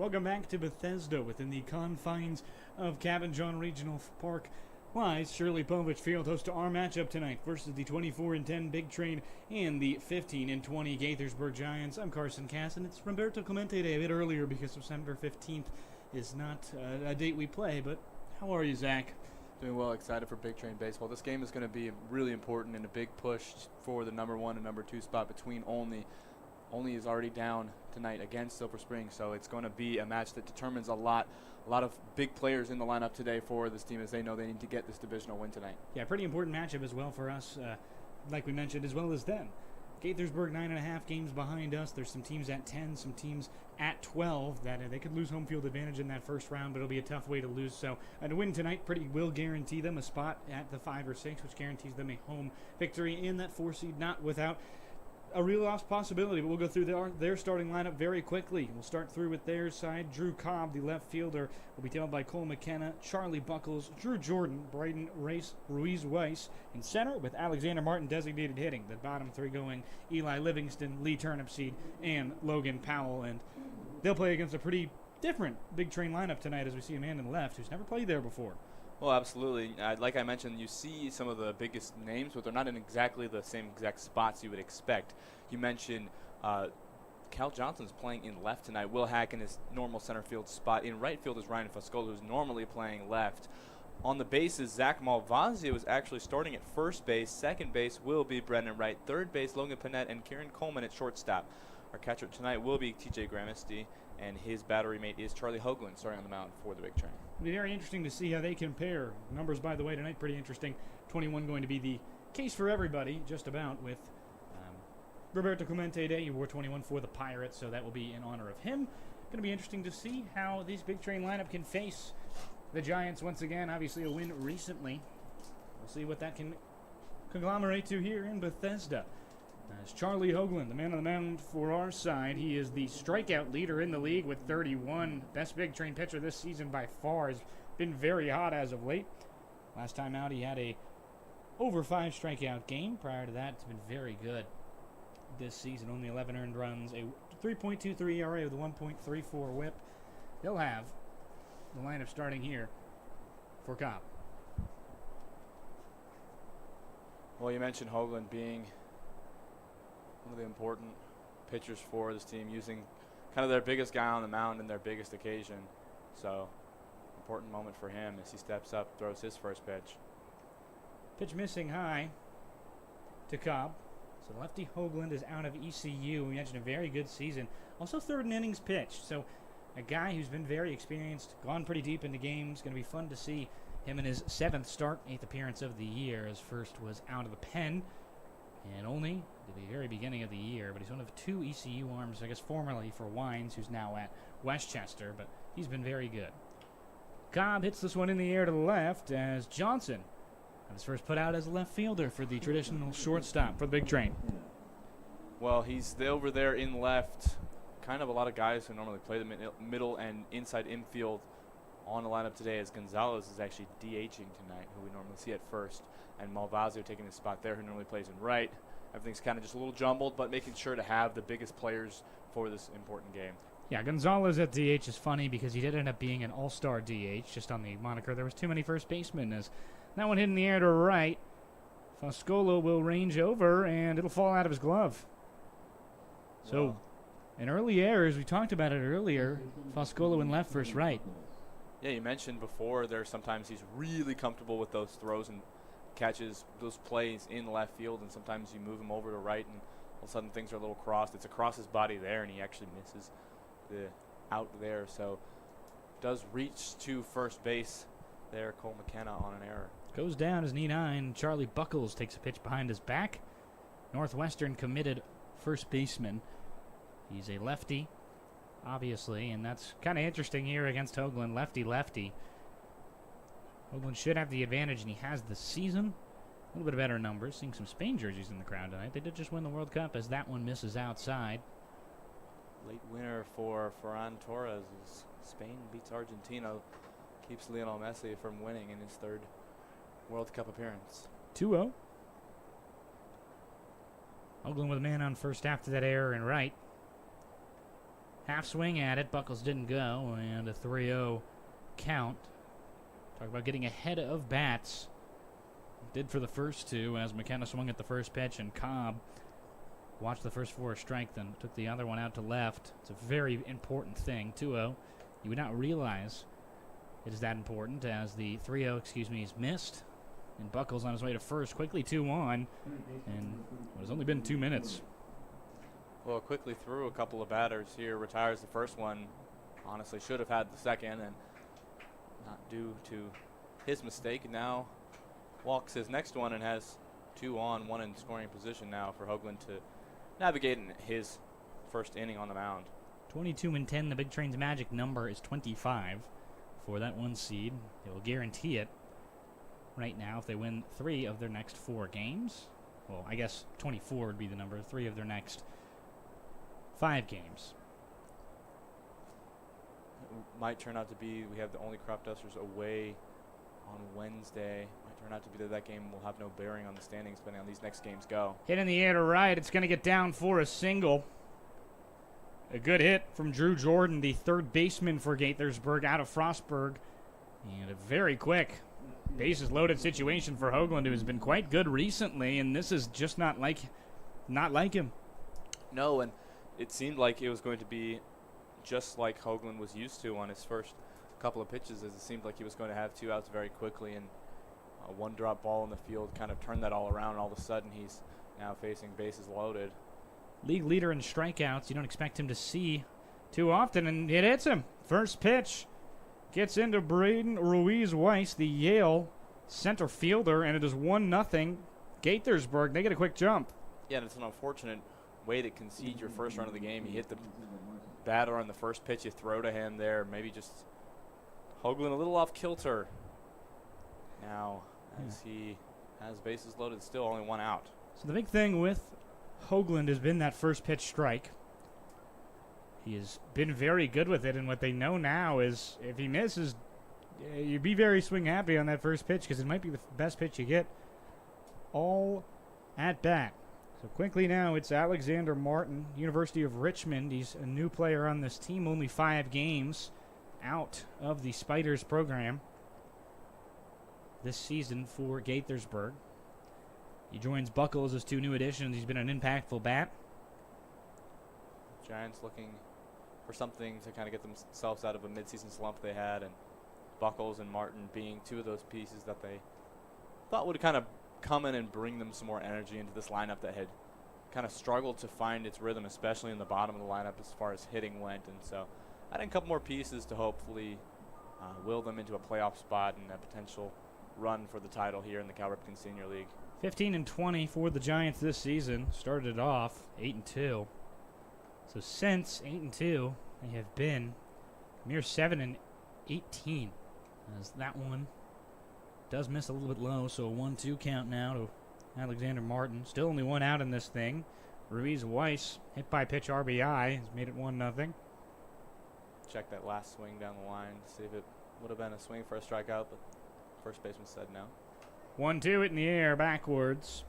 Welcome back to Bethesda within the confines of Cabin John Regional Park. Lies Shirley Povich Field host to our matchup tonight versus the 24-10 Big Train and the 15-20 Gaithersburgh Giants. I'm Carson Cass, and it's Roberto Clemente Day a bit earlier because September 15th is not a date we play. But how are you, Zach? Doing well, excited for Big Train baseball. This game is going to be really important and a big push for the number 1 and number 2 spot between Olney. Olney is already down tonight against Silver Spring, so it's going to be a match that determines a lot of big players in the lineup today for this team, as they know they need to get this divisional win tonight. Yeah, pretty important matchup as well for us, like we mentioned, as well as them. Gaithersburg 9.5 games behind us. There's some teams at 10, some teams at 12 that they could lose home field advantage in that first round, but it'll be a tough way to lose. So to win tonight will guarantee them a spot at the 5 or 6, which guarantees them a home victory in that 4 seed, not without a real loss possibility. But we'll go through their starting lineup very quickly. We'll start through with their side. Drew Cobb, the left fielder, will be tailed by Cole McKenna, Charlie Buckles, Drew Jordan, Bryden Ruiz Weiss in center, with Alexander Martin designated hitting. The bottom 3 going Eli Livingston, Lee Turnipseed, and Logan Powell. And they'll play against a pretty different Big Train lineup tonight, as we see a man in the left who's never played there before. Well, absolutely. Like I mentioned, you see some of the biggest names, but they're not in exactly the same exact spots you would expect. You mentioned Cal Johnson's playing in left tonight. Will Hack in his normal center field spot. In right field is Ryan Fuscola, who's normally playing left. On the bases, Zach Malvazio is actually starting at first base. Second base will be Brendan Wright. Third base, Logan Panette and Kieran Coleman at shortstop. Our catcher tonight will be TJ Gramesty, and his battery mate is Charlie Hoagland starting on the mound for the Big Train. It'll be very interesting to see how they compare. Numbers, by the way, tonight pretty interesting. 21 going to be the case for everybody, just about, with Roberto Clemente Day. He wore 21 for the Pirates, so that will be in honor of him. Going to be interesting to see how this Big Train lineup can face the Giants once again. Obviously a win recently. We'll see what that can conglomerate to here in Bethesda. As Charlie Hoagland, the man on the mound for our side. He is the strikeout leader in the league with 31. Best Big Train pitcher this season by far. Has been very hot as of late. Last time out he had a over 5 strikeout game. Prior to that, it's been very good this season. Only 11 earned runs, a 3.23 ERA with a 1.34 whip. They'll have the lineup starting here for Cobb. Well, you mentioned Hoagland being one of the important pitchers for this team, using kind of their biggest guy on the mound in their biggest occasion. So, important moment for him as he steps up, throws his first pitch. Pitch missing high to Cobb. So lefty Hoagland is out of ECU. We mentioned a very good season. Also third in innings pitched. So a guy who's been very experienced, gone pretty deep into games. Going to be fun to see him in his 7th start, 8th appearance of the year. His first was out of the pen, and only at the very beginning of the year. But he's one of 2 ECU arms, I guess formerly for Wines, who's now at Westchester. But he's been very good. Cobb hits this one in the air to the left as Johnson his first put out as a left fielder for the traditional shortstop for the Big Train. Well, he's over there in left. Kind of a lot of guys who normally play the middle and inside infield on the lineup today, as Gonzalez is actually DHing tonight, who we normally see at first, and Malvazio taking his spot there, who normally plays in right. Everything's kind of just a little jumbled, but making sure to have the biggest players for this important game. Yeah, Gonzalez at DH is funny because he did end up being an all-star DH, just on the moniker. There was too many first basemen, as that one hit in the air to right. Fuscola will range over, and it'll fall out of his glove. Wow. So, an early error, as we talked about it earlier, Fuscola in left versus right. Yeah, you mentioned before there sometimes he's really comfortable with those throws and catches those plays in left field, and sometimes you move him over to right, and all of a sudden things are a little crossed. It's across his body there, and he actually misses the out there. So, does reach to first base there, Cole McKenna on an error. Goes down his knee 9. Charlie Buckles takes a pitch behind his back. Northwestern committed first baseman. He's a lefty, obviously, and that's kind of interesting here against Hoagland. Lefty. Hoagland should have the advantage, and he has the season. A little bit better numbers. Seeing some Spain jerseys in the crowd tonight. They did just win the World Cup, as that one misses outside. Late winner for Ferran Torres as Spain beats Argentina. Keeps Lionel Messi from winning in his 3rd World Cup appearance. 2-0. Hoagland with a man on first after that error in right. half swing at it. Buckles didn't go, and a 3-0 count. Talk about getting ahead of bats. Did for the first two as McKenna swung at the first pitch, and Cobb watched the first 4 strike, then took the other one out to left. It's a very important thing. 2-0. You would not realize it is that important as the 3-0, is missed. And Buckles on his way to first, quickly 2-1, and it has only been 2 minutes. Well, quickly through a couple of batters here, retires the first one. Honestly, should have had the second, and not due to his mistake. Now walks his next one and has 2 on, 1 in scoring position now for Hoagland to navigate in his first inning on the mound. 22-10. The Big Train's magic number is 25 for that 1 seed. They will guarantee it right now if they win 3 of their next 4 games. Well, I guess 24 would be the number. 3 of their next 5 games. It might turn out to be we have the only crop dusters away on Wednesday. Might turn out to be that game will have no bearing on the standings depending on these next games go. Hit in the air to right. It's going to get down for a single. A good hit from Drew Jordan, the third baseman for Gaithersburg, out of Frostburg. And a very quick bases loaded situation for Hoagland, who has been quite good recently, and this is just not like him. No, and it seemed like it was going to be just like Hoagland was used to on his first couple of pitches, as it seemed like he was going to have 2 outs very quickly, and a 1-drop ball in the field kind of turned that all around. All of a sudden, he's now facing bases loaded. League leader in strikeouts. You don't expect him to see too often, and it hits him. First pitch gets into Braden Ruiz-Weiss, the Yale center fielder, and it is 1-0 Gaithersburg. They get a quick jump. Yeah, and it's an unfortunate way to concede your first run of the game. You hit the batter on the first pitch you throw to him there. Maybe just Hoagland a little off kilter now as he has bases loaded, still only 1 out. So the big thing with Hoagland has been that first pitch strike. He has been very good with it, and what they know now is if he misses, you'd be very swing happy on that first pitch because it might be the best pitch you get all at bat. So quickly now it's Alexander Martin, University of Richmond. He's a new player on this team, only 5 games out of the Spiders program this season for Gaithersburg. He joins Buckles as 2 new additions. He's been an impactful bat. Giants looking for something to kind of get themselves out of a midseason slump they had, and Buckles and Martin being 2 of those pieces that they thought would kind of come in and bring them some more energy into this lineup that had kind of struggled to find its rhythm, especially in the bottom of the lineup as far as hitting went. And so adding a couple more pieces to hopefully will them into a playoff spot and a potential run for the title here in the Cal Ripken Senior League. 15-20 for the Giants this season. Started off 8-2. So since 8-2, they have been mere 7-18. As that one does miss a little bit low, so a 1-2 count now to Alexander Martin. Still only 1 out in this thing. Ruiz-Weiss, hit by pitch RBI, has made it 1-0. Check that last swing down the line to see if it would have been a swing for a strikeout, but first baseman said no. 1-2 it in the air backwards.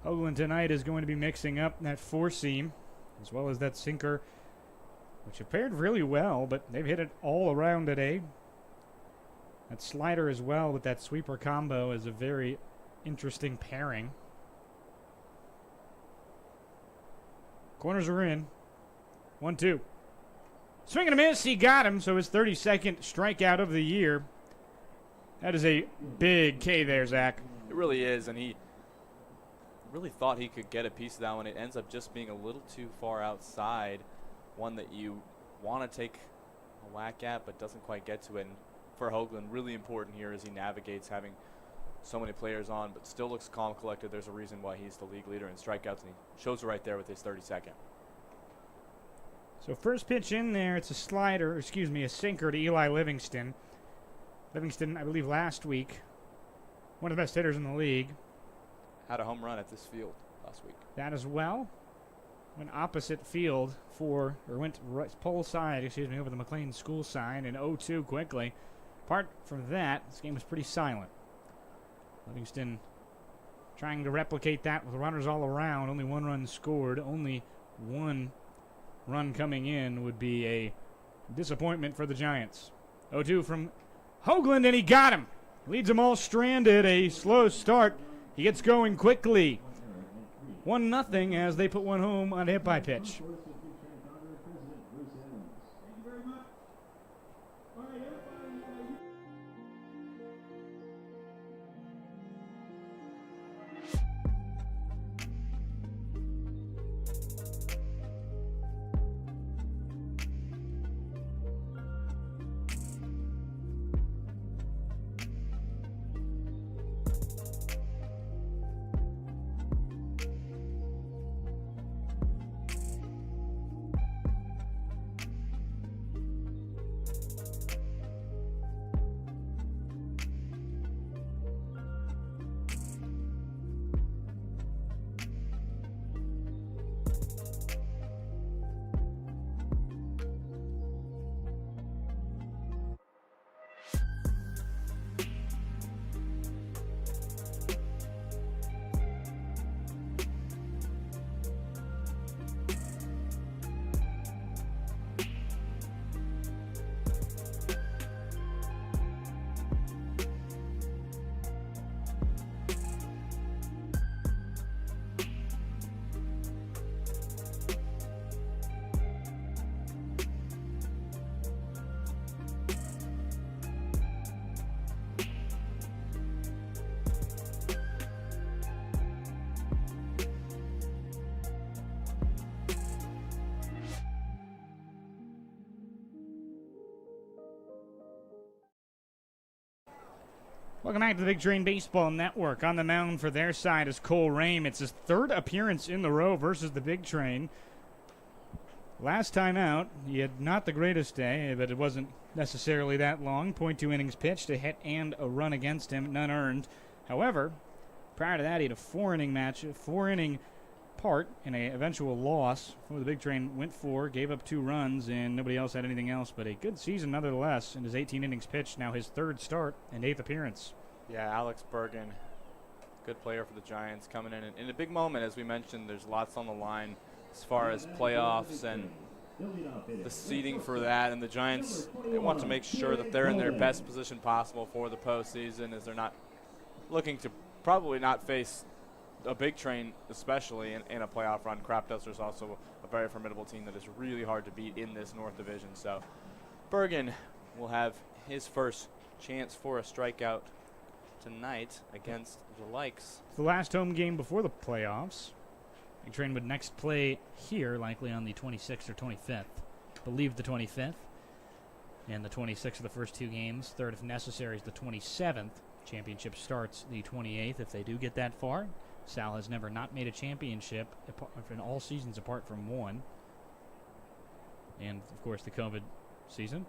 Hoagland tonight is going to be mixing up that 4-seam as well as that sinker, which have paired really well, but they've hit it all around today. That slider as well with that sweeper combo is a very interesting pairing. Corners are in. 1-2. Swing and a miss. He got him, so his 32nd strikeout of the year. That is a big K there, Zach. It really is, and he really thought he could get a piece of that one. It ends up just being a little too far outside, one that you want to take a whack at but doesn't quite get to it. And for Hoagland, really important here as he navigates having so many players on, but still looks calm, collected. There's a reason why he's the league leader in strikeouts, and he shows it right there with his 32nd. So first pitch in there, it's a slider, a sinker to Eli Livingston. Livingston, I believe last week, one of the best hitters in the league. Had a home run at this field last week. That as well. Went opposite field went pole side, over the McLean School sign, and 0-2 quickly. Apart from that, this game was pretty silent. Livingston trying to replicate that with runners all around. Only 1 run scored. Only 1 run coming in would be a disappointment for the Giants. 0-2 from Hoagland, and he got him. Leads them all stranded. A slow start. He gets going quickly. 1-0 as they put one home on a hit by pitch. Welcome back to the Big Train Baseball Network. On the mound for their side is Cole Rame. It's his third appearance in the row versus the Big Train. Last time out, he had not the greatest day, but it wasn't necessarily that long. 0.2 innings pitched, a hit and a run against him, none earned. However, prior to that, he had a four-inning part in an eventual loss. The Big Train went 4, gave up 2 runs, and nobody else had anything else. But a good season nonetheless in his 18 innings pitched, now his third start and 8th appearance. Yeah, Alex Bergen, good player for the Giants, coming in a big moment. As we mentioned, there's lots on the line as far as playoffs and the seeding for that. And the Giants, they want to make sure that they're in their best position possible for the postseason, as they're not looking to probably not face a Big Train, especially in a playoff run. Crapduster's also a very formidable team that is really hard to beat in this North Division. So Bergen will have his first chance for a strikeout tonight against the Likes. The last home game before the playoffs. Big Train would next play here, likely on the 26th or 25th. I believe the 25th. And the 26th are the first 2 games. Third, if necessary, is the 27th. Championship starts the 28th if they do get that far. Sal has never not made a championship in all seasons apart from one. And, of course, the COVID season.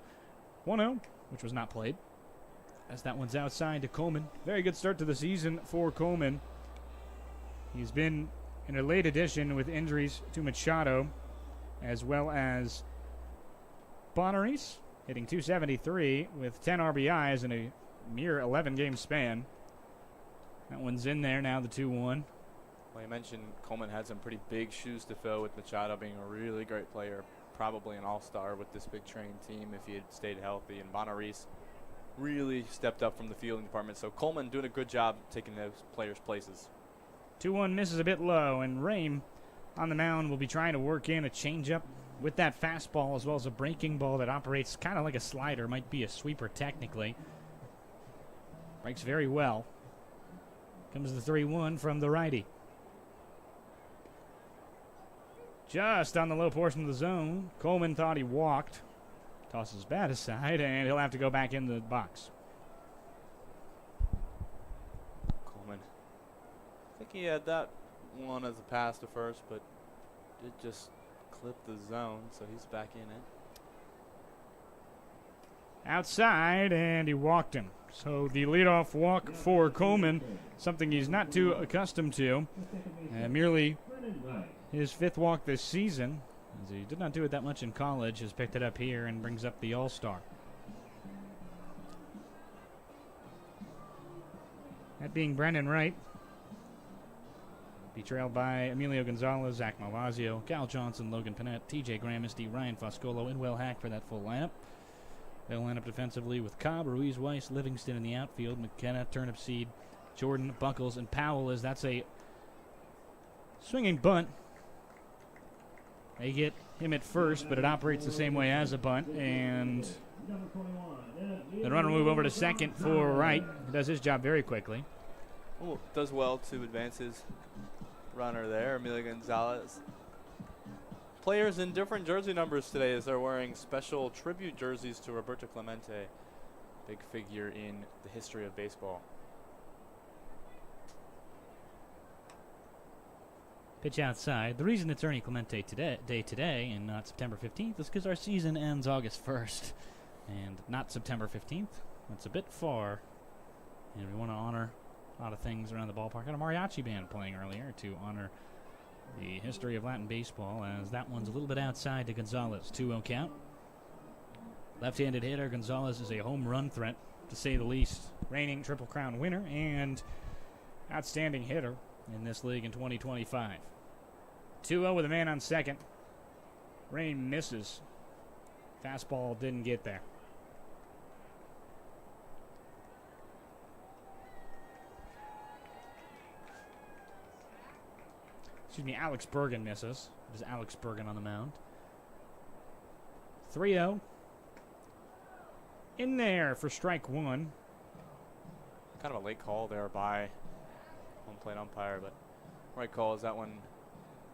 1-0, which was not played. As that one's outside to Coleman. Very good start to the season for Coleman. He's been in a late addition with injuries to Machado, as well as Bonaris, hitting .273 with 10 RBIs in a mere 11-game span. That one's in there now, the 2-1. Well, you mentioned Coleman had some pretty big shoes to fill, with Machado being a really great player, probably an all-star with this Big Train team if he had stayed healthy, and Bonaris really stepped up from the fielding department. So Coleman doing a good job taking those players' places. 2-1 misses a bit low, and Rame on the mound will be trying to work in a changeup with that fastball, as well as a breaking ball that operates kind of like a slider, might be a sweeper technically. Breaks very well. Comes the 3-1 from the righty. Just on the low portion of the zone. Coleman thought he walked. Tosses bat aside, and he'll have to go back in the box. Coleman, I think he had that one as a pass to first, but did just clip the zone, so he's back in it. Outside, and he walked him. So the leadoff walk for Coleman, something he's not too accustomed to. Merely his 5th walk this season, as he did not do it that much in college, has picked it up here and brings up the All-Star. That being Brendan Wright. Be trailed by Emilio Gonzalez, Zach Malvazio, Cal Johnson, Logan Panett, TJ Gramesty, Ryan Foscolo, and Will Hack for that full lineup. They'll line up defensively with Cobb, Ruiz, Weiss, Livingston in the outfield, McKenna, Turnipseed, Jordan, Buckles, and Powell, as that's a swinging bunt. They get him at first, but it operates the same way as a bunt, and the runner will move over to second for Wright. He does his job very quickly. Oh, does well to advance his runner there, Emilio Gonzalez. Players in different jersey numbers today as they're wearing special tribute jerseys to Roberto Clemente, big figure in the history of baseball. Pitch outside. The reason it's Ernie Clemente day today and not September 15th is because our season ends August 1st and not September 15th. That's a bit far, and we want to honor a lot of things around the ballpark. Got a mariachi band playing earlier to honor the history of Latin baseball, as that one's a little bit outside to Gonzalez. 2-0 count. Left-handed hitter. Gonzalez is a home run threat, to say the least. Reigning Triple Crown winner and outstanding hitter in this league in 2025. 2-0 with a man on second. Rain misses. Fastball didn't get there. Excuse me, Alex Bergen misses. It is Alex Bergen on the mound. 3-0. In there for strike one. Kind of a late call there by home plate umpire, but right call is that one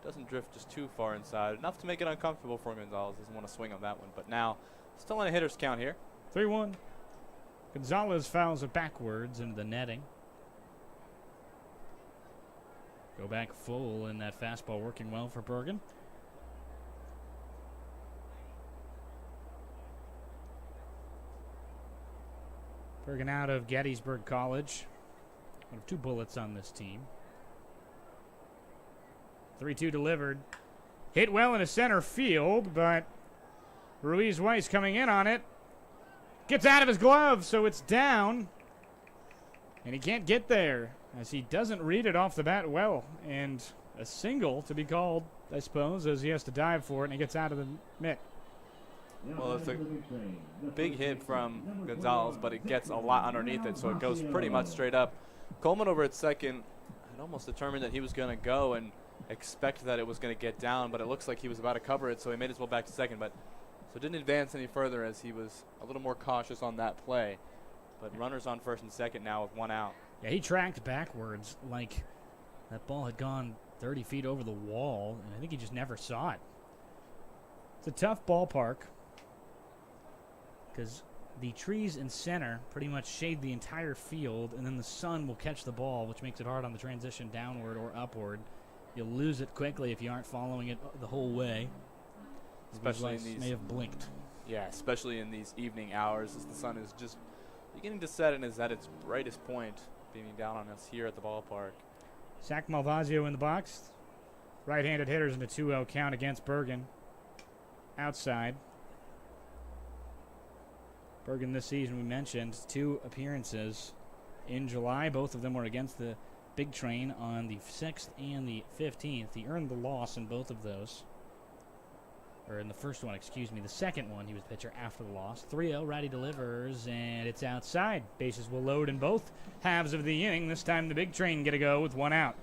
doesn't drift just too far inside. Enough to make it uncomfortable for Gonzalez. Doesn't want to swing on that one, but now still on a hitter's count here. 3-1. Gonzalez fouls it backwards into the netting. Go back full, and that fastball working well for Bergen. Bergen out of Gettysburg College. One of two bullets on this team. 3-2 delivered. Hit well into center field, but Ruiz Weiss coming in on it. Gets out of his glove, so it's down. And he can't get there, as he doesn't read it off the bat well. And a single to be called, I suppose, as he has to dive for it, and he gets out of the mitt. Well, it's a big hit from Gonzalez, but it gets a lot underneath it, so it goes pretty much straight up. Coleman over at second had almost determined that he was going to go and expect that it was going to get down, but it looks like he was about to cover it, so he made his way back to second. But so didn't advance any further, as he was a little more cautious on that play. But runners on first and second now with one out. Yeah, he tracked backwards like that ball had gone 30 feet over the wall, and I think he just never saw it. It's a tough ballpark because the trees in center pretty much shade the entire field, and then the sun will catch the ball, which makes it hard on the transition downward or upward. You'll lose it quickly if you aren't following it the whole way. Especially in these, may have blinked. Yeah, especially in these evening hours as the sun is just beginning to set and is at its brightest point, beaming down on us here at the ballpark. Zach Malvazio in the box. Right-handed hitters in a 2-0 count against Bergen. Outside. Bergen this season, we mentioned, 2 appearances in July. Both of them were against the Big Train on the 6th and the 15th. He earned the loss in both of those. Or in the first one, excuse me. The second one, he was pitcher after the loss. 3-0, righty delivers, and it's outside. Bases will load in both halves of the inning. This time the Big Train get a go with one out.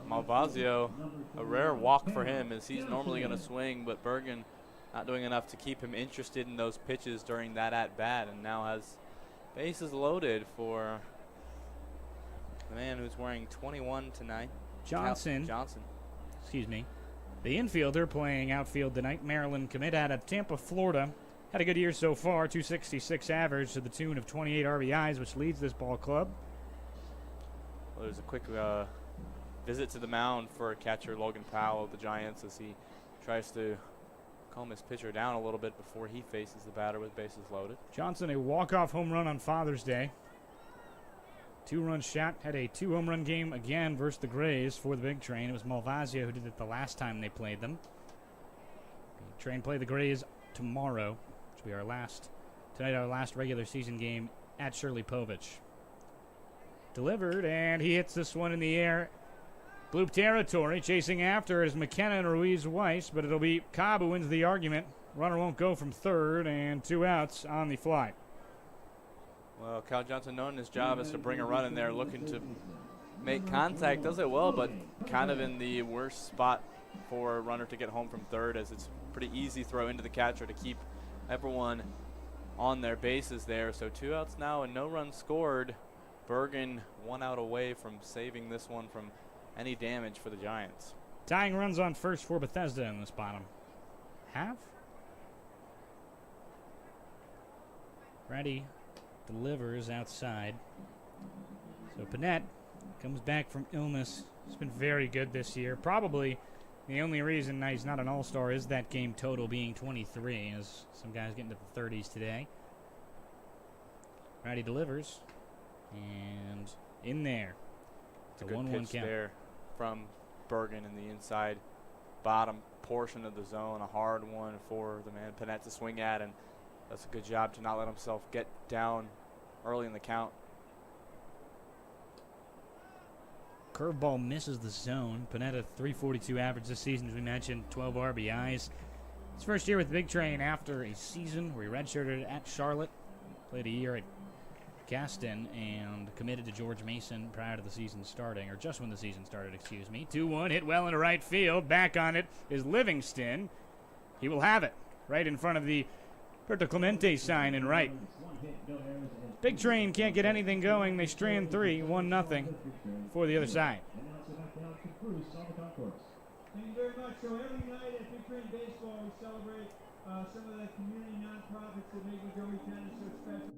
Malvazio, a rare walk for him, as he's normally going to swing, but Bergen not doing enough to keep him interested in those pitches during that at-bat, and now has bases loaded for the man who's wearing 21 tonight. Johnson. Excuse me. The infielder playing outfield tonight, Maryland commit out of Tampa, Florida. Had a good year so far, 266 average to the tune of 28 RBIs, which leads this ball club. Well, there's a quick visit to the mound for catcher Logan Powell of the Giants as he tries to calm his pitcher down a little bit before he faces the batter with bases loaded. Johnson, a walk-off home run on Father's Day. 2-run shot, had a 2-home run game again versus the Grays for the Big Train. It was Malvazio who did it the last time they played them. The Train play the Grays tomorrow, which will be our last regular season game at Shirley Povich. Delivered, and he hits this one in the air Bloop territory. Chasing after is McKenna and Ruiz Weiss, but it'll be Cobb who wins the argument. Runner won't go from third, and 2 outs on the fly. Well, Cal Johnson, knowing his job is to bring a run in there, looking to make contact, does it well, but kind of in the worst spot for a runner to get home from third, as it's pretty easy throw into the catcher to keep everyone on their bases there. So 2 outs now and no runs scored. Bergen 1 out away from saving this one from any damage for the Giants. Tying runs on first for Bethesda in this bottom half. Ready delivers outside. So Panett comes back from illness. He's been very good this year. Probably the only reason he's not an all-star is that game total being 23, as some guys get into the 30s today. Ready delivers. And in there. It's a 1-1 count there from Bergen in the inside bottom portion of the zone. A hard one for the man Panett to swing at, and that's a good job to not let himself get down early in the count. Curveball misses the zone. Panett a .342 average this season, as we mentioned, 12 RBIs. His first year with Big Train after a season where he redshirted at Charlotte, played a year at Gaston, and committed to George Mason prior to the season starting, or just when the season started, excuse me. 2-1, hit well into right field. Back on it is Livingston. He will have it right in front of the Berto Clemente sign in right. Big Train can't get anything going. They strand 3, 1-0 for the other side. Thank you very much. So every night at Big Train Baseball, we celebrate some of the community nonprofits that make Montgomery Tennis so special.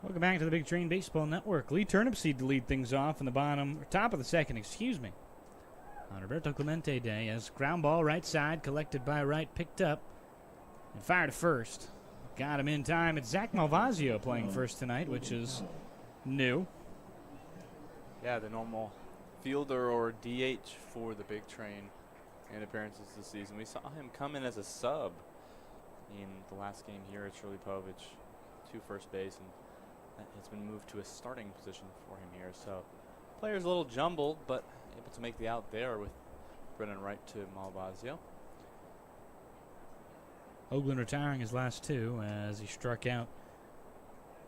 Welcome back to the Big Train Baseball Network. Lee Turnipseed to lead things off in the top of the second, on Roberto Clemente Day, as ground ball right side, collected by right, picked up, and fired to first. Got him in time. It's Zach Malvazio playing first tonight, which is new. Yeah, the normal fielder or DH for the Big Train in appearances this season. We saw him come in as a sub in the last game here at Shirley Povich to first base, and it's been moved to a starting position for him here. So player's a little jumbled, but able to make the out there with Brennan Wright to Malvazio. Hoagland retiring his last 2 as he struck out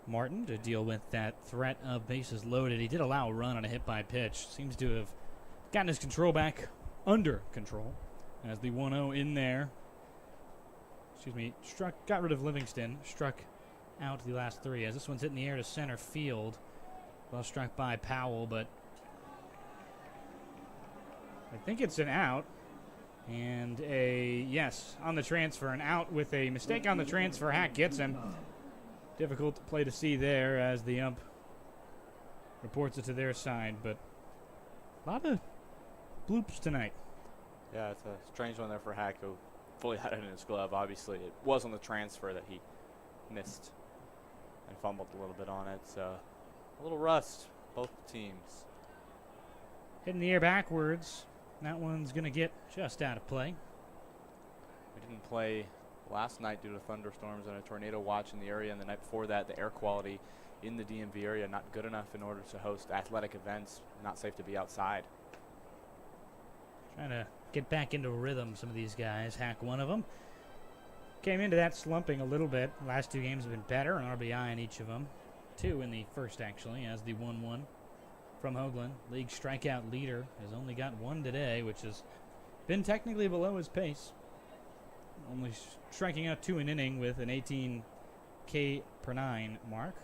Martin to deal with that threat of bases loaded. He did allow a run on a hit by pitch. Seems to have gotten his control back under control as the 1-0 in there. Excuse me, got rid of Livingston, struck out the last 3 as this one's hit in the air to center field. Well struck by Powell, but I think it's an out. And yes, on the transfer, an out with a mistake on the transfer. Hack gets him. Difficult play to see there as the ump reports it to their side, but a lot of bloops tonight. Yeah, it's a strange one there for Hack, who fully had it in his glove. Obviously, it was on the transfer that he missed and fumbled a little bit on it. So a little rust, both teams. Hitting the air backwards. That one's going to get just out of play. We didn't play last night due to thunderstorms and a tornado watch in the area, and the night before that, the air quality in the DMV area not good enough in order to host athletic events, not safe to be outside. Trying to get back into rhythm, some of these guys. Hack, one of them. Came into that slumping a little bit. Last 2 games have been better, an RBI in each of them. 2 in the first, actually, as the 1-1 from Hoagland. League strikeout leader has only got 1 today, which has been technically below his pace. Only striking out 2 an inning with an 18 K per 9 mark.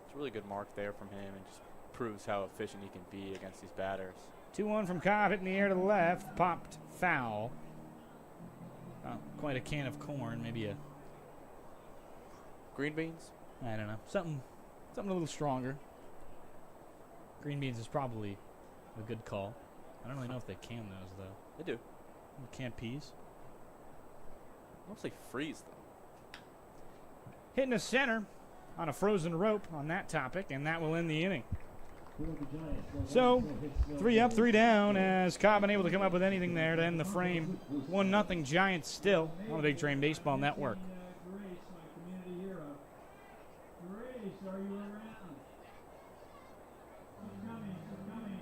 It's a really good mark there from him, and just proves how efficient he can be against these batters. 2-1 from Cobb, hitting the air to the left, popped foul. Quite a can of corn, maybe a Green beans? I don't know, something a little stronger. Green beans is probably a good call. I don't really know if they can those though. They do. Canned peas. Mostly freeze them. Hitting the center on a frozen rope on that topic, and that will end the inning. So, 3 up, 3 down, as Cobb unable to come up with anything there to end the frame. 1-0 Giants still on the Big Train Baseball Network. Grace, my community hero. Grace, are you around? She's coming, she's coming.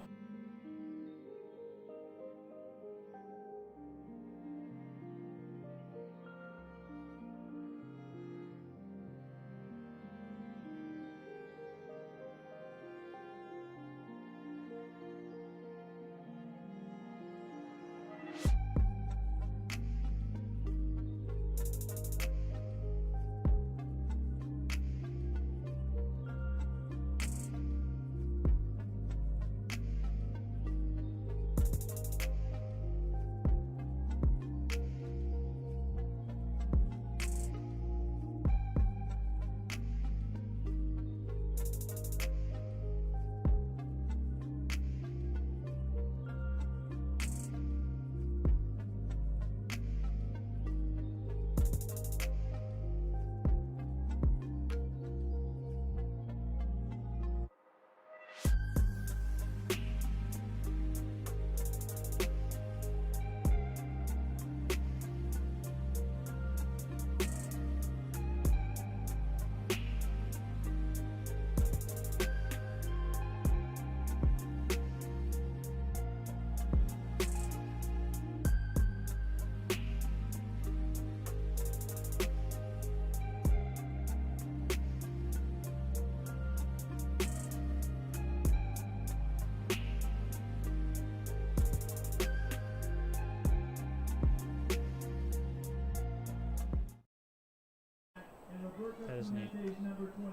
That is neat. Number 21.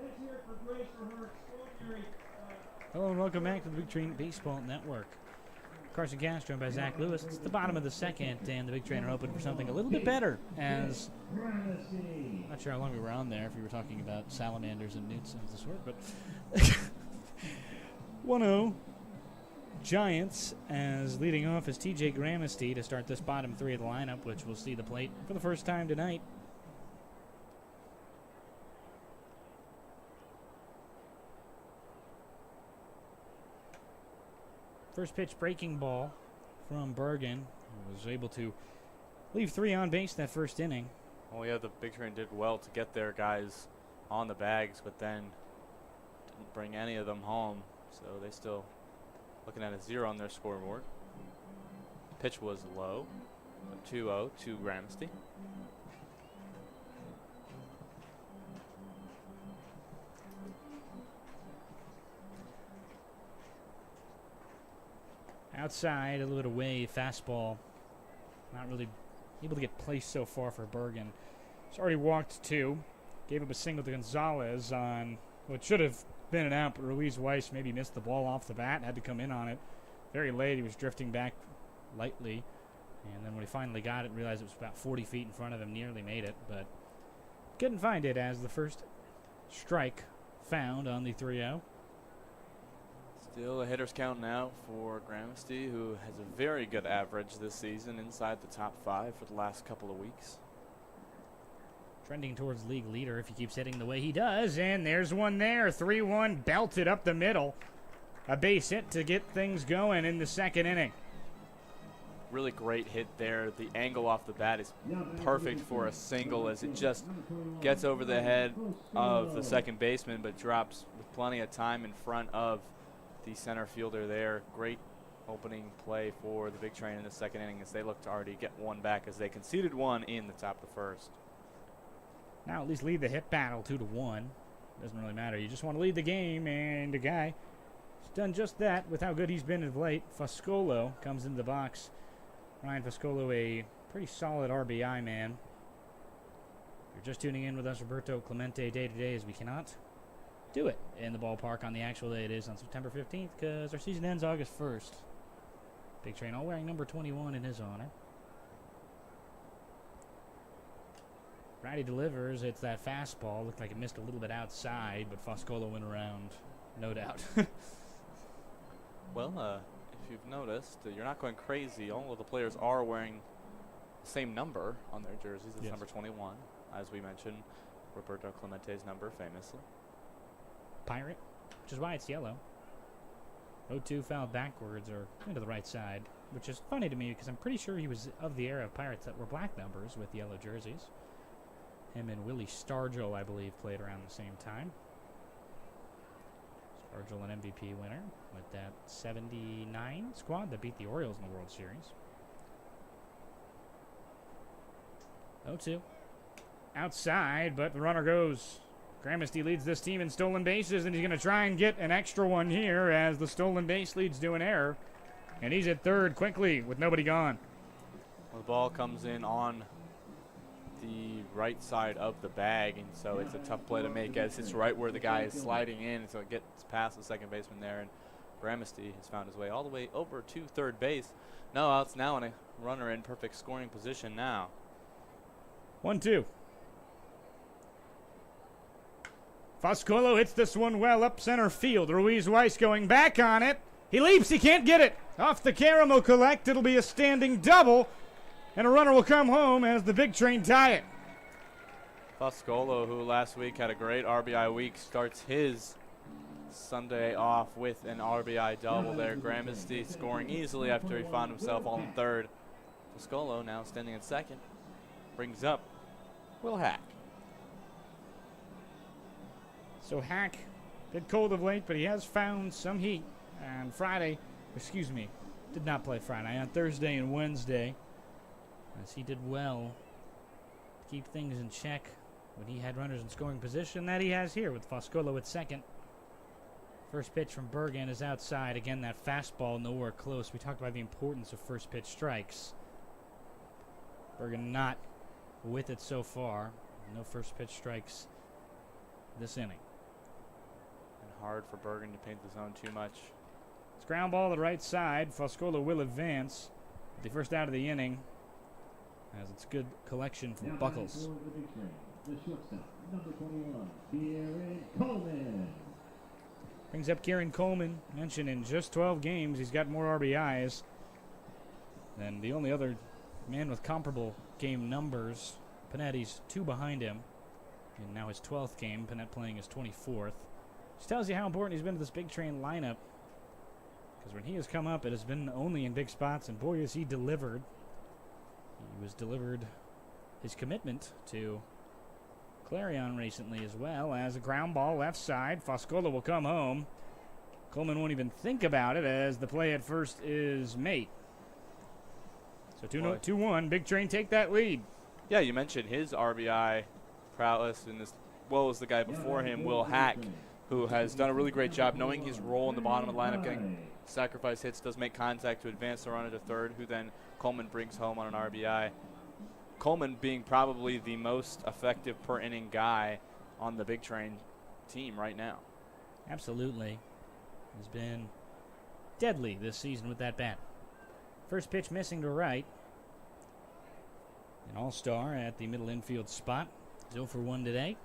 Let's hear it for Grace for her extraordinary. Hello and welcome back to the Big Train Baseball Network. Carson Castro joined by Zach Lewis. It's the bottom of the second, and the Big Train are hoping for something a little bit better. As I'm not sure how long we were on there, if we were talking about salamanders and newts and the sort, but 1-0 Giants, as leading off is TJ Gramesty to start this bottom 3 of the lineup, which will see the plate for the first time tonight. First pitch breaking ball from Bergen, who was able to leave 3 on base that first inning. Well, yeah, the Big Train did well to get their guys on the bags, but then didn't bring any of them home. So they still looking at a 0 on their scoreboard. Pitch was low, 2-0 to Gramsty. Outside, a little bit away, fastball. Not really able to get placed so far for Bergen. He's already walked 2. Gave up a single to Gonzalez on what should have been an out, but Ruiz Weiss maybe missed the ball off the bat, had to come in on it. Very late, he was drifting back lightly. And then when he finally got it, realized it was about 40 feet in front of him, nearly made it, but couldn't find it as the first strike found on the 3-0. Still a hitter's count now for Gramsci, who has a very good average this season, inside the top 5 for the last couple of weeks. Trending towards league leader if he keeps hitting the way he does, and there's one there. 3-1 belted up the middle. A base hit to get things going in the second inning. Really great hit there. The angle off the bat is perfect for a single as it just gets over the head of the second baseman, but drops with plenty of time in front of the center fielder there. Great opening play for the Big Train in the second inning as they look to already get one back as they conceded one in the top of the first. Now at least lead the hit battle 2-1. Doesn't really matter. You just want to lead the game, and a guy who's done just that with how good he's been of late. Foscolo comes into the box. Ryan Foscolo, a pretty solid RBI man. If you're just tuning in with us, Roberto Clemente, day to day, as we cannot do it in the ballpark on the actual day it is on September 15th because our season ends August 1st. Big Train all wearing number 21 in his honor. Friday delivers. It's that fastball. Looked like it missed a little bit outside, but Foscolo went around, no doubt. Well, if you've noticed, you're not going crazy. All of the players are wearing the same number on their jerseys. It's number 21, as we mentioned. Roberto Clemente's number, famously. Pirate, which is why it's yellow. 0-2 fouled backwards or into the right side, which is funny to me because I'm pretty sure he was of the era of Pirates that were black numbers with yellow jerseys. Him and Willie Stargell, I believe, played around the same time. Stargell, an MVP winner with that 79 squad that beat the Orioles in the World Series. 0-2. Outside, but the runner goes. Gramsci leads this team in stolen bases, and he's going to try and get an extra one here as the stolen base leads to an error. And he's at third quickly with nobody gone. Well, the ball comes in on the right side of the bag, and so it's a tough play to make as it's right where the guy is sliding in, so it gets past the second baseman there, and Gramsci has found his way all the way over to third base. No outs now, and a runner in perfect scoring position now. 1-2. Foscolo hits this one well up center field. Ruiz Weiss going back on it. He leaps, he can't get it. Off the caramel collect, it'll be a standing double, and a runner will come home as the Big Train tie it. Foscolo, who last week had a great RBI week, starts his Sunday off with an RBI double there. Gramsci scoring easily after he found himself on third. Foscolo now standing in second. Brings up Will Hack. So Hack, a bit cold of late, but he has found some heat. On Friday, did not play Friday, on Thursday and Wednesday, as he did well to keep things in check when he had runners in scoring position that he has here with Foscolo at second. First pitch from Bergen is outside. Again, that fastball nowhere close. We talked about the importance of first pitch strikes. Bergen not with it so far. No first pitch strikes this inning. And hard for Bergen to paint the zone too much. It's ground ball to the right side. Foscolo will advance. The first out of the inning, as it's good collection from Buckles. The shortstop, number 21, Kieran Coleman. Brings up Kieran Coleman. Mentioned in just 12 games, he's got more RBIs than the only other man with comparable game numbers. Panetti's 2 behind him. And now his 12th game, Panett playing his 24th. Just tells you how important he's been to this Big Train lineup. Because when he has come up, it has been only in big spots, and boy, has he delivered. He was delivered his commitment to Clarion recently, as well as a ground ball left side. Foscolo will come home. Coleman won't even think about it as the play at first is made. So 2-1, Big Train take that lead. Yeah, you mentioned his RBI prowess in this. Well, as the guy before him, Will Hack, who has done a really great job knowing his role in the bottom of the lineup, getting sacrifice hits, does make contact to advance the runner to third, who then Coleman brings home on an RBI. Coleman being probably the most effective per inning guy on the Big Train team right now. Absolutely. Has been deadly this season with that bat. First pitch missing to right. An all-star at the middle infield spot. 0 for 1 today.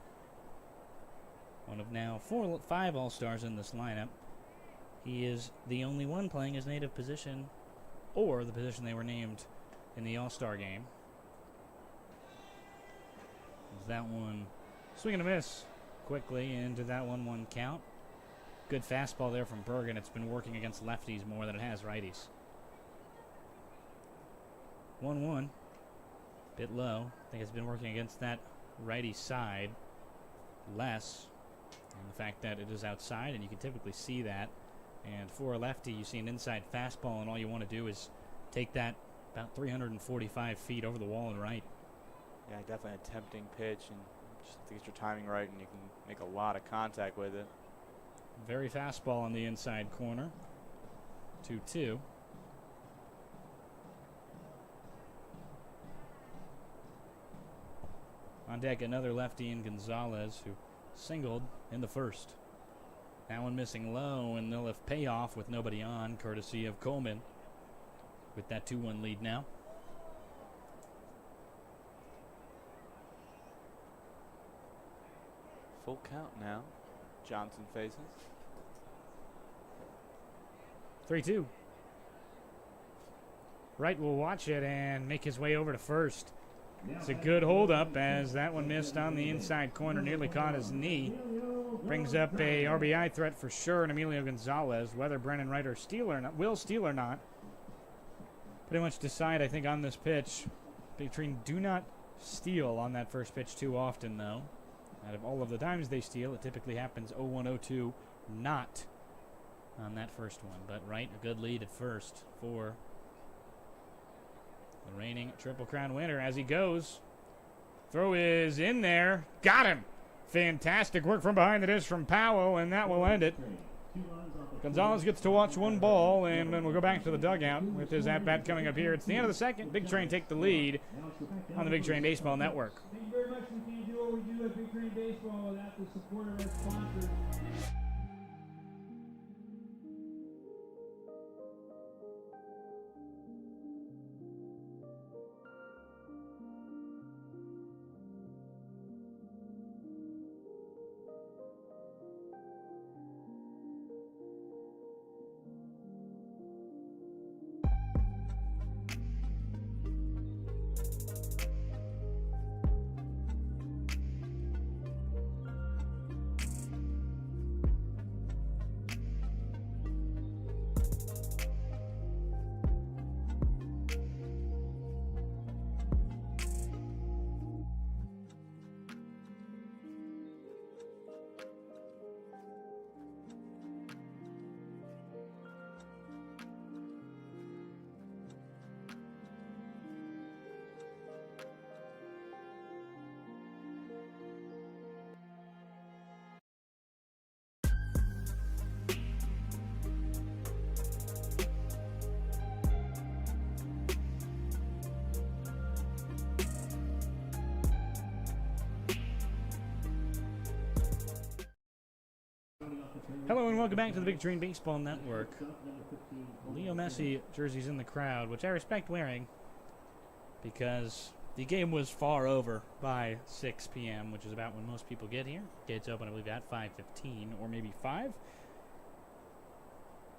One of now 5 all-stars in this lineup. He is the only one playing his native position or the position they were named in the all-star game. Is that one swing and a miss quickly into that 1-1 count. Good fastball there from Bergen. It's been working against lefties more than it has righties. 1-1. Bit low. I think it's been working against that righty side less. And the fact that it is outside, and you can typically see that. And for a lefty, you see an inside fastball, and all you want to do is take that about 345 feet over the wall and right. Yeah, definitely a tempting pitch, and just have to get your timing right, and you can make a lot of contact with it. Very fastball on the inside corner. 2-2. On deck, another lefty in Gonzalez, who singled in the first. That one missing low, and they'll have payoff with nobody on, courtesy of Coleman, with that 2-1 lead now. Full count now. Johnson faces. 3-2. Wright will watch it and make his way over to first. It's a good holdup as that one missed on the inside corner, nearly caught his knee. Brings up a RBI threat for sure, and Emilio Gonzalez. Whether Brennan Wright will steal or not, pretty much decide, I think, on this pitch. Big Train do not steal on that first pitch too often, though. Out of all of the times they steal, it typically happens 0-1-0-2, not on that first one. But Wright, a good lead at first for the reigning Triple Crown winner as he goes. Throw is in there. Got him. Fantastic work from behind the dish from Powell, and that will end it. Gonzalez gets to watch one ball, and then we'll go back to the dugout with his at-bat coming up here. It's the end of the second. Big Train take the lead on the Big Train Baseball Network. Thank you very much. We can't do what we do at Big Train Baseball without the support of our sponsors. Hello and welcome back to the Big Train Baseball Network. Leo Messi jerseys in the crowd, which I respect wearing because the game was far over by 6 p.m., which is about when most people get here. Gates open, I believe, at 5:15 or maybe 5.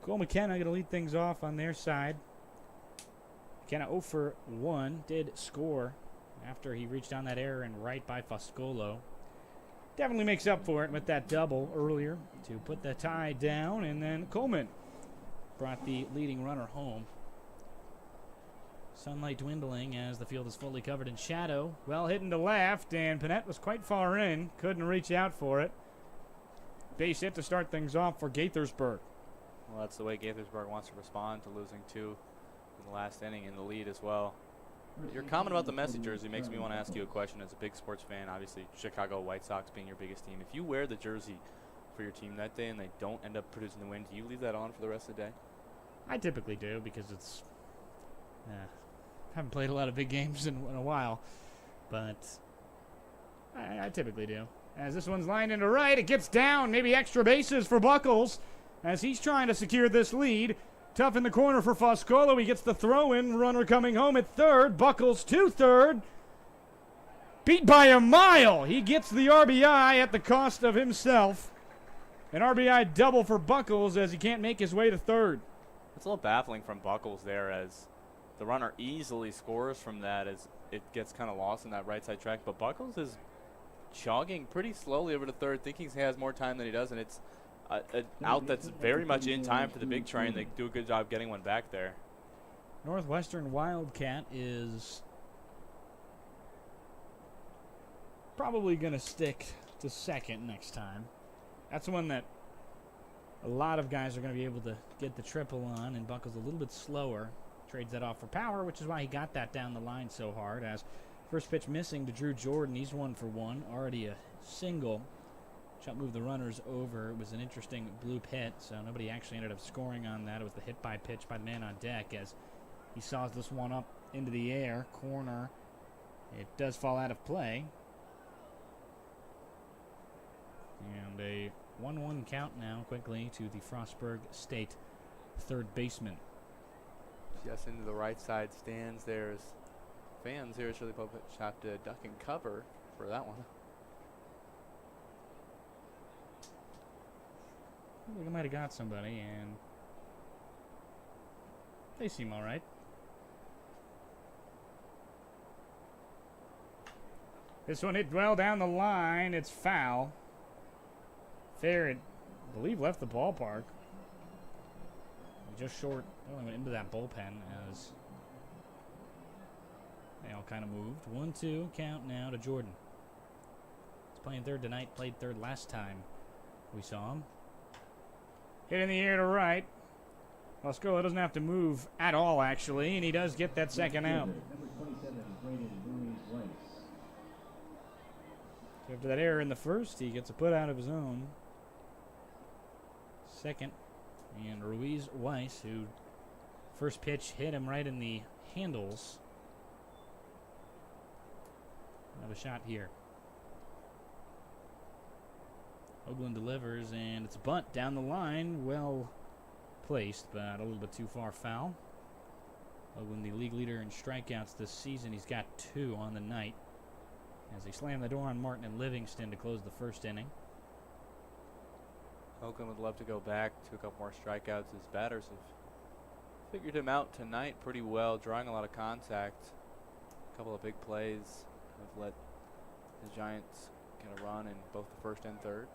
Cole McKenna going to lead things off on their side. McKenna 0 for 1 did score after he reached on that error and right by Foscolo. Definitely makes up for it with that double earlier to put the tie down, and then Coleman brought the leading runner home. Sunlight dwindling as the field is fully covered in shadow. Well hit into left, and Panette was quite far in. Couldn't reach out for it. Base hit to start things off for Gaithersburgh. Well, that's the way Gaithersburg wants to respond to losing 2 in the last inning in the lead as well. Your comment about the Messi jersey makes me want to ask you a question as a big sports fan. Obviously, Chicago White Sox being your biggest team. If you wear the jersey for your team that day and they don't end up producing the win, do you leave that on for the rest of the day? I typically do because it's haven't played a lot of big games in a while, but I typically do. As this one's lined into right, it gets down, maybe extra bases for Buckles as he's trying to secure this lead. Tough in the corner for Foscolo. He gets the throw in, runner coming home at third. Buckles to third. Beat by a mile. He gets the RBI at the cost of himself. An RBI double for Buckles as he can't make his way to third. It's a little baffling from Buckles there as the runner easily scores from that as it gets kind of lost in that right side track. But Buckles is jogging pretty slowly over to third, thinking he has more time than he does, and it's an out that's very much in time for the big train. They do a good job getting one back there. Northwestern Wildcat is probably going to stick to second next time. That's one that a lot of guys are going to be able to get the triple on, and Buckles a little bit slower. Trades that off for power, which is why he got that down the line so hard. As first pitch missing to Drew Jordan. He's 1 for 1. Already a single. Shot moved the runners over. It was an interesting bloop hit, so nobody actually ended up scoring on that. It was the hit by pitch by the man on deck as he saws this one up into the air. Corner. It does fall out of play. And a 1-1 count now quickly to the Frostburg State third baseman. Just into the right side stands. There's fans here. Shirley Popovich have to duck and cover for that one. I think I might have got somebody, and they seem all right. This one hit well down the line. It's foul. Fair, it, I believe, left the ballpark. Just short. They only went into that bullpen as they all kind of moved. 1-2 count now to Jordan. He's playing third tonight. Played third last time we saw him. Hit in the air to right. Lascola doesn't have to move at all, actually, and he does get that second out. So after that error in the first, he gets a put out of his own. Second, and Ruiz Weiss, who first pitch hit him right in the handles. Have a shot here. Oakland delivers, and it's a bunt down the line. Well placed, but a little bit too far foul. Oakland, the league leader in strikeouts this season. He's got 2 on the night as they slam the door on Martin and Livingston to close the first inning. Oakland would love to go back to a couple more strikeouts. His batters have figured him out tonight pretty well, drawing a lot of contact. A couple of big plays have let the Giants get a run in both the first and third.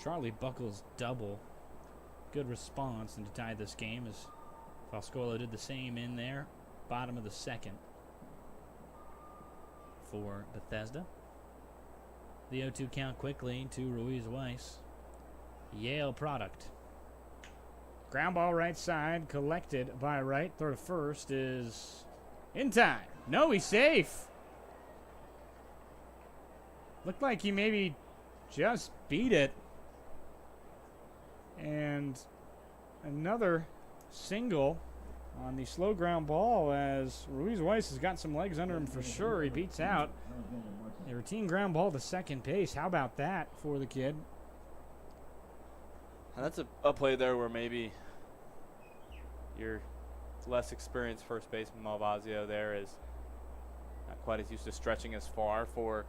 Charlie Buckles double. Good response and to tie this game as Foscolo did the same in there. Bottom of the second for Bethesda. The 0-2 count quickly to Ruiz Weiss. Yale product. Ground ball right side, collected by right. Throw to first is in time. No, he's safe. Looked like he maybe just beat it. And another single on the slow ground ball as Ruiz Weiss has got some legs under him for sure. He beats out a routine ground ball to second base. How about that for the kid? And that's a play there where maybe your less experienced first baseman Malvazio there is not quite as used to stretching as far for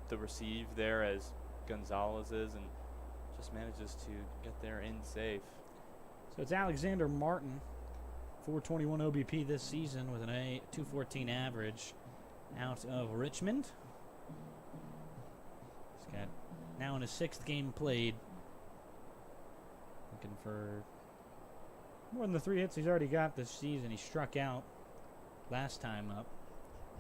the receive there as Gonzalez is, and just manages to get there in safe. So it's Alexander Martin, 421 OBP this season with an .214 average out of Richmond. He's got now in his 6th game played. Looking for more than the 3 hits he's already got this season. He struck out last time up.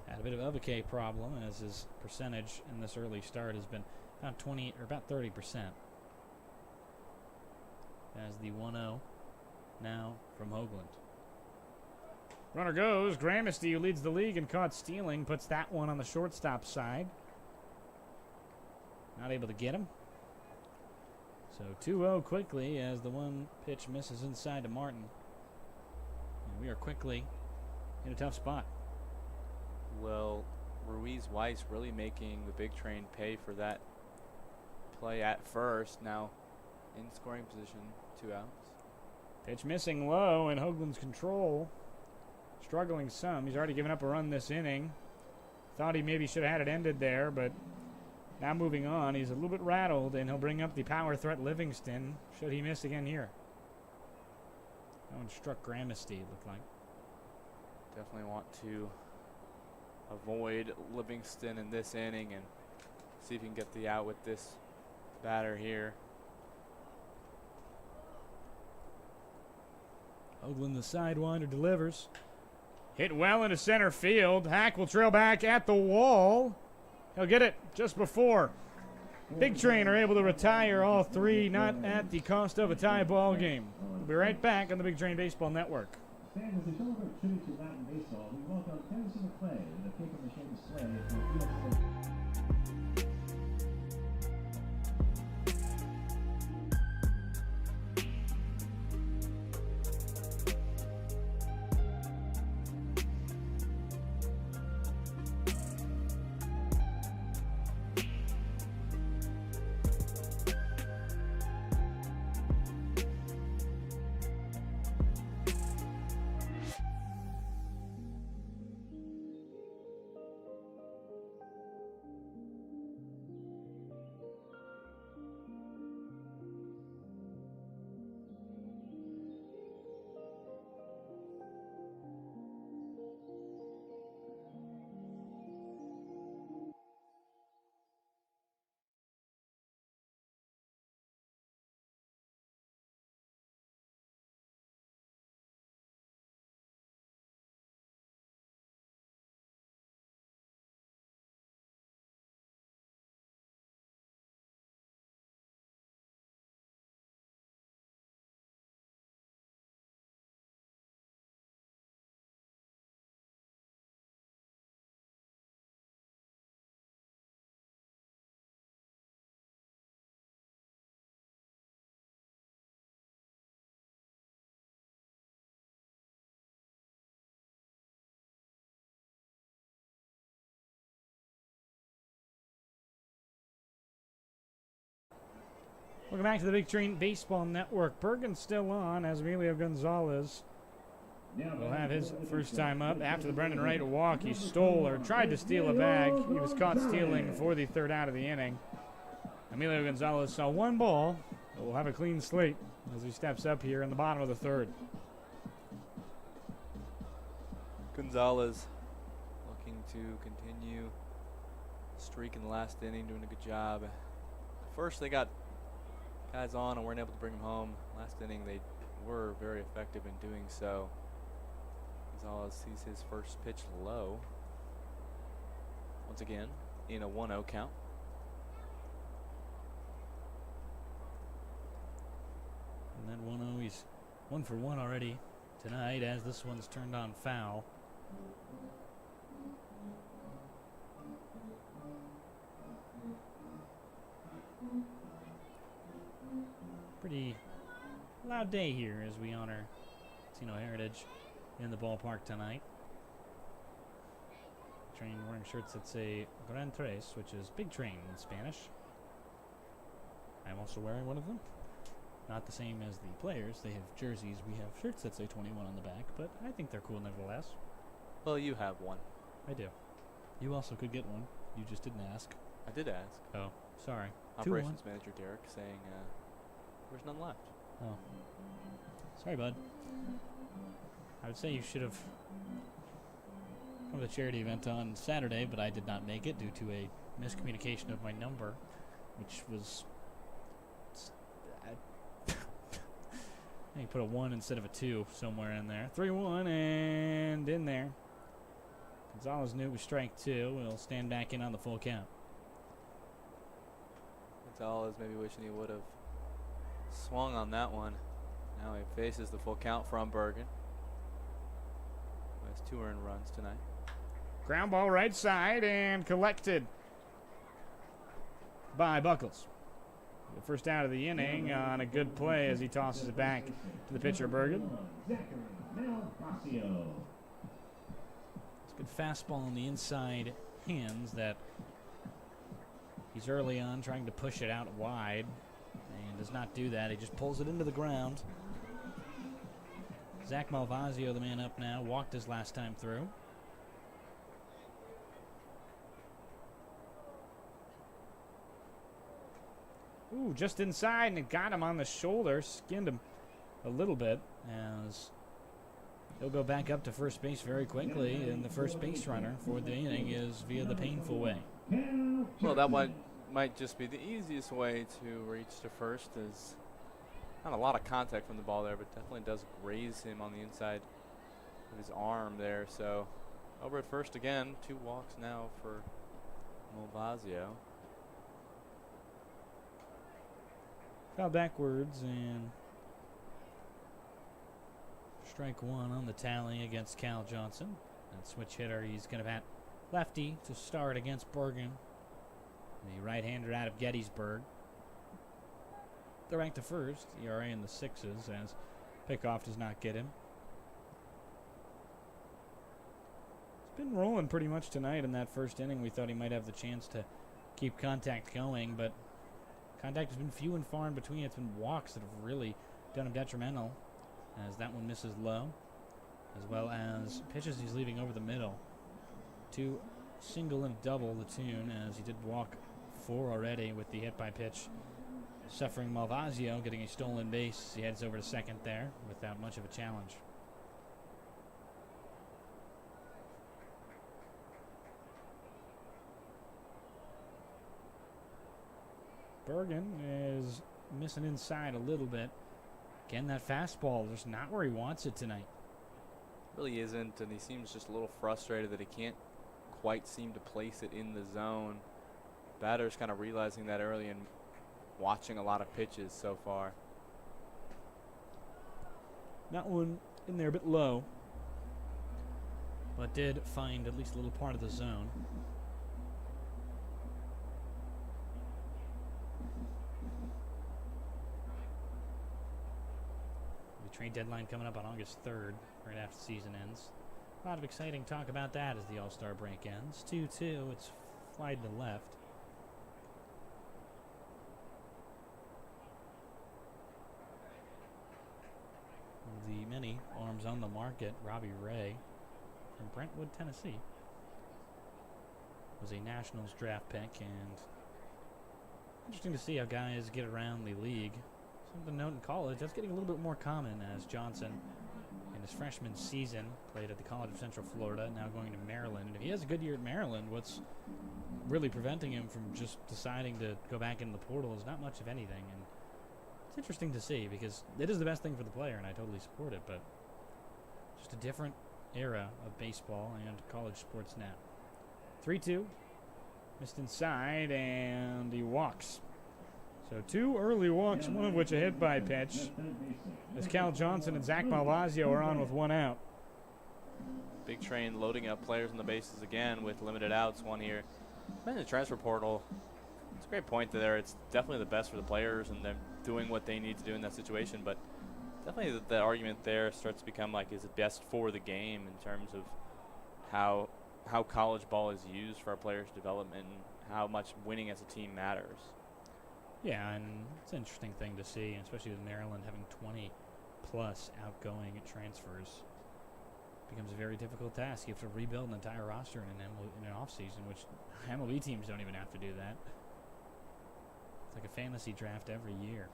Had a bit of a K problem as his percentage in this early start has been about 20 or about 30%. As the 1-0 now from Hoagland. Runner goes. Gramesty, who leads the league and caught stealing, puts that one on the shortstop side. Not able to get him. So 2-0 quickly as the one pitch misses inside to Martin. And we are quickly in a tough spot. Well, Ruiz Weiss really making the big train pay for that play at first. Now in scoring position, 2 outs. Pitch missing low, and Hoagland's control. Struggling some. He's already given up a run this inning. Thought he maybe should have had it ended there, but now moving on. He's a little bit rattled, and he'll bring up the power threat Livingston should he miss again here. That one struck Gramesty, it looked like. Definitely want to avoid Livingston in this inning and see if you can get the out with this batter here. Hoagland, the sidewinder, delivers. Hit well into center field. Hack will trail back at the wall. He'll get it just before Big Train are able to retire all three, not at the cost of a tie ball game. We'll be right back on the Big Train Baseball Network. Fans, as they celebrate tribute to Latin baseball, we welcome Tennessee McClay with a paper-mache display at the field. Welcome back to the Big Train Baseball Network. Bergen's still on as Emilio Gonzalez will have his first time up after the Brendan Wright walk. He stole or tried to steal a bag. He was caught stealing for the third out of the inning. Emilio Gonzalez saw one ball, but will have a clean slate as he steps up here in the bottom of the third. Gonzalez looking to continue streak in the last inning, doing a good job. First, they got guys on and weren't able to bring them home. Last inning, they were very effective in doing so. Gonzalez sees his first pitch low. Once again, in a 1-0 count. And that 1-0, he's 1 for 1 already tonight as this one's turned on foul. Pretty loud day here as we honor Latino heritage in the ballpark tonight. Train wearing shirts that say Gran Tres, which is big train in Spanish. I'm also wearing one of them. Not the same as the players. They have jerseys. We have shirts that say 21 on the back, but I think they're cool nevertheless. Well, you have one. I do. You also could get one. You just didn't ask. I did ask. Oh, sorry. Operations manager Derek saying there's none left. Oh. Sorry, bud. I would say you should have come to the charity event on Saturday, but I did not make it due to a miscommunication of my number, which was... I put a 1 instead of a 2 somewhere in there. 3-1 and in there. Gonzalez knew it was strike 2. We'll stand back in on the full count. Gonzalez maybe wishing he would have swung on that one. Now he faces the full count from Bergen. He has 2 earned runs tonight. Ground ball right side and collected by Buckles. The first out of the inning on a good play as he tosses it back to the pitcher, Bergen. Zachary Malvacio. It's a good fastball on the inside hands that he's early on trying to push it out wide and does not do that. He just pulls it into the ground. Zach Malvazio, the man up now, walked his last time through. Ooh, just inside, and it got him on the shoulder, skinned him a little bit, as he'll go back up to first base very quickly, and the first base runner for the inning is via the painful way. Well, that might just be the easiest way to reach to first. Is not a lot of contact from the ball there, but definitely does graze him on the inside of his arm there. So over at first again, 2 walks now for Malvazio. Foul backwards, and strike 1 on the tally against Cal Johnson. And switch hitter, he's going to bat lefty to start against Bergen, the right-hander out of Gettysburg. They're ranked to first, ERA in the 6s, as pickoff does not get him. It's been rolling pretty much tonight in that first inning. We thought he might have the chance to keep contact going, but contact has been few and far in between. It's been walks that have really done him detrimental, as that one misses low, as well as pitches he's leaving over the middle. 2 single and double the tune, as he did walk 4 already with the hit by pitch. Suffering Malvazio, getting a stolen base. He heads over to second there without much of a challenge. Bergen is missing inside a little bit. Again, that fastball, just not where he wants it tonight. Really isn't, and he seems just a little frustrated that he can't quite seem to place it in the zone. Batter's kind of realizing that early and watching a lot of pitches so far. That one in there a bit low, but did find at least a little part of the zone. The trade deadline coming up on August 3rd, right after the season ends. A lot of exciting talk about that as the All-Star break ends. 2-2, it's fly to the left. The many arms on the market, Robbie Ray from Brentwood, Tennessee, was a Nationals draft pick, and interesting to see how guys get around the league. Something to note in college, that's getting a little bit more common, as Johnson, in his freshman season, played at the College of Central Florida, now going to Maryland. And if he has a good year at Maryland, what's really preventing him from just deciding to go back in the portal is not much of anything. And it's interesting to see, because it is the best thing for the player, and I totally support it, but just a different era of baseball and college sports now. 3-2, missed inside, and he walks. So 2 early walks, one of which a hit by pitch, as Cal Johnson and Zach Malvazio are on with 1 out. Big Train loading up players on the bases again with limited outs. One here. In the transfer portal, it's a great point there. It's definitely the best for the players, and they're doing what they need to do in that situation. But definitely the argument there starts to become like, is it best for the game in terms of how college ball is used for our players' development and how much winning as a team matters. Yeah, and it's an interesting thing to see, especially with Maryland having 20-plus outgoing transfers. Becomes a very difficult task. You have to rebuild an entire roster in an offseason, which MLB teams don't even have to do that. It's like a fantasy draft every year.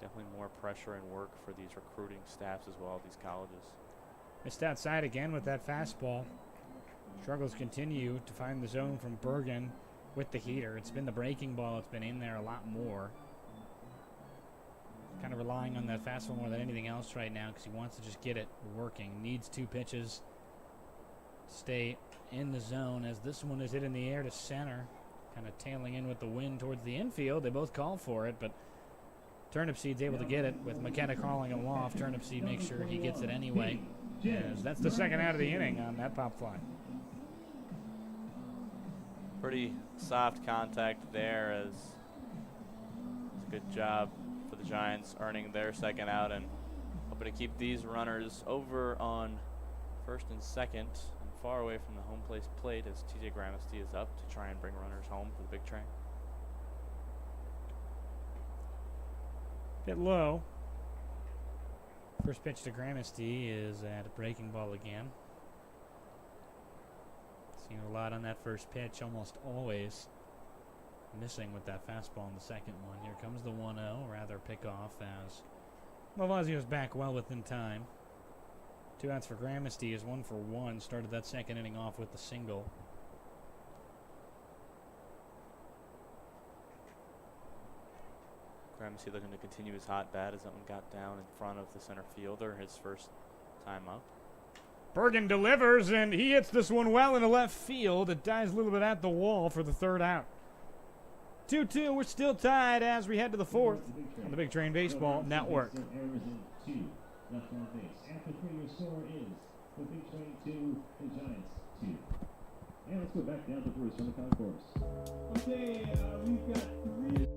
Definitely more pressure and work for these recruiting staffs as well, these colleges. Missed outside again with that fastball. Struggles continue to find the zone from Bergen with the heater. It's been the breaking ball. It's been in there a lot more. Kind of relying on that fastball more than anything else right now, because he wants to just get it working. Needs 2 pitches to stay in the zone, as this one is hit in the air to center, kind of tailing in with the wind towards the infield. They both call for it, but Turnipseed's able to get it with McKenna calling him off. Turnipseed makes sure he gets it anyway, as that's the second out of the inning on that pop fly. Pretty soft contact there, as it's a good job for the Giants earning their second out and hoping to keep these runners over on first and second and far away from the home plate as TJ Gramesty is up to try and bring runners home for the big train. Bit low. First pitch to Gramesty is at a breaking ball again. Seen a lot on that first pitch, almost always missing with that fastball in the second one. Here comes the 1-0, rather pick off as Malvasio's back well within time. 2 outs for Gramesty is 1 for 1. Started that second inning off with the single. Gramesty looking to continue his hot bat as that one got down in front of the center fielder, his first time up. Bergen delivers, and he hits this one well into left field. It dies a little bit at the wall for the third out. 2-2, we're still tied as we head to the fourth on the Big Train Baseball Network. Left on base. After 3, your score is the Big Train 2, the Giants 2. And let's go back down to Bruce on the concourse. Okay, we've got 3.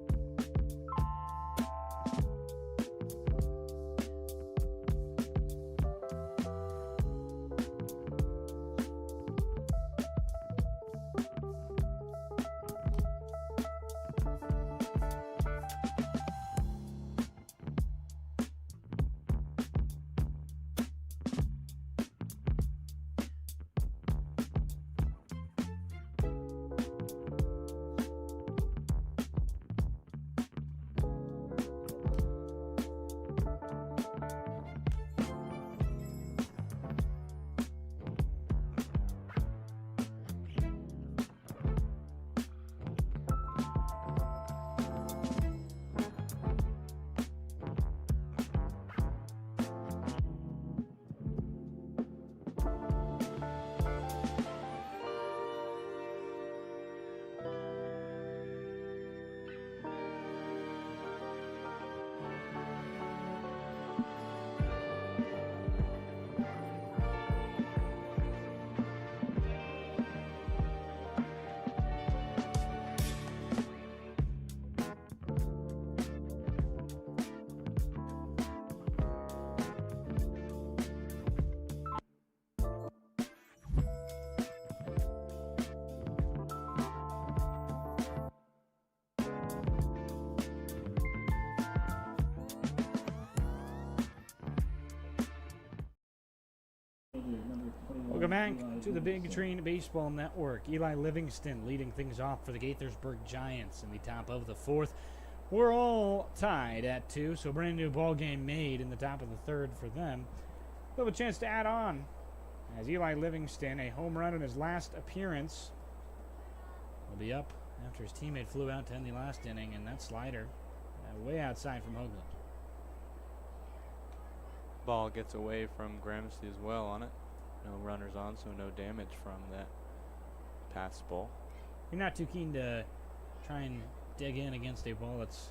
Welcome back to the Big Train Baseball Network. Eli Livingston leading things off for the Gaithersburgh Giants in the top of the fourth. We're all tied at 2, so brand new ball game made in the top of the third for them. They'll have a chance to add on as Eli Livingston, a home run in his last appearance, will be up after his teammate flew out to end the last inning, and that slider way outside from Hoagland. Ball gets away from Gramesty as well on it. No runners on, so no damage from that pass ball. You're not too keen to try and dig in against a ball that's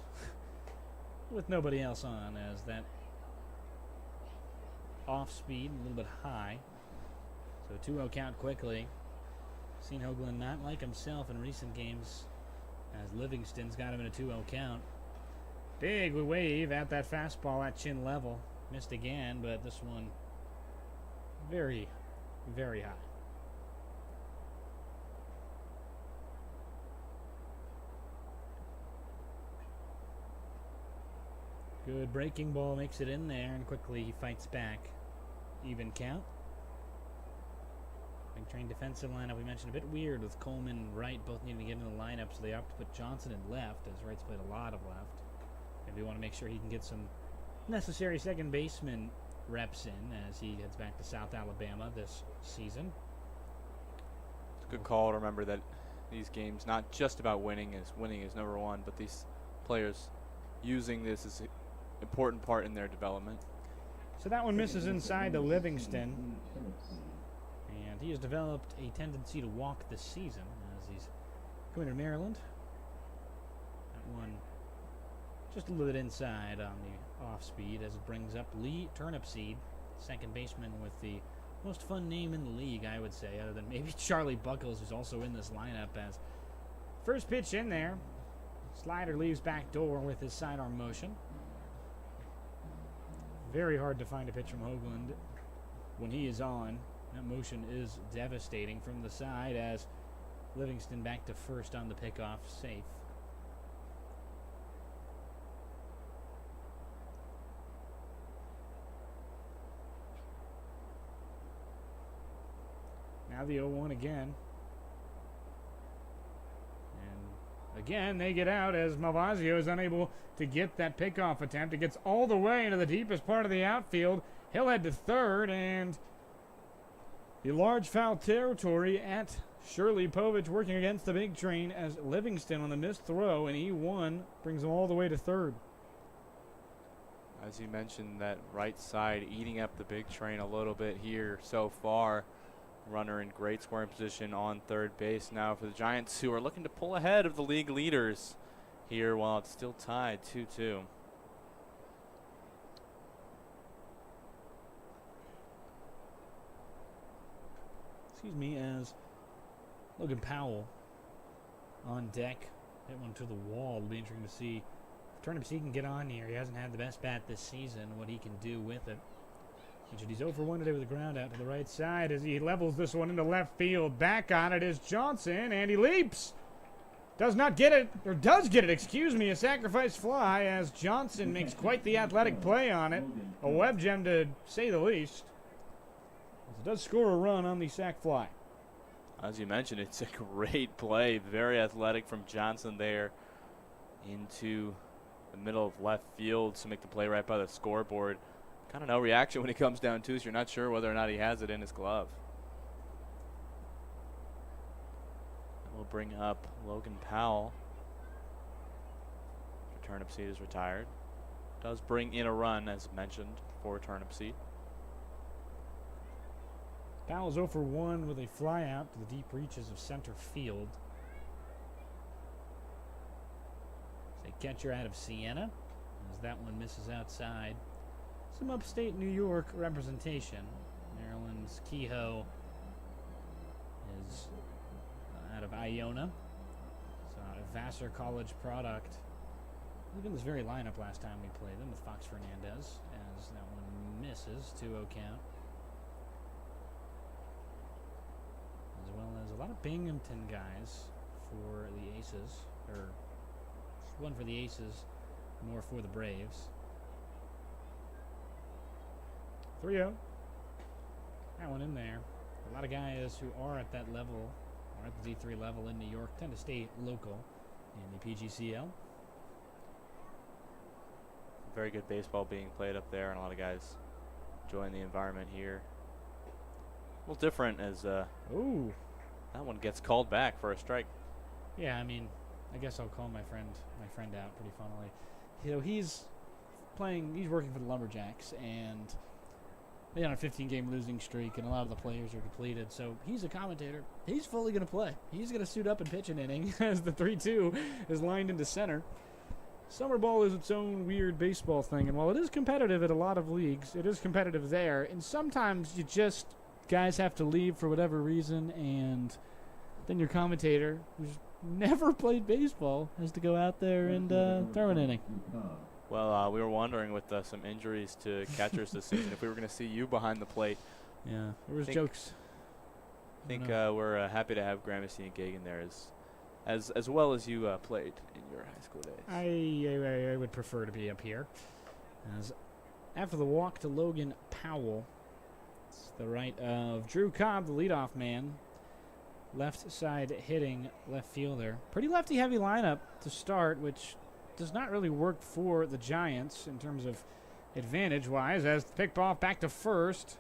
with nobody else on, as that off speed a little bit high. So 2-0 count quickly. Seen Hoagland not like himself in recent games as Livingston's got him in a 2-0 count. Big wave at that fastball at chin level. Missed again, but this one very, very high. Good breaking ball, makes it in there, and quickly he fights back. Even count. Big Train defensive lineup, we mentioned, a bit weird with Coleman and Wright both needing to get in the lineup, so they opt to put Johnson in left, as Wright's played a lot of left. Maybe want to make sure he can get some necessary second baseman reps in as he heads back to South Alabama this season. It's a good call to remember that these games not just about winning is number one, but these players using this is an important part in their development. So that one misses inside to Livingston, and he has developed a tendency to walk this season as he's coming to Maryland. That one just a little bit inside on the off speed as it brings up Lee Turnipseed, second baseman with the most fun name in the league, I would say, other than maybe Charlie Buckles, who's also in this lineup, as First pitch in there. Slider leaves back door with his sidearm motion. Very hard to find a pitch from Hoagland when he is on. That motion is devastating from the side as Livingston back to first on the pickoff, safe. Now the 0-1 again. And again, they get out as Malvazio is unable to get that pickoff attempt. It gets all the way into the deepest part of the outfield. He'll head to third, and the large foul territory at Shirley Povich working against the big train as Livingston on the missed throw, and E1 brings them all the way to third. As you mentioned, that right side eating up the big train a little bit here so far. Runner in great scoring position on third base now for the Giants, who are looking to pull ahead of the league leaders here while it's still tied 2-2. Excuse me, as Logan Powell on deck. Hit one to the wall. It'll be interesting to see if Turnips he can get on here. He hasn't had the best bat this season, what he can do with it. He's 0 for 1 today with a ground out to the right side as he levels this one into left field. Back on it is Johnson, and he leaps. Does not get it, or does get it, excuse me, a sacrifice fly as Johnson makes quite the athletic play on it. A web gem to say the least. As it does score a run on the sac fly. As you mentioned, it's a great play. Very athletic from Johnson there into the middle of left field to make the play right by the scoreboard. Kind of no reaction when it comes down to, so you're not sure whether or not he has it in his glove. We'll bring up Logan Powell. Turnip Seed is retired. Does bring in a run, as mentioned, for Turnip Seed. Powell's 0 for 1 with a fly out to the deep reaches of center field. It's a catcher out of Siena, as that one misses outside. Some upstate New York representation. Maryland's Kehoe is out of Iona. So a Vassar College product. Look at this very lineup last time we played them with Fox Fernandez, as that one misses, 2-0 count. As well as a lot of Binghamton guys for the Aces, or one for the Aces, more for the Braves. 3-0. That one in there. A lot of guys who are at that level, or at the D3 level in New York, tend to stay local in the PGCL. Very good baseball being played up there, and a lot of guys enjoying the environment here. A little different as Ooh. that one gets called back for a strike. Yeah, I mean, I guess I'll call my friend out pretty funnily. You know, he's working for the Lumberjacks, and they're on a 15-game losing streak, and a lot of the players are depleted. So he's a commentator. He's fully going to play. He's going to suit up and pitch an inning as the 3-2 is lined into center. Summer ball is its own weird baseball thing, and while it is competitive at a lot of leagues, it is competitive there. And sometimes guys have to leave for whatever reason, and then your commentator, who's never played baseball, has to go out there and throw an inning. Well, we were wondering with some injuries to catchers this season if we were going to see you behind the plate. Yeah, there was jokes. I think we're happy to have Gramercy and Gagan there as well as you played in your high school days. I would prefer to be up here. As after the walk to Logan Powell, it's the right of Drew Cobb, the leadoff man. Left side hitting left fielder. Pretty lefty-heavy lineup to start, which does not really work for the Giants in terms of advantage-wise, as the picked off back to first.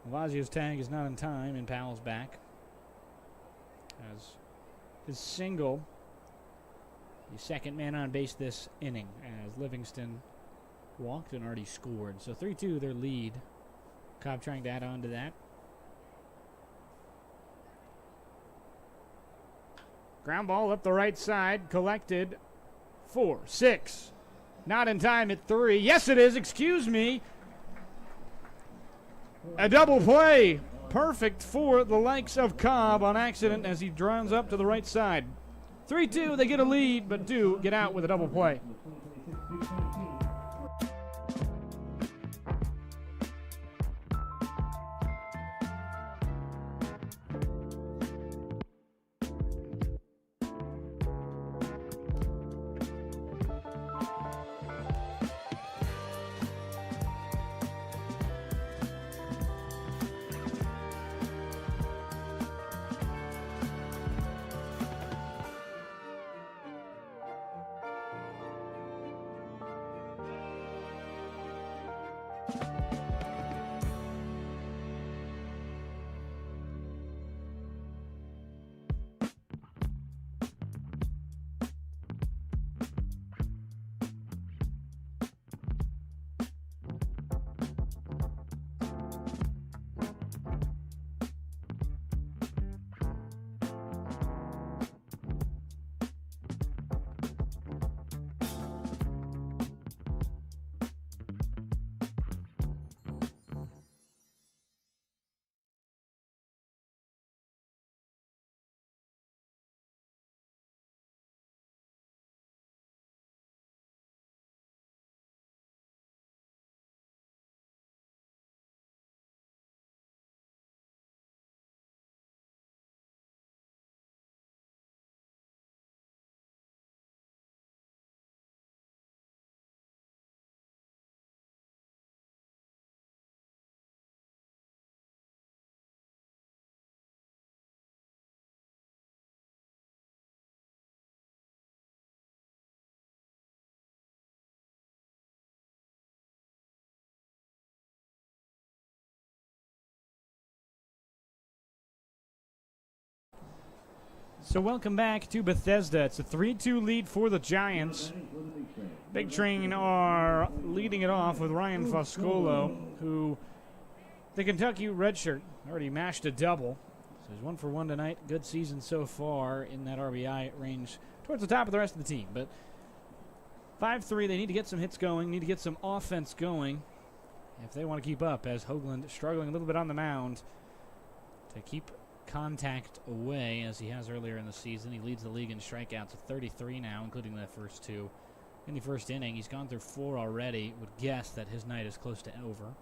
Lavazio's tag is not in time, and Powell's back. As his single, the second man on base this inning, as Livingston walked and already scored. So 3-2 their lead. Cobb trying to add on to that. Ground ball up the right side, collected. 4, 6. Not in time at 3. Yes, it is. Excuse me. A double play. Perfect for the likes of Cobb on accident as he drowns up to the right side. 3-2, they get a lead, but do get out with a double play. The 2026 Big 22. So welcome back to Bethesda. It's a 3-2 lead for the Giants. Big Train are leading it off with Ryan Foscolo, who the Kentucky redshirt already mashed a double. So he's 1 for 1 tonight. Good season so far in that RBI range towards the top of the rest of the team. But 5-3, they need to get some hits going, need to get some offense going if they want to keep up, as Hoagland struggling a little bit on the mound to keep contact away as he has earlier in the season. He leads the league in strikeouts at 33 now, including the first 2. In the first inning, he's gone through 4 already. Would guess that his night is close to over.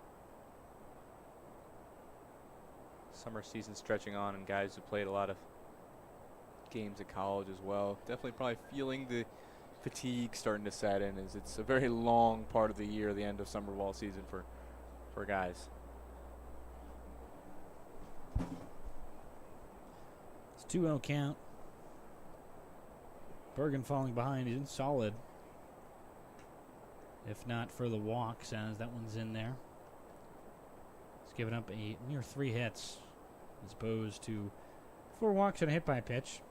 Summer season stretching on, and guys who played a lot of games at college as well. Definitely probably feeling the fatigue starting to set in, as it's a very long part of the year, the end of summer ball season for guys. It's 2-0 count. Bergen falling behind. He's in solid. If not for the walks, as that one's in there. He's given up a near 3 hits as opposed to 4 walks and a hit by pitch.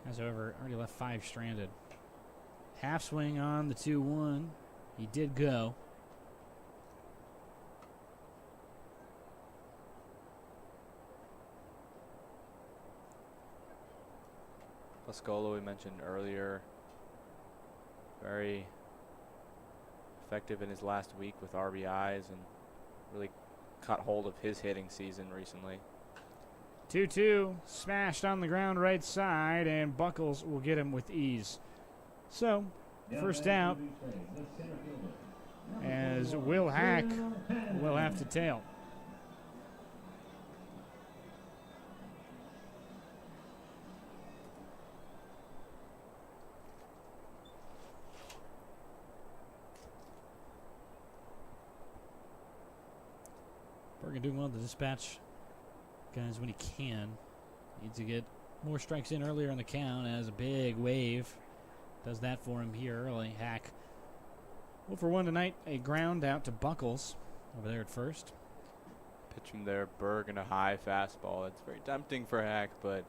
Has, however, already left 5 stranded. Half swing on the 2-1. He did go. Foscolo, we mentioned earlier, very effective in his last week with RBIs and really caught hold of his hitting season recently. 2-2, smashed on the ground right side, and Buckles will get him with ease. So, first out, as Will Hack will have to tail. Bergen doing well to dispatch guys when he can. Needs to get more strikes in earlier in the count, as a big wave does that for him here early. Hack 0 for 1 tonight. A ground out to Buckles over there at first. Pitch from there, Bergen, a high fastball. It's very tempting for Hack, but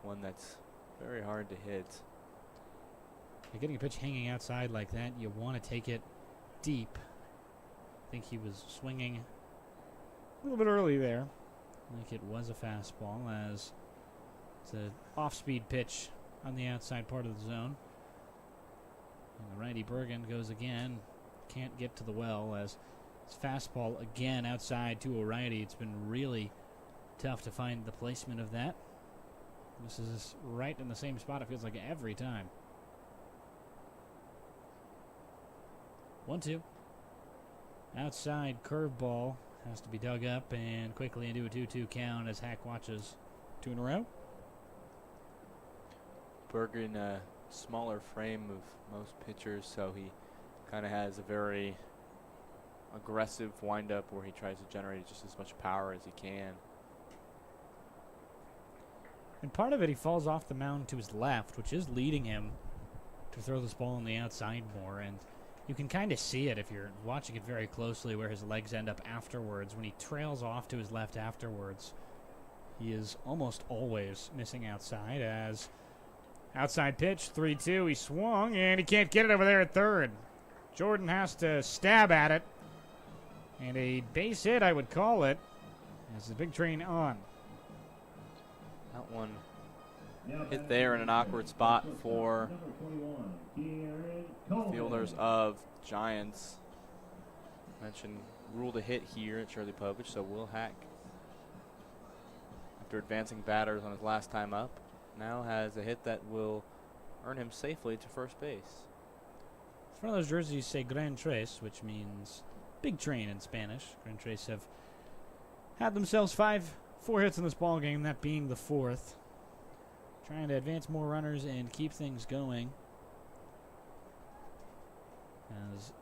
one that's very hard to hit. You're getting a pitch hanging outside like that, you want to take it deep. I think he was swinging a little bit early there. I think it was a fastball, as it's an off-speed pitch on the outside part of the zone. And the righty Bergen goes again. Can't get to the well, as His fastball again outside to a righty. It's been really tough to find the placement of that. This is right in the same spot, it feels like, every time. 1-2. Outside curveball has to be dug up and quickly into a 2-2 count as Hack watches 2 in a row. Bergen, a smaller frame of most pitchers, so he kind of has a very aggressive windup where he tries to generate just as much power as he can. And part of it, he falls off the mound to his left, which is leading him to throw this ball on the outside more. And you can kind of see it if you're watching it very closely where his legs end up afterwards. When he trails off to his left afterwards, he is almost always missing outside. As outside pitch, 3-2, he swung, and he can't get it over there at third. Jordan has to stab at it. And a base hit, I would call it, as the big train on. That one hit there in an awkward spot for fielders of Giants. Mentioned rule to hit here at Shirley Povich, so Will Hack, after advancing batters on his last time up, now has a hit that will earn him safely to first base. It's one of those jerseys say Gran Tres, which means big train in Spanish. Gran Tres have had themselves 4 hits in this ball game, that being the 4th. Trying to advance more runners and keep things going, as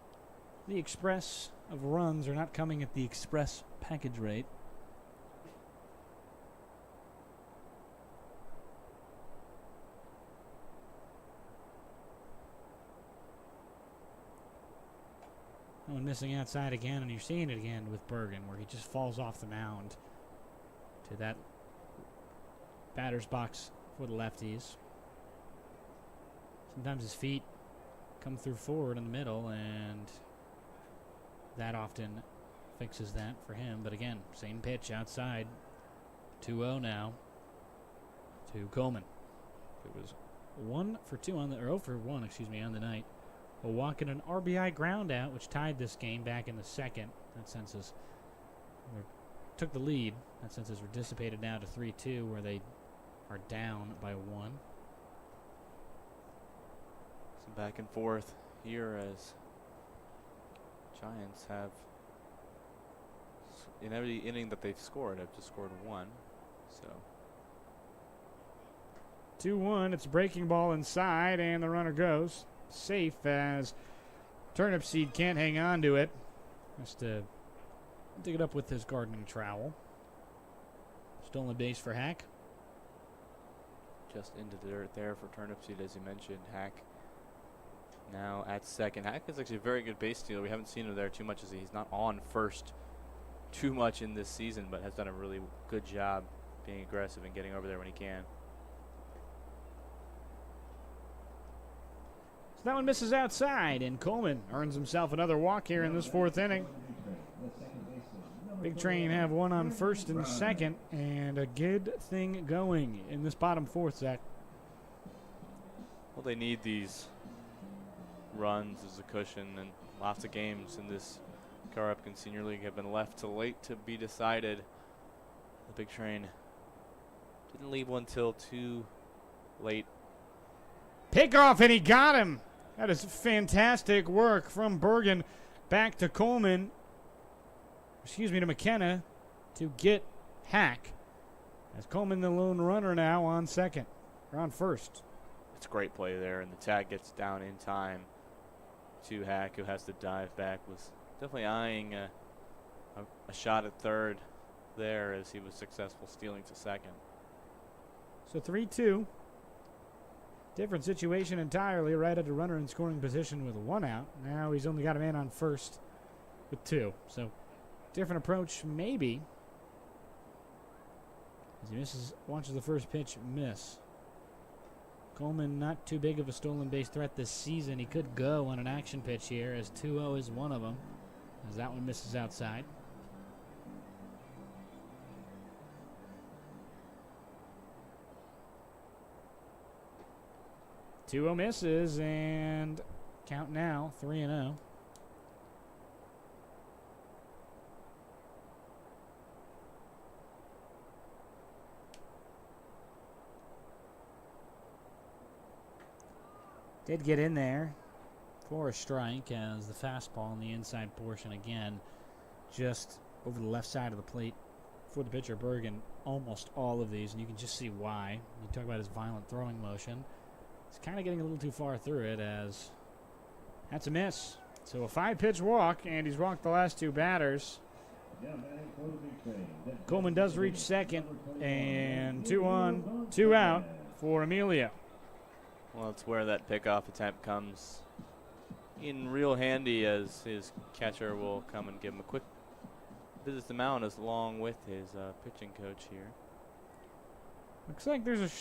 the express of runs are not coming at the express package rate. Oh, and missing outside again, and you're seeing it again with Bergen, where he just falls off the mound to that batter's box for the lefties. Sometimes his feet come through forward in the middle, and that often fixes that for him. But again, same pitch outside. 2-0 now to Coleman. It was 1 for 2 on the, or 0 for 1, excuse me, on the night. A walk and an RBI ground out, which tied this game back in the second. That senses took the lead. That senses were dissipated now to 3-2, where they are down by 1. Some back and forth here as Giants have, in every inning that they've scored, have just scored 1. So 2-1. It's a breaking ball inside, and the runner goes safe as Turnip Seed can't hang on to it. Has to dig it up with his gardening trowel. Stolen base for Hack. just into the dirt there for Turnip Seed, as you mentioned. Hack now at second. Hack is actually a very good base stealer. We haven't seen him there too much, as he's not on first too much in this season, but has done a really good job being aggressive and getting over there when he can. So that one misses outside, and Coleman earns himself another walk here in this fourth inning. Big Train have one on first and second, and a good thing going in this bottom fourth, Zach. Well, they need these runs as a cushion, and lots of games in this Car-Upkin Senior League have been left to late to be decided. The Big Train didn't leave one till too late. Pickoff, and he got him. That is fantastic work from Bergen back to Coleman. Excuse me, to McKenna to get Hack. As Coleman the lone runner now on second, or on first. It's a great play there, and the tag gets down in time to Hack, who has to dive back. Was definitely eyeing a shot at third there, as he was successful stealing to second. So 3-2. Different situation entirely. Right at a runner in scoring position with one out. Now he's only got a man on first with two. So different approach, maybe. As he watches the first pitch miss. Coleman not too big of a stolen base threat this season. He could go on an action pitch here, as 2-0 is one of them, as that one misses outside. Two misses, and count now 3-0. Did get in there for a strike as the fastball in the inside portion again, just over the left side of the plate for the pitcher Bergen. Almost all of these, and you can just see why. You talk about his violent throwing motion. It's kind of getting a little too far through it, as that's a miss. So a 5-pitch walk, and he's walked the last 2 batters. Coleman does reach second, and 2 on, 2 out for Emilio. Well, it's where that pickoff attempt comes in real handy, as his catcher will come and give him a quick visit the mound along with his pitching coach here. Looks like there's a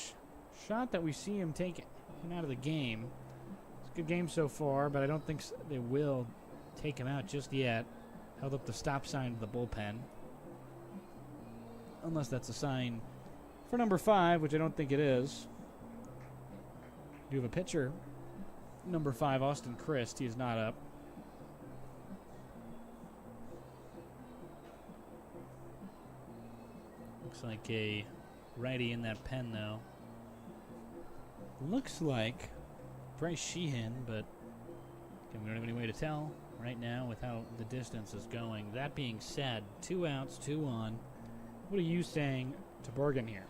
shot that we see him take out of the game. It's a good game so far, but I don't think they will take him out just yet. Held up the stop sign to the bullpen. Unless that's a sign for number 5, which I don't think it is. You have a pitcher, number 5, Austin Christ. He is not up. Looks like a righty in that pen, though. Looks like Bryce Sheehan, but we don't have any way to tell right now with how the distance is going. That being said, 2 outs, 2 on. What are you saying to Bergen here?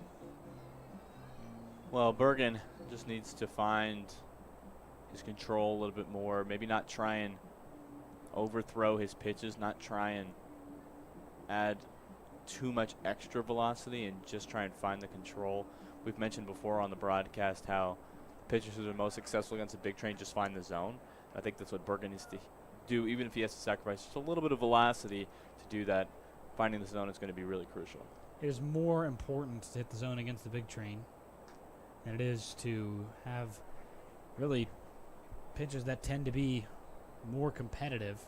Well, Bergen just needs to find his control a little bit more. Maybe not try and overthrow his pitches, not try and add too much extra velocity, and just try and find the control. We've mentioned before on the broadcast how pitchers who are most successful against a big train just find the zone. I think that's what Bergen needs to do, even if he has to sacrifice just a little bit of velocity to do that. Finding the zone is going to be really crucial. It is more important to hit the zone against the big train than it is to have really pitches that tend to be more competitive.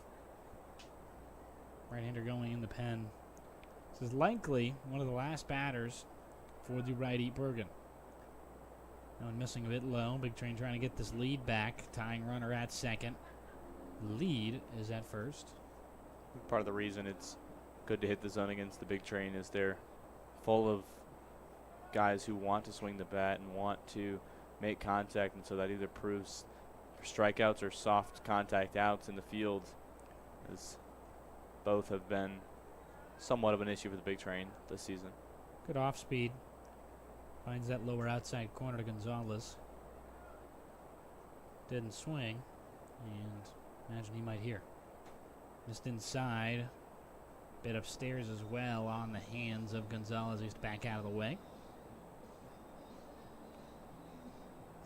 Right-hander going in the pen. This is likely one of the last batters for the righty Bergen. Now missing a bit low. Big Train trying to get this lead back. Tying runner at second. Lead is at first. Part of the reason it's good to hit the zone against the Big Train is they're full of guys who want to swing the bat and want to make contact, and so that either proves strikeouts or soft contact outs in the field, as both have been somewhat of an issue for the Big Train this season. Good off speed. Finds that lower outside corner to Gonzalez. Didn't swing, and imagine he might hear. Missed inside. Bit upstairs as well on the hands of Gonzalez. He's back out of the way.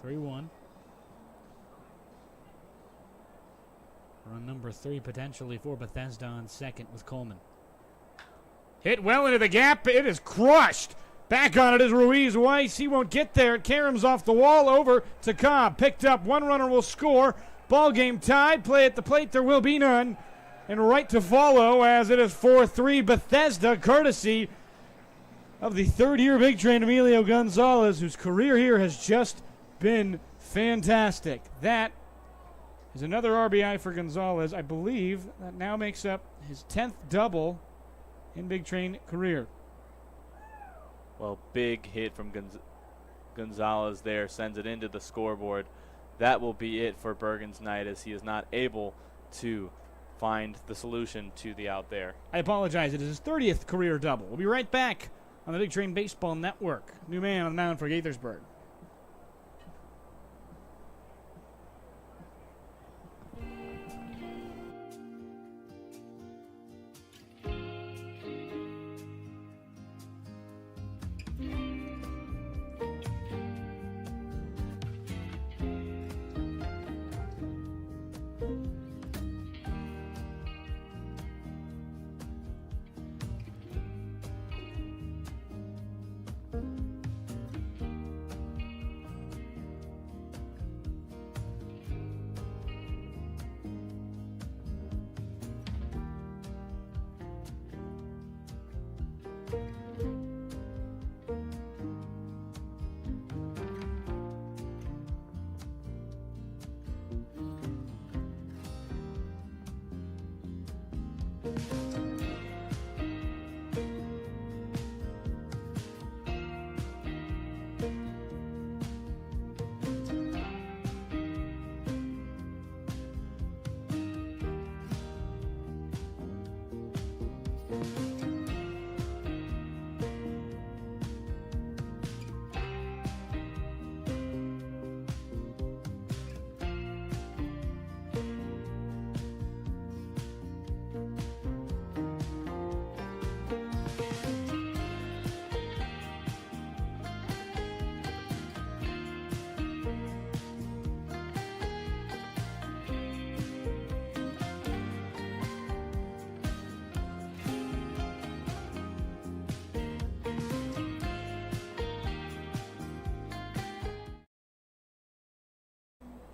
3-1. Run number 3 potentially for Bethesda on second with Coleman. Hit well into the gap. It is crushed. Back on it is Ruiz Weiss. He won't get there. Karam's off the wall over to Cobb. Picked up. One runner will score. Ball game tied. Play at the plate. There will be none. And right to follow as it is 4-3 Bethesda, courtesy of the third-year Big Train Emilio Gonzalez, whose career here has just been fantastic. That is another RBI for Gonzalez. I believe that now makes up his 10th double in Big Train career. Well, big hit from Gonzalez there, sends it into the scoreboard. That will be it for Bergen's night, as he is not able to find the solution to the out there. I apologize. It is his 30th career double. We'll be right back on the Big Train Baseball Network. New man on the mound for Gaithersburg.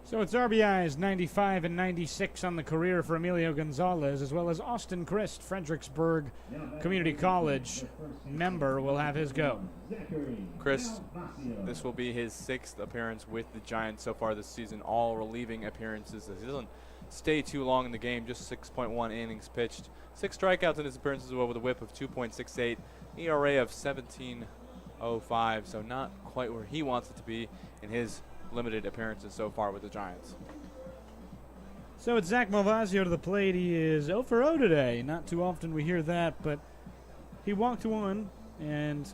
So it's RBIs 95 and 96 on the career for Emilio Gonzalez, as well as Austin Christ, Fredericksburg Community College member, will have his go. Chris, this will be his 6th appearance with the Giants so far this season, all relieving appearances. He doesn't stay too long in the game, just 6.1 innings pitched. 6 strikeouts in his appearances with a whip of 2.68, ERA of 17.05, so not quite where he wants it to be in his limited appearances so far with the Giants. So it's Zach Malvazio to the plate. He is 0 for 0 today. Not too often we hear that, but he walked one and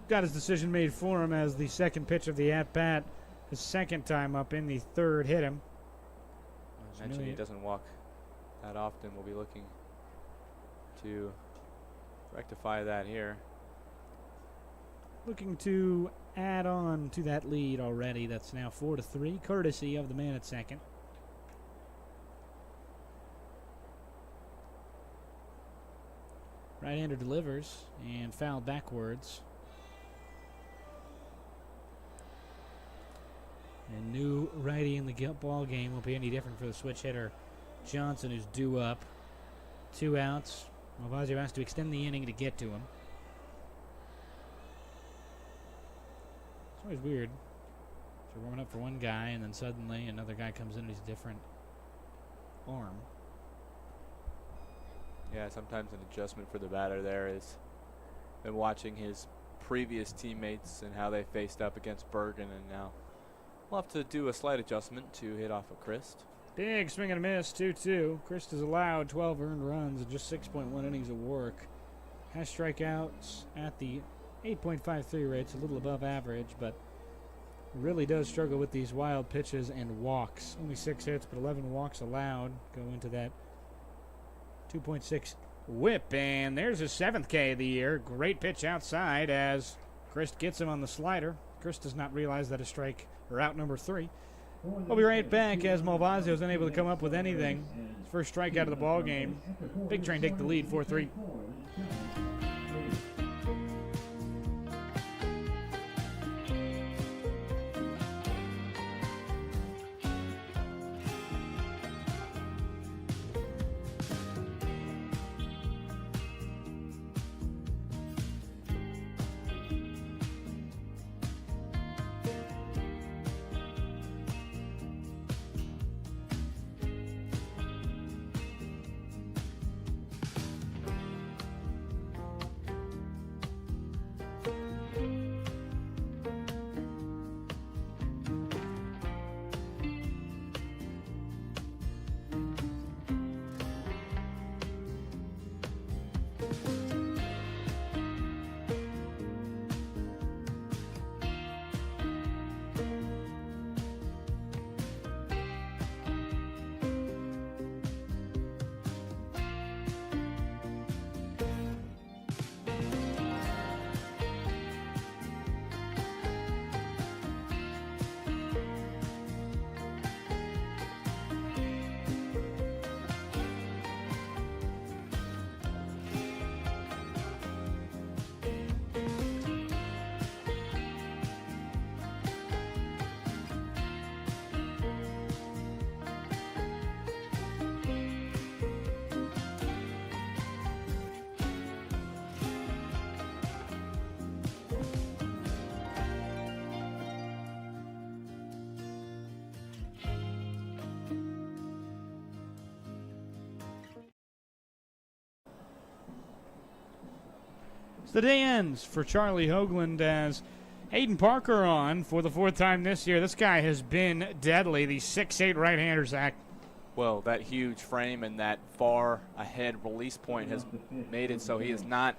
got his decision made for him as the second pitch of the at-bat, his second time up in the third, hit him. I mentioned he doesn't walk that often. We'll be looking to rectify that here. Looking to add on to that lead already. That's now 4-3, courtesy of the man at second. Right-hander delivers and foul backwards. And new righty in the ball game won't be any different for the switch hitter Johnson, who's due up. 2 outs. Malvazio has to extend the inning to get to him. It's always weird. So warming up for one guy, and then suddenly another guy comes in and he's a different arm. Yeah, sometimes an adjustment for the batter there is been watching his previous teammates and how they faced up against Bergen, and now we'll have to do a slight adjustment to hit off of Christ. Big swing and a miss, 2-2. Christ has allowed 12 earned runs and just 6.1 innings of work. Has strikeouts at the 8.53 rates, a little above average, but really does struggle with these wild pitches and walks. Only 6 hits, but 11 walks allowed. Go into that 2.6 whip, and there's his 7th K of the year. Great pitch outside as Christ gets him on the slider. Christ does not realize that a strike or out number 3. We'll be right back as Malvazio is unable to come up with anything. His first strikeout of the ball game. Big Train take the lead, 4-3. The day ends for Charlie Hoagland as Hayden Parker on for the 4th time this year. This guy has been deadly. The 6'8" right-hander, Zach. Well, that huge frame and that far ahead release point has made it so he has not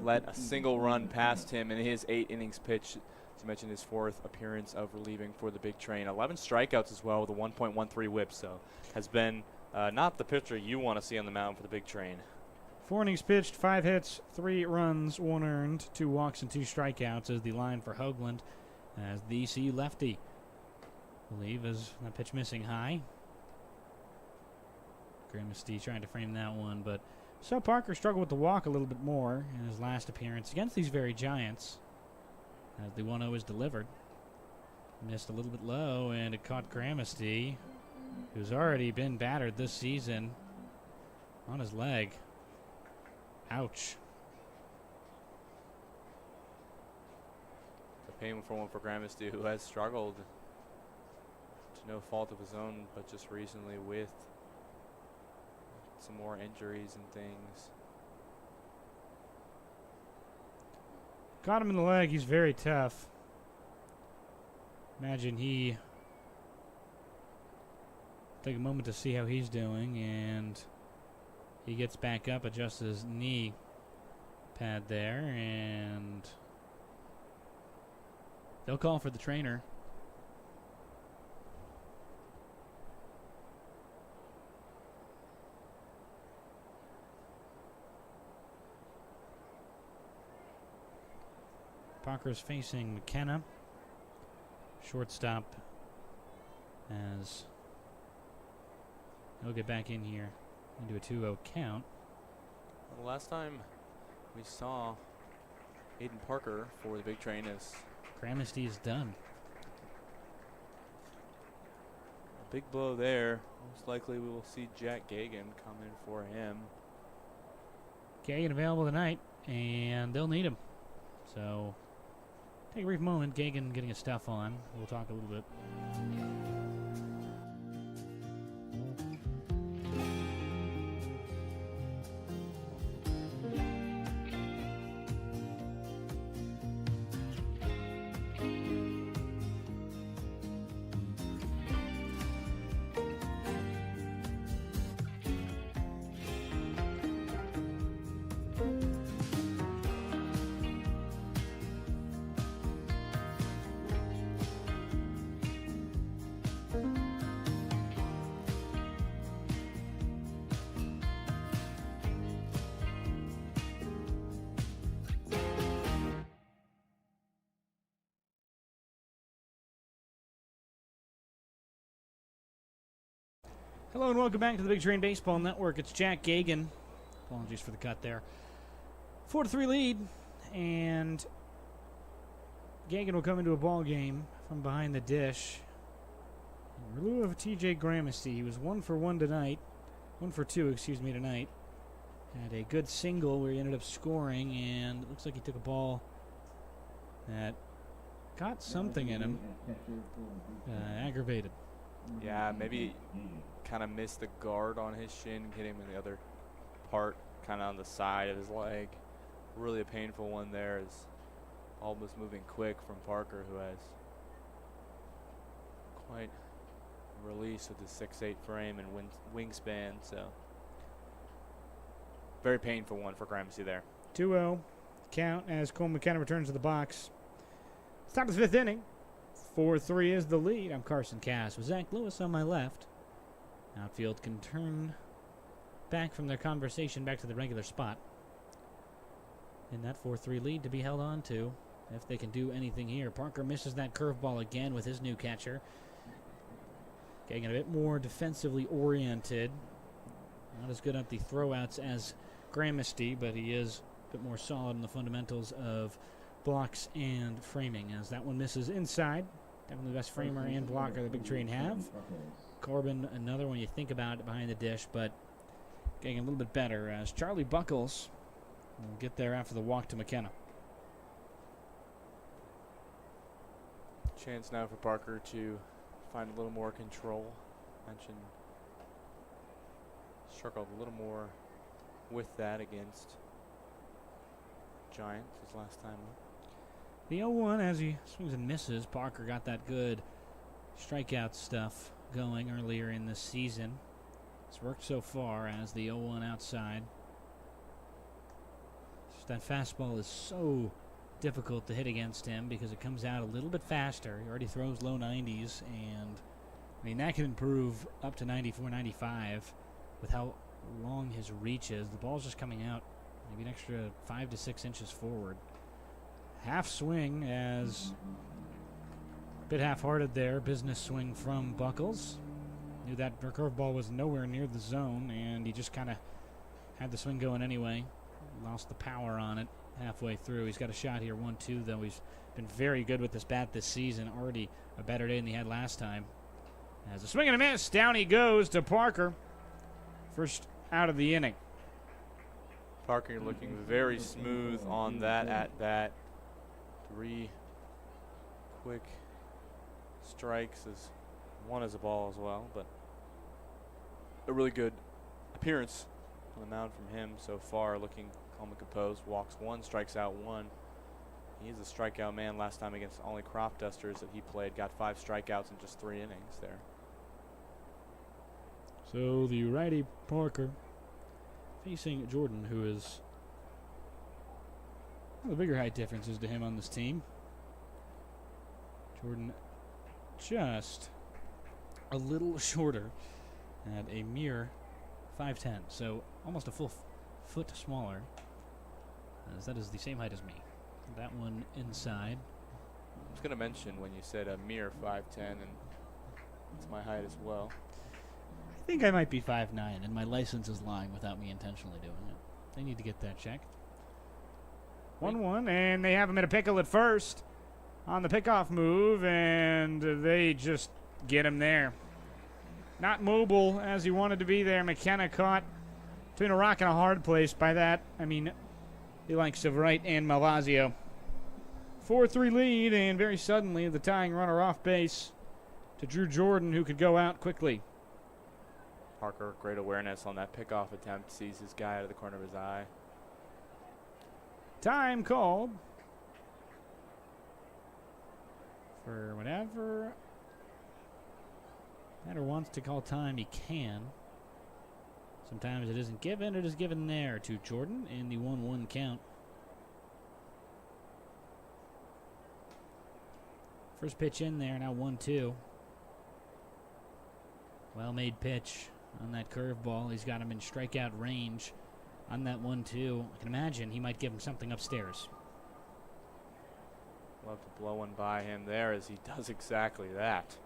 let a single run past him in his 8 innings pitch. As you mentioned, his 4th appearance of relieving for the big train. 11 strikeouts as well with a 1.13 whip, so has been not the pitcher you want to see on the mound for the big train. 4 innings pitched, 5 hits, 3 runs, 1 earned, 2 walks and 2 strikeouts is the line for Hoagland as the ECU lefty. I believe is that pitch missing high. Grimsty trying to frame that one, but saw Parker struggle with the walk a little bit more in his last appearance against these very Giants. As the 1-0 is delivered. Missed a little bit low, and it caught Grimsty, who's already been battered this season, on his leg. Ouch. A painful one for Grimsty, who has struggled to no fault of his own, but just recently with some more injuries and things. Got him in the leg. He's very tough. Imagine he take a moment to see how he's doing, and he gets back up, adjusts his knee pad there, and they'll call for the trainer. Parker's facing McKenna. Shortstop as he'll get back in here into a 2-0 count. Well, the last time we saw Aiden Parker for the big train is Gramsty is done. a big blow there. Most likely we will see Jack Gagan come in for him. Gagan available tonight, and they'll need him. So take a brief moment. Gagan getting his stuff on. We'll talk a little bit. Hello and welcome back to the Big Train Baseball Network. It's Jack Gagan. Apologies for the cut there. 4-3 lead, and Gagan will come into a ball game from behind the dish. In lieu of TJ Gramsty, he was 1 for 1 tonight. 1 for 2, tonight. Had a good single where he ended up scoring, and it looks like he took a ball that got something in him. Aggravated. Yeah, maybe kind of missed the guard on his shin, hit him in the other part, kind of on the side of his leg. Really a painful one there. Is almost moving quick from Parker, who has quite a release with his 6'8" frame and wingspan. So very painful one for Gramsci there. 2-0 count as Cole McKenna returns to the box. It's top of the 5th inning. 4-3 is the lead. I'm Carson Cass with Zach Lewis on my left. Outfield can turn back from their conversation back to the regular spot. And that 4-3 lead to be held on to if they can do anything here. Parker misses that curveball again with his new catcher. Getting a bit more defensively oriented. Not as good at the throwouts as Gramsty, but he is a bit more solid in the fundamentals of blocks and framing, as that one misses inside. Definitely the best framer and blocker the Big Train have. Corbin, another one you think about it behind the dish, but getting a little bit better as Charlie Buckles will get there after the walk to McKenna. Chance now for Parker to find a little more control. Mentioned struggled a little more with that against Giants his last time up. The 0-1 as he swings and misses. Parker got that good strikeout stuff going earlier in the season. It's worked so far as the 0-1 outside. Just that fastball is so difficult to hit against him because it comes out a little bit faster. He already throws low 90s, and I mean that can improve up to 94, 95 with how long his reach is. The ball's just coming out maybe an extra 5 to 6 inches forward. Half swing as a bit half-hearted there. Business swing from Buckles. Knew that curveball was nowhere near the zone, and he just kind of had the swing going anyway. Lost the power on it halfway through. He's got a shot here, 1-2, though. He's been very good with this bat this season. Already a better day than he had last time. As a swing and a miss, down he goes to Parker. First out of the inning. Parker looking very smooth on that at bat. 3 quick strikes, as one is a ball as well, but a really good appearance on the mound from him so far, looking calm and composed. Walks 1, strikes out 1. He is a strikeout man. Last time against only crop dusters that he played, got 5 strikeouts in just 3 innings there. So the righty Parker facing Jordan, who is one of the bigger height differences to him on this team. Jordan just a little shorter at a mere 5'10", so almost a full foot smaller, as that is the same height as me. That one inside. I was going to mention when you said a mere 5'10", and it's my height as well. I think I might be 5'9", and my license is lying without me intentionally doing it. They need to get that checked. 1-1, and they have him in a pickle at first on the pickoff move, and they just get him there. Not mobile as he wanted to be there. McKenna caught between a rock and a hard place. By that, I mean the likes of Wright and Malvazio. 4-3 lead, and very suddenly the tying runner off base to Drew Jordan, who could go out quickly. Parker, great awareness on that pickoff attempt. Sees his guy out of the corner of his eye. Time called for whatever batter wants to call time, he can. Sometimes it isn't given, it is given there to Jordan in the 1-1 count. First pitch in there, now 1-2. Well-made pitch on that curveball. He's got him in strikeout range on that 1-2. I can imagine he might give him something upstairs. Love to blow one by him there, as he does exactly that.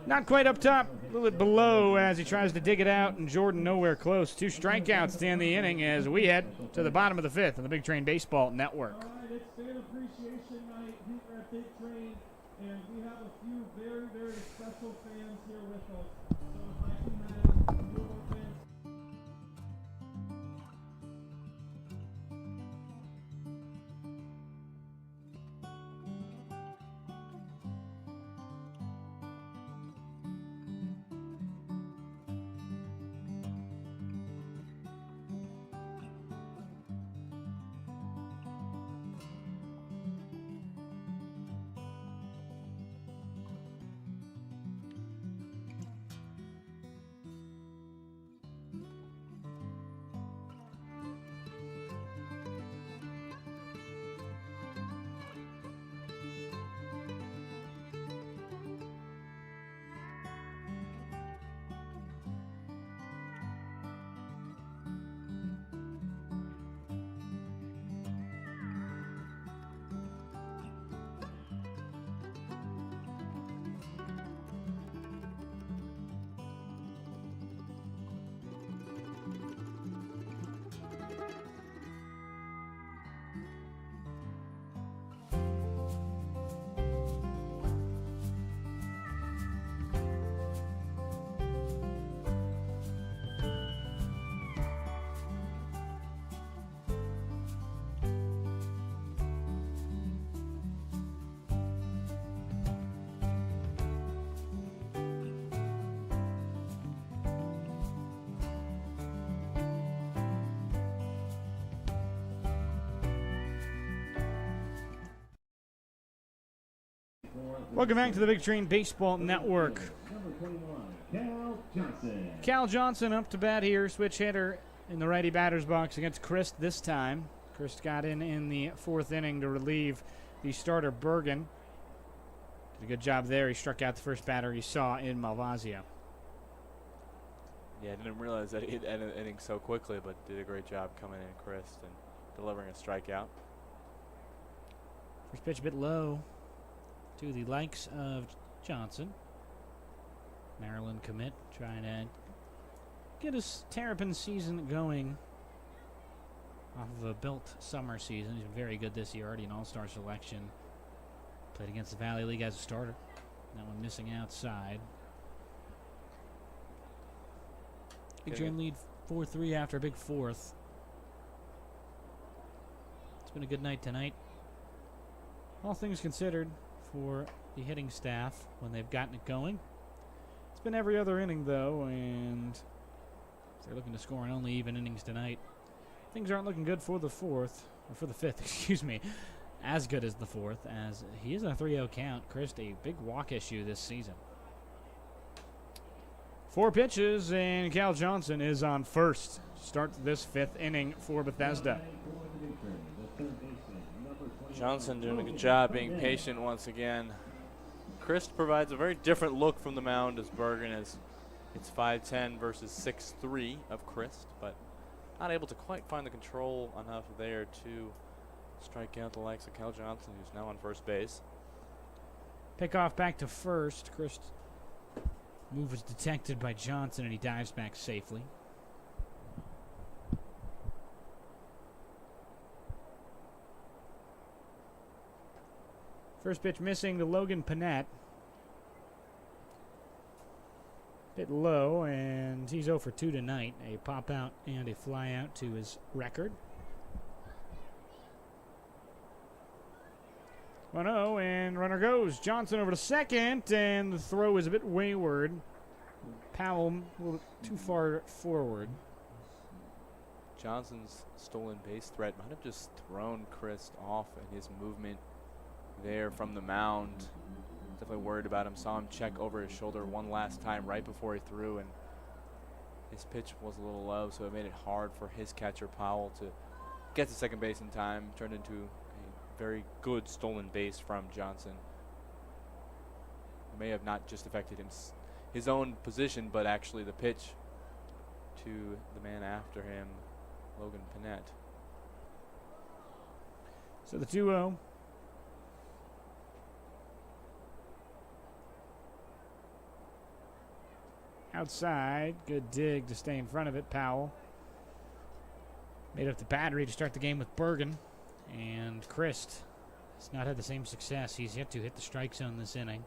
Not quite up top, a little bit below as he tries to dig it out, and Jordan nowhere close. 2 strikeouts to end the inning as we head to the bottom of the 5th on the Big Train Baseball Network. All right, it's fan appreciation night here at Big Train, and we have a few very, very special fans here with us. So if I can have a few more fans. Welcome back to the Big Train Baseball Network. Number 21, Cal Johnson. Cal Johnson up to bat here, switch hitter in the righty batter's box against Christ this time. Christ got in the 4th inning to relieve the starter Bergen. Did a good job there. He struck out the first batter he saw in Malvasio. Yeah, I didn't realize that he'd end the inning so quickly, but did a great job coming in, Chris, and delivering a strikeout. First pitch a bit low to the likes of Johnson. Maryland commit trying to get his Terrapin season going off of a built summer season. He's been very good this year, already an all-star selection. Played against the Valley League as a starter. That one missing outside. Big Train lead 4-3 after a big 4th. It's been a good night tonight. All things considered for the hitting staff when they've gotten it going. It's been every other inning, though, and they're looking to score in only even innings tonight. Things aren't looking good for the 4th, or for the 5th, excuse me, as good as the 4th, as he is on a 3-0 count. Chris, a big walk issue this season. 4 pitches, and Cal Johnson is on first. Starts this 5th inning for Bethesda. Johnson doing a good job being patient once again. Christ provides a very different look from the mound as Bergen is. It's 5'10 versus 6'3 of Christ, but not able to quite find the control enough there to strike out the likes of Cal Johnson, who's now on first base. Pickoff back to first. Christ move was detected by Johnson, and he dives back safely. First pitch missing to Logan Panett. Bit low, and he's 0 for 2 tonight. A pop out and a fly out to his record. 1-0, and runner goes. Johnson over to second, and the throw is a bit wayward. Powell a little too far forward. Johnson's stolen base threat might have just thrown Christ off in his movement there from the mound. Definitely worried about him. Saw him check over his shoulder one last time right before he threw, and his pitch was a little low, so it made it hard for his catcher Powell to get to second base in time. Turned into a very good stolen base from Johnson. It may have not just affected his own position, but actually the pitch to the man after him, Logan Panett. So the 2-0. Outside, good dig to stay in front of it. Powell made up the battery to start the game with Bergen, and Christ has not had the same success. He's yet to hit the strike zone this inning.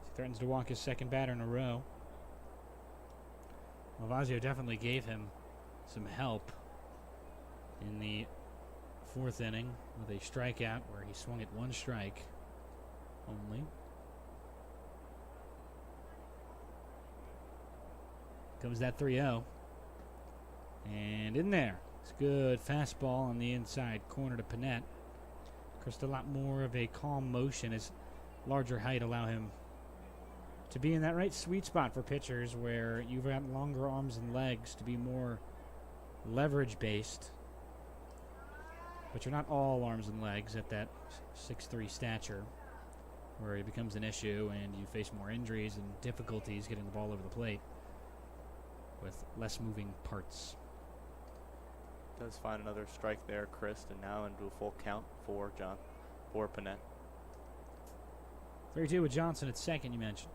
He threatens to walk his second batter in a row. Malvasio definitely gave him some help in the 4th inning with a strikeout where he swung at 1 strike only. Comes that 3-0. And in there. It's a good fastball on the inside corner to Panett. Chris, a lot more of a calm motion. His larger height allow him to be in that right sweet spot for pitchers where you've got longer arms and legs to be more leverage based. But you're not all arms and legs at that 6'3" stature where it becomes an issue and you face more injuries and difficulties getting the ball over the plate with less moving parts. Does find another strike there, Christ, and now into a full count for Panett. 3-2 with Johnson at second, you mentioned.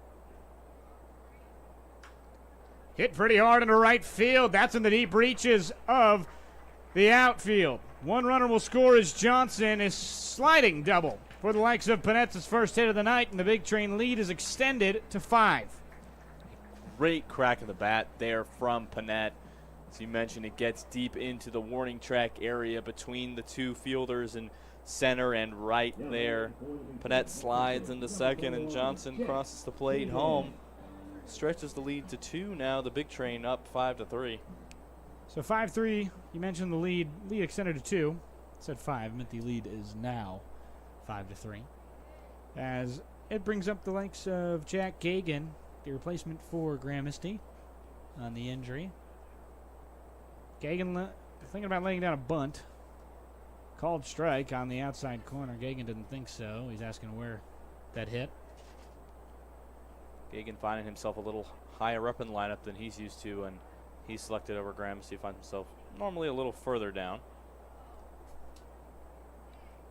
Hit pretty hard into right field. That's in the deep reaches of the outfield. 1 runner will score as Johnson is sliding double for the likes of Panett's first hit of the night, and the Big Train lead is extended to 5. Great crack of the bat there from Panett. As you mentioned, it gets deep into the warning track area between the 2 fielders in center and right there. Panett slides into second, and Johnson crosses the plate home. Stretches the lead to 2 now. The Big Train up 5-3. So 5-3, you mentioned the lead extended to 2. I said 5, meant the lead is now 5-3. As it brings up the likes of Jack Gagan, the replacement for Gramesty, on the injury. Gagan thinking about laying down a bunt. Called strike on the outside corner. Gagan didn't think so. He's asking where that hit. Gagan finding himself a little higher up in the lineup than he's used to, and he's selected over Gramercy. Finds himself normally a little further down.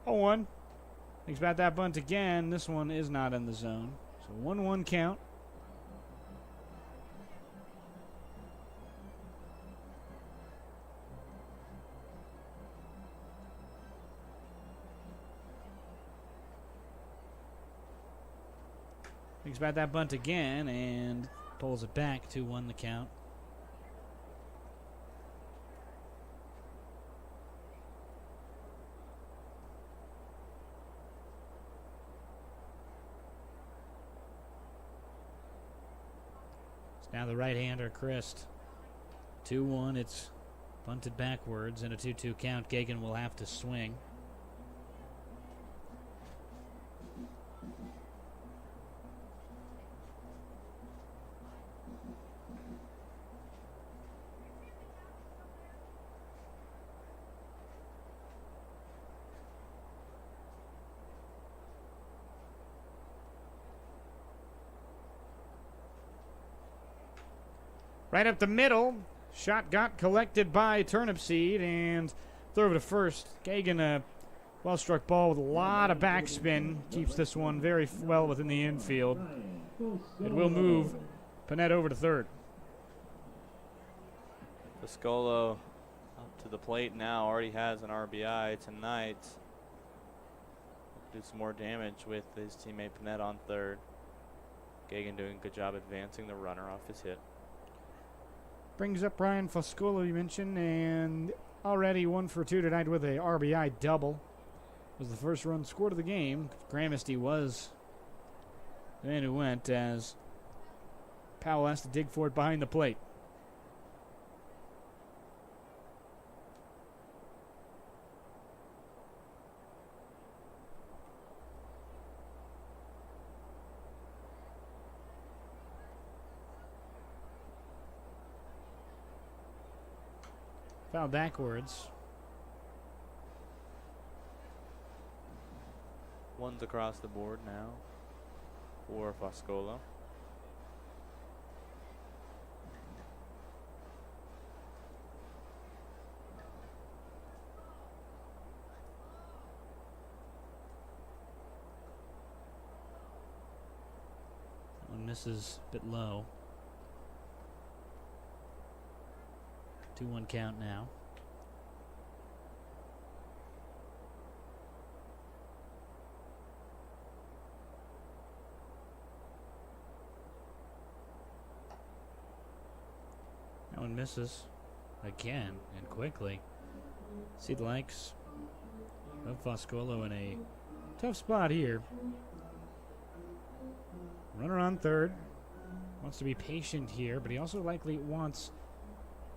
0-1. Thinks about that bunt again. This one is not in the zone. So 1-1 count. Thinks about that bunt again and pulls it back. 2-1 the count. Now the right-hander, Christ. 2-1, it's bunted backwards in a 2-2 count. Gagan will have to swing. Right up the middle. Shot got collected by Turnipseed and throw over to first. Gagan, a well-struck ball with a lot of backspin. Keeps this one very well within the infield. It will move Panette over to third. Piscolo up to the plate now. Already has an RBI tonight. Do some more damage with his teammate Panette on third. Gagan doing a good job advancing the runner off his hit. Brings up Brian Foscolo, you mentioned, and already 1 for 2 tonight with a RBI double. Was the first run scored of the game. Gramesty was the man who went as Powell has to dig for it behind the plate. Foul backwards. One's across the board now for Foscolo. One misses a bit low. 2-1 count now. That one misses again and quickly. See the likes of Foscolo in a tough spot here. Runner on third. Wants to be patient here, but he also likely wants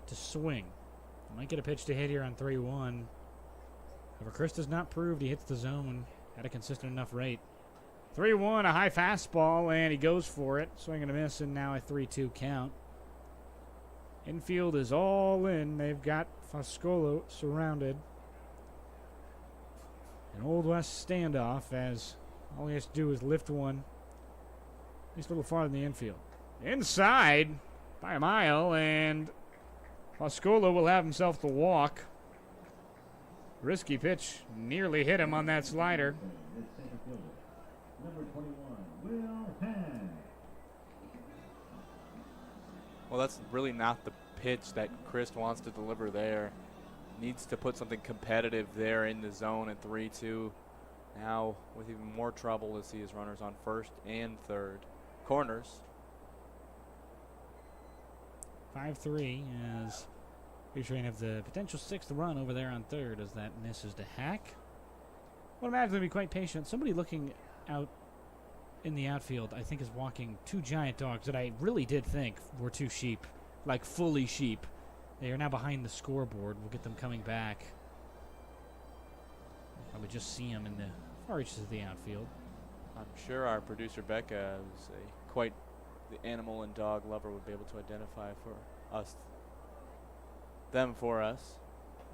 to swing. Might get a pitch to hit here on 3-1. However, Chris has not proved he hits the zone at a consistent enough rate. 3-1, a high fastball, and he goes for it. Swing and a miss, and now a 3-2 count. Infield is all in. They've got Foscolo surrounded. An Old West standoff as all he has to do is lift one at least a little farther in the infield. Inside by a mile, and Foscolo will have himself the walk. Risky pitch nearly hit him on that slider. Number 21, Will Hahn. Well, that's really not the pitch that Chris wants to deliver there. Needs to put something competitive there in the zone at 3-2. Now with even more trouble as he has runners on first and third. Corners. 5-3 as featuring of the potential 6th run over there on third as that misses to Hack. Would imagine they'll be quite patient. Somebody looking out in the outfield, I think, is walking 2 giant dogs that I really did think were 2 sheep, like fully sheep. They are now behind the scoreboard. We'll get them coming back. Probably just see them in the far reaches of the outfield. I'm sure our producer Becca, who's quite the animal and dog lover, would be able to identify them for us.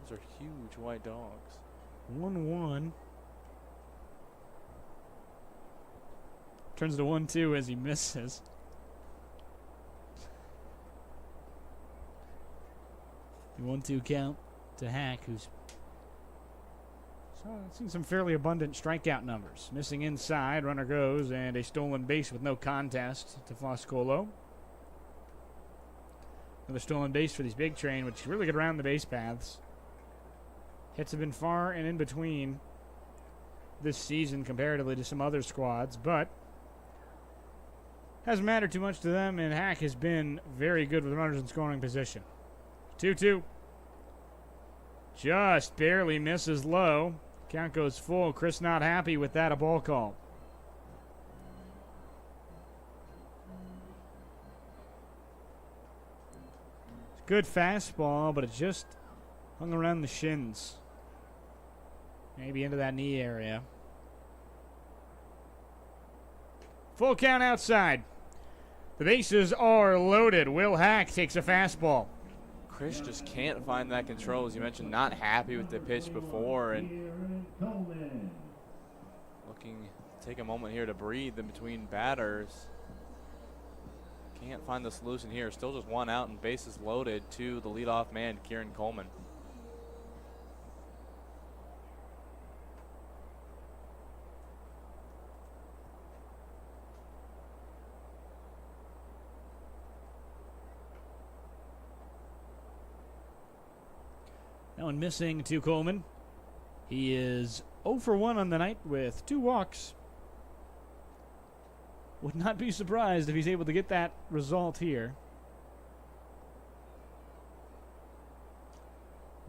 Those are huge white dogs. 1-1. Turns to 1-2 as he misses. The 1-2 count to Hack, who's seen some fairly abundant strikeout numbers. Missing inside, runner goes, and a stolen base with no contest to Foscolo. Another stolen base for these Big Train, which really get around the base paths. Hits have been far and in between this season comparatively to some other squads, but hasn't mattered too much to them, and Hack has been very good with runners in scoring position. 2-2. Just barely misses low. Count goes full. Chris not happy with that, a ball call. It's a good fastball, but it just hung around the shins. Maybe into that knee area. Full count outside. The bases are loaded. Will Hack takes a fastball. Chris just can't find that control. As you mentioned, not happy with the pitch before, and looking to take a moment here to breathe in between batters. Can't find the solution here. Still just one out and bases loaded to the leadoff man, Kieran Coleman. That one missing to Coleman. He is 0 for 1 on the night with 2 walks. Would not be surprised if he's able to get that result here.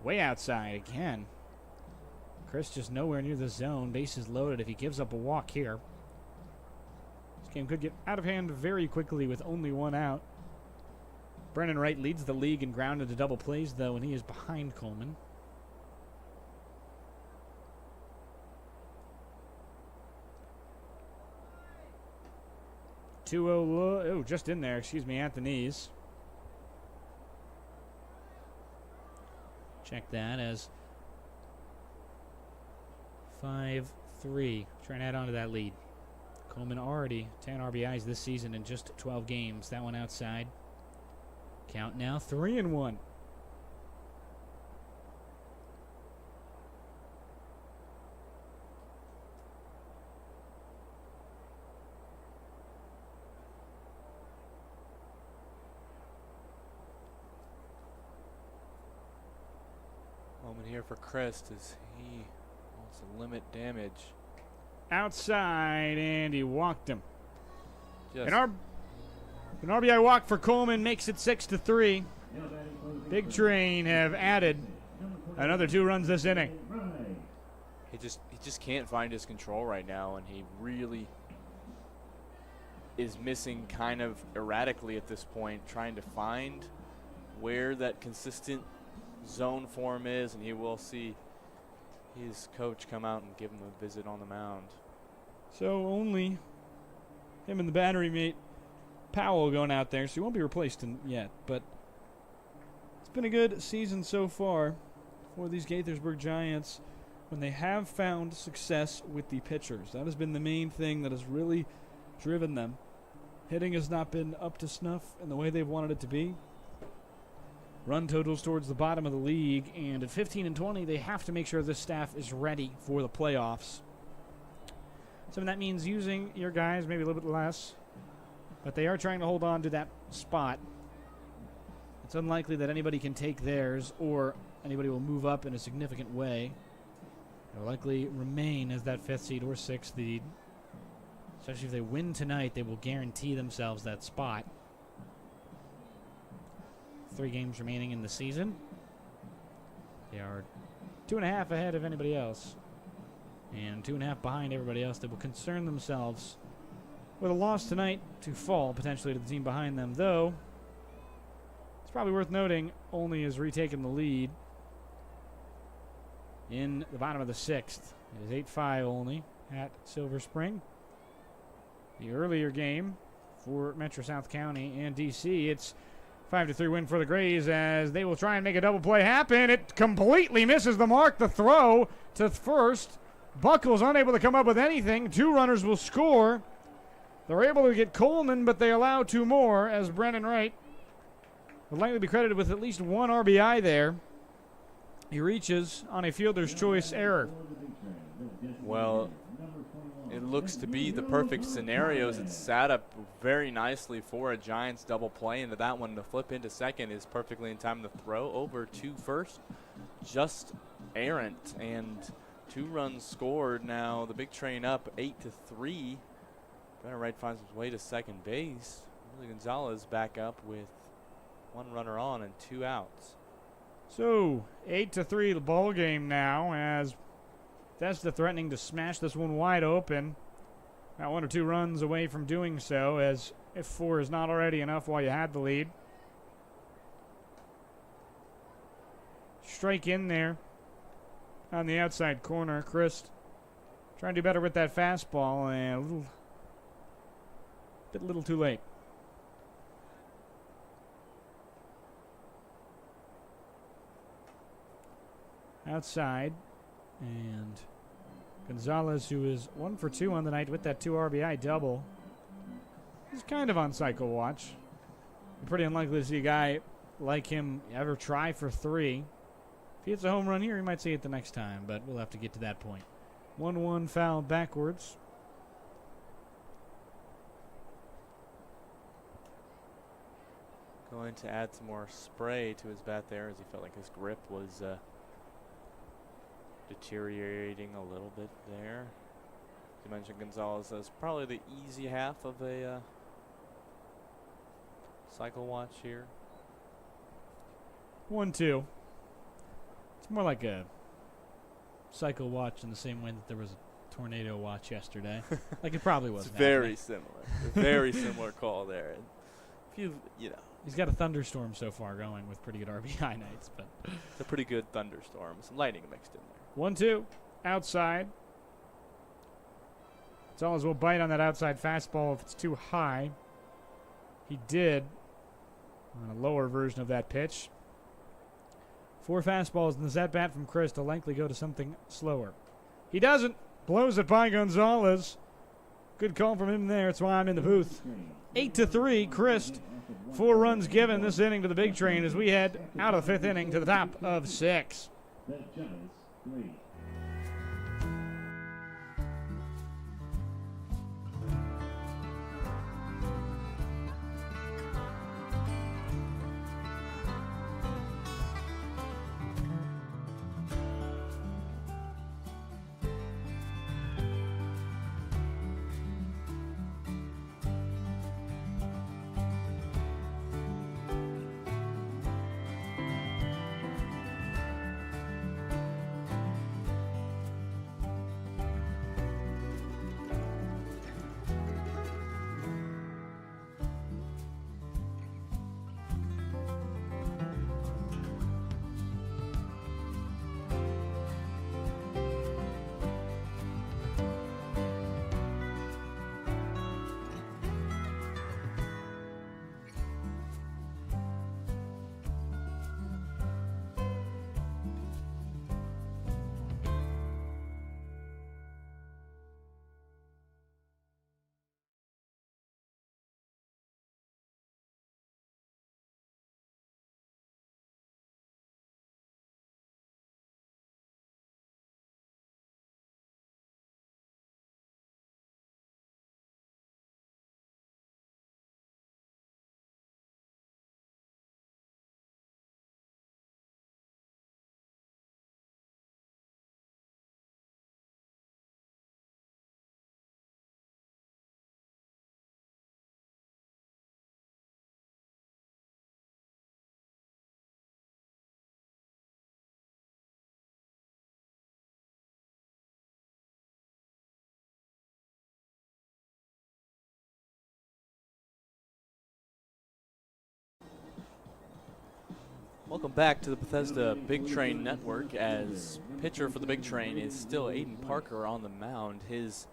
Way outside again. Chris just nowhere near the zone. Bases loaded if he gives up a walk here. This game could get out of hand very quickly with only 1 out. Brennan Wright leads the league in grounded to double plays, though, and he is behind Coleman. Oh, just in there, excuse me, at the knees. Check that as 5-3. Trying to add on to that lead. Coleman already 10 RBIs this season in just 12 games. That one outside. Count now 3-1. Moment here for Chris as he wants to limit damage. Outside, and he walked him. Just An RBI walk for Coleman makes it 6-3. Big Train have added another 2 runs this inning. he just can't find his control right now, and he really is missing kind of erratically at this point, trying to find where that consistent zone form is, and he will see his coach come out and give him a visit on the mound. So only him and the battery mate Powell going out there, so he won't be replaced yet. But it's been a good season so far for these Gaithersburg Giants when they have found success with the pitchers. That has been the main thing that has really driven them. Hitting has not been up to snuff in the way they've wanted it to be. Run totals towards the bottom of the league, and at 15-20, they have to make sure this staff is ready for the playoffs. So that means using your guys maybe a little bit less, but they are trying to hold on to that spot. It's unlikely that anybody can take theirs or anybody will move up in a significant way. They'll likely remain as that 5th seed or 6th seed. Especially if they win tonight, they will guarantee themselves that spot. 3 games remaining in the season. They are 2.5 ahead of anybody else, and 2.5 behind everybody else. They will concern themselves with a loss tonight to fall potentially to the team behind them, though it's probably worth noting Olney has retaken the lead in the bottom of the 6th. It is 8-5 Olney at Silver Spring. the earlier game for Metro South County and DC. It's 5-3 win for the Grays as they will try and make a double play happen. It completely misses the mark. The throw to first. Buckles unable to come up with anything. 2 runners will score. They're able to get Coleman, but they allow 2 more as Brennan Wright would likely be credited with at least 1 RBI there. He reaches on a fielder's choice error. Well, it looks to be the perfect scenarios. It's set up very nicely for a Giants double play into that one. To flip into second is perfectly in time to throw over to first. Just errant, and 2 runs scored. Now the big train up 8-3. Brennan Wright finds his way to second base. Willie Gonzalez back up with 1 runner on and 2 outs. So 8-3 the ball game now as Bethesda threatening to smash this one wide open. About 1 or 2 runs away from doing so, as if 4 is not already enough while you had the lead. Strike in there on the outside corner. Christ trying to do better with that fastball, and a little too late. Outside, and Gonzalez, who is 1 for 2 on the night with that 2 RBI double, is kind of on cycle watch. Pretty unlikely to see a guy like him ever try for 3. If he hits a home run here, he might see it the next time, but we'll have to get to that point. 1-1 foul backwards. Going to add some more spray to his bat there, as he felt like his grip was deteriorating a little bit there. As you mentioned, Gonzalez as probably the easy half of a cycle watch here. 1-2. It's more like a cycle watch in the same way that there was a tornado watch yesterday. Like it probably was. It's very similar. A very similar call there. And if you know. He's got a thunderstorm so far going with pretty good RBI nights, but it's a pretty good thunderstorm. Some lightning mixed in there. 1-2 outside. Gonzalez will bite on that outside fastball if it's too high. He did on a lower version of that pitch. 4 fastballs in the at bat from Chris to likely go to something slower. He doesn't. Blows it by Gonzalez. Good call from him there. That's why I'm in the booth. 8-3, Chris. 4 runs given this inning to the big train as we head out of the 5th inning to the top of 6. The Giants 3. Welcome back to the Bethesda Big Train Network, as pitcher for the Big Train is still Aiden Parker on the mound. His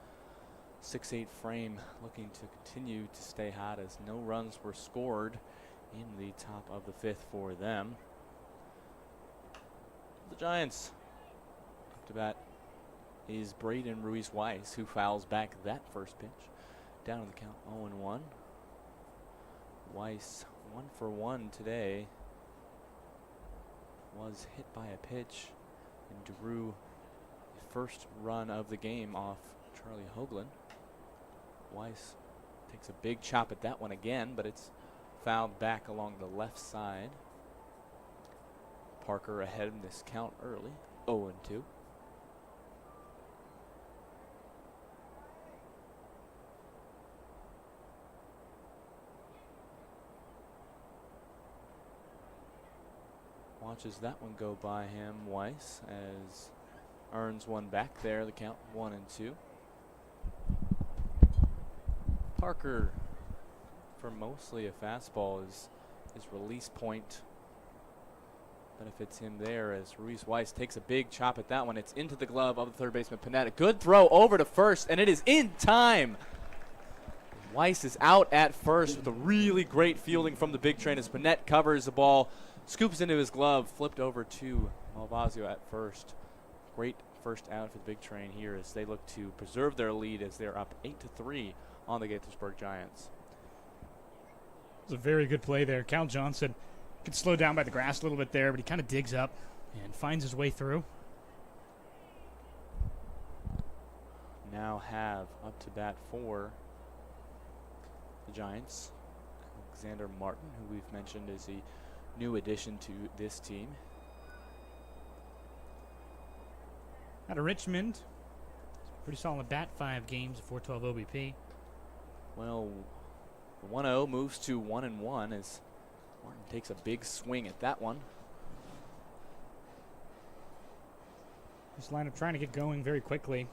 6'8" frame looking to continue to stay hot as no runs were scored in the top of the 5th for them. The Giants up to bat is Braden Ruiz-Weiss, who fouls back that first pitch. Down on the count 0-1. Weiss 1 for 1 today. Was hit by a pitch and drew the first run of the game off Charlie Hoagland. Weiss takes a big chop at that one again, but it's fouled back along the left side. Parker ahead in this count early, 0-2. Watches that one go by him, Weiss, as earns one back there, the count 1-2. Parker, for mostly a fastball, his release point benefits him there as Ruiz-Weiss takes a big chop at that one. It's into the glove of the third baseman, Panetta. Good throw over to first, and it is in time. Weiss is out at first with a really great fielding from the big train as Panetta covers the ball, scoops into his glove, flipped over to Malvasio at first. Great first out for the big train here as they look to preserve their lead as they're up 8-3 on the Gaithersburg Giants. It was a very good play there. Cal Johnson gets slowed down by the grass a little bit there, but he kind of digs up and finds his way through. Now have up to bat for the Giants Alexander Martin, who we've mentioned is a new addition to this team. Out of Richmond, pretty solid bat, 5 games, 412 OBP. Well, the 1-0 moves to 1-1 as Martin takes a big swing at that one. This lineup trying to get going very quickly.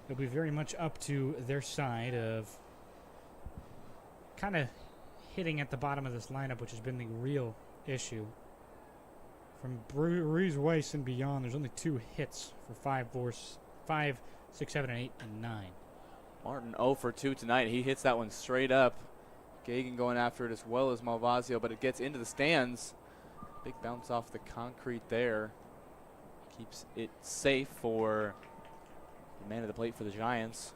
It'll be very much up to their side of kind of hitting at the bottom of this lineup, which has been the real issue. From Ruiz-Weiss and beyond, there's only 2 hits for 5, 6, 7, and 8, and 9. Martin 0 for 2 tonight. He hits that one straight up. Gagan going after it as well as Malvasio, but it gets into the stands. Big bounce off the concrete there. Keeps it safe for the man at the plate for the Giants.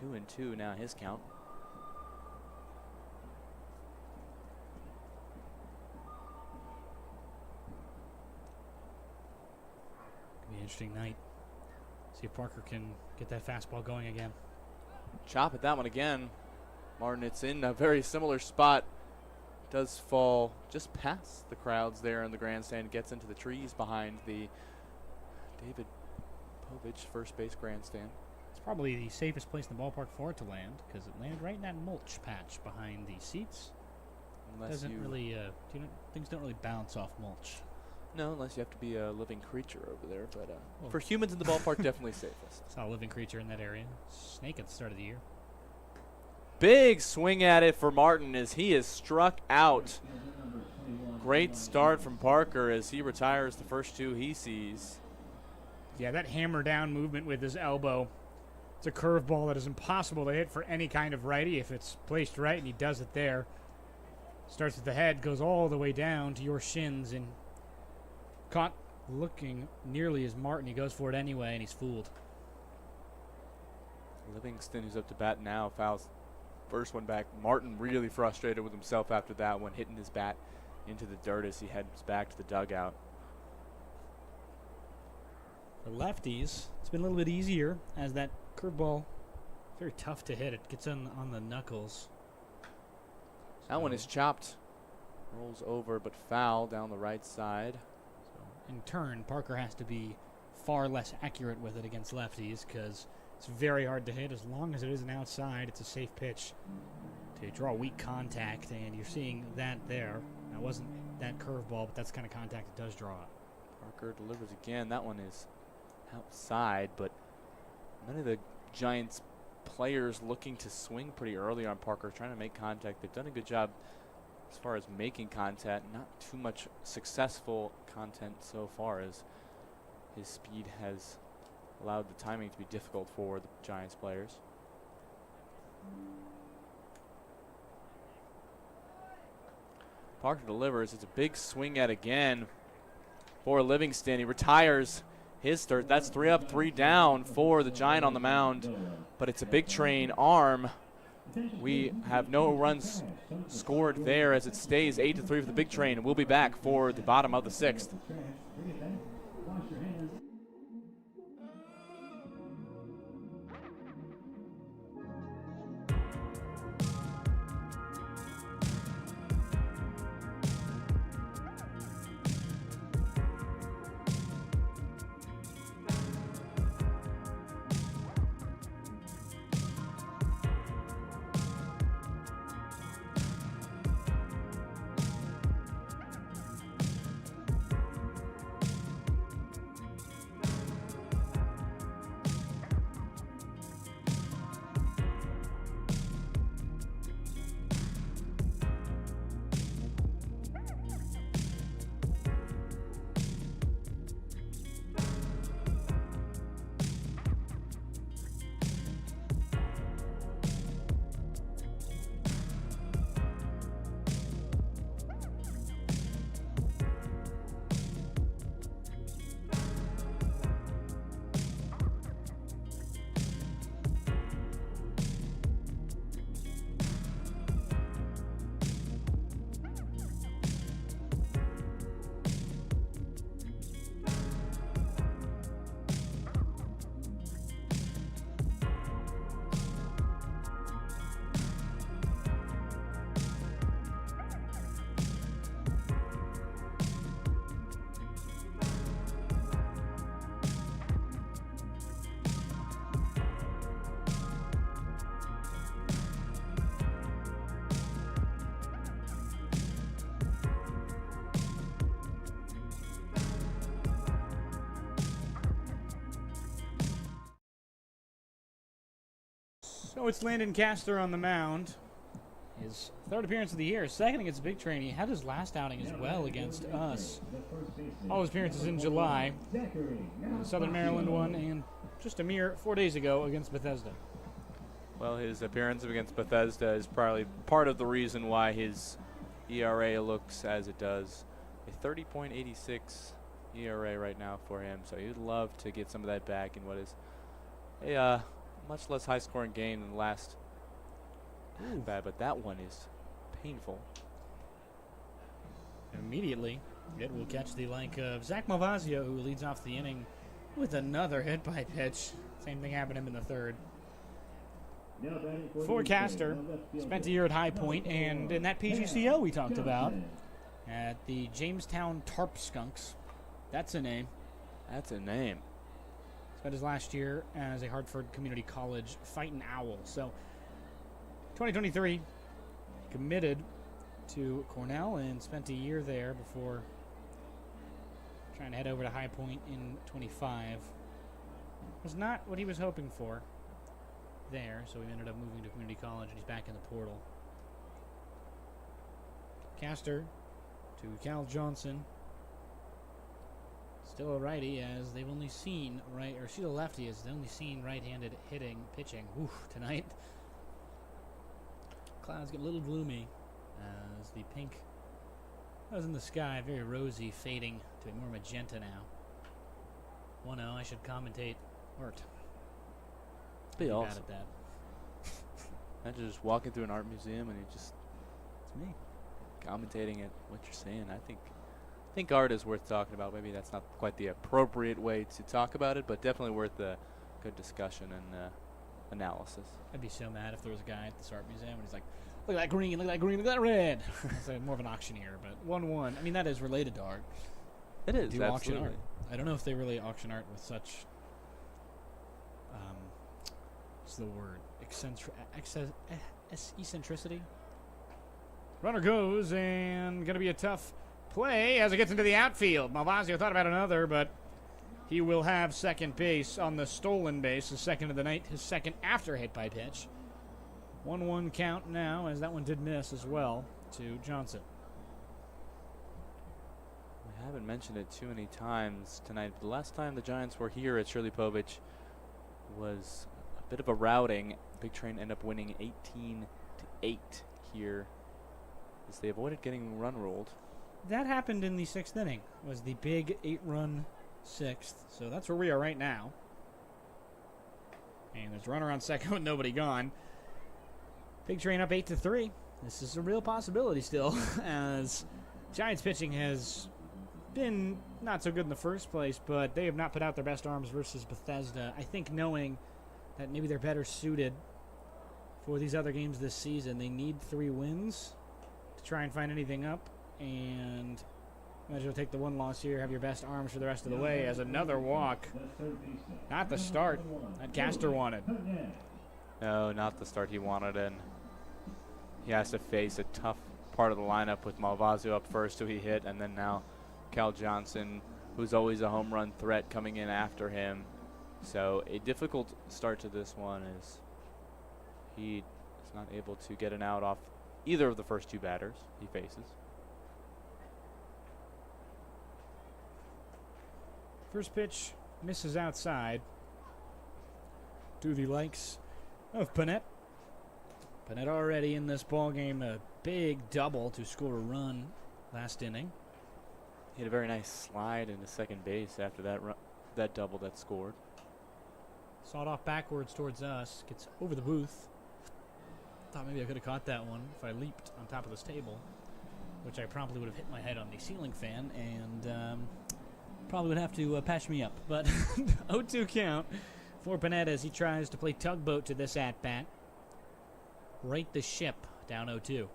2-2 now his count. Be an interesting night. See if Parker can get that fastball going again. Chop at that one again. Martin, it's in a very similar spot. Does fall just past the crowds there in the grandstand. Gets into the trees behind the David Povich first base grandstand. It's probably the safest place in the ballpark for it to land because it landed right in that mulch patch behind the seats. Unless Things don't really bounce off mulch. No, unless you have to be a living creature over there. But for humans in the ballpark, definitely safest. Saw a living creature in that area. Snake at the start of the year. Big swing at it for Martin as he is struck out. Great start from Parker as he retires the first 2 he sees. Yeah, that hammer down movement with his elbow. It's a curveball that is impossible to hit for any kind of righty if it's placed right, and he does it there. Starts at the head, goes all the way down to your shins, and caught looking nearly as Martin. He goes for it anyway, and he's fooled. Livingston, who's up to bat now, fouls first one back. Martin really frustrated with himself after that one, hitting his bat into the dirt as he heads back to the dugout. For lefties, it's been a little bit easier as that curveball, very tough to hit. It gets on the knuckles. That one is chopped. Rolls over but foul down the right side. So in turn, Parker has to be far less accurate with it against lefties because it's very hard to hit. As long as it is an outside, it's a safe pitch to draw weak contact, and you're seeing that there. That wasn't that curveball, but that's the kind of contact it does draw. Parker delivers again. That one is outside, but none of the Giants players looking to swing pretty early on Parker, trying to make contact. They've done a good job as far as making contact. Not too much successful content so far as his speed has allowed the timing to be difficult for the Giants players. Parker delivers. It's a big swing at again for Livingston. He retires his third. That's 3 up, 3 down for the Giant on the mound. But it's a big train arm. We have no runs scored there as it stays 8-3 for the big train. And we'll be back for the bottom of the 6th. So it's Landon Castor on the mound. His third appearance of the year, second against Big Train. He had his last outing as well against us. All his appearances in July. The Southern Maryland one, and just a mere 4 days ago against Bethesda. Well, his appearance against Bethesda is probably part of the reason why his ERA looks as it does. A 30.86 ERA right now for him, so he'd love to get some of that back in what is a much less high-scoring game than the last. Bad, but that one is painful. Immediately, it will catch the like of Zach Malvazio, who leads off the inning with another hit by pitch. Same thing happened to him in the third. For Castor, spent a year at High Point, and in that PGCO we talked about at the Jamestown Tarp Skunks. That's a name. That's a name. Spent his last year as a Hartford Community College Fightin' Owl. So 2023, committed to Cornell and spent a year there before trying to head over to High Point in 25. Was not what he was hoping for there, so he ended up moving to community college, and he's back in the portal. Castor to Cal Johnson. Still a righty, as they've only seen she's a lefty, as they've only seen right-handed pitching tonight. Clouds get a little gloomy as the pink was in the sky, very rosy, fading to a more magenta now. 1-0, I should commentate art. Be awesome. Bad at that. Imagine just walking through an art museum and you just It's me. commentating at what you're saying. I think art is worth talking about. Maybe that's not quite the appropriate way to talk about it, but definitely worth a good discussion and analysis. I'd be so mad if there was a guy at this art museum and he's like, look at that green, look at that green, look at that red. It's like more of an auctioneer, but 1-1. I mean, that is related to art. It is, Do auction absolutely. art. I don't know if they really auction art with such, what's the word? Eccentricity? Runner goes, and going to be a tough play as it gets into the outfield. Malvazio thought about another, but he will have second base on the stolen base, his second of the night, his second after hit by pitch. 1-1 count now, as that one did miss as well to Johnson. We haven't mentioned it too many times tonight. The last time the Giants were here at Shirley Povich was a bit of a routing. Big Train ended up winning 18-8 here as they avoided getting run ruled. That happened in the 6th inning, was the big 8-run 6th. So that's where we are right now. And there's a runner on second with nobody gone. Big Train up 8-3. This is a real possibility still, as Giants pitching has been not so good in the first place, but they have not put out their best arms versus Bethesda. I think knowing that maybe they're better suited for these other games this season, they need 3 wins to try and find anything up, and might as well take the 1 loss here, have your best arms for the rest of the way, as another walk. Not the start that Castor wanted. No, not the start he wanted, and he has to face a tough part of the lineup with Malvazio up first, who he hit, and then now Cal Johnson, who's always a home run threat, coming in after him. So a difficult start to this one as he is not able to get an out off either of the first 2 batters he faces. First pitch misses outside to the likes of Panette. Panette already in this ball game, a big double to score a run last inning. He had a very nice slide into second base after that double that scored. Sawed off backwards towards us, gets over the booth. Thought maybe I could have caught that one if I leaped on top of this table, which I probably would have hit my head on the ceiling fan and probably would have to patch me up. But 0-2 count for Panette as he tries to play tugboat to this at-bat. Right the ship down 0-2.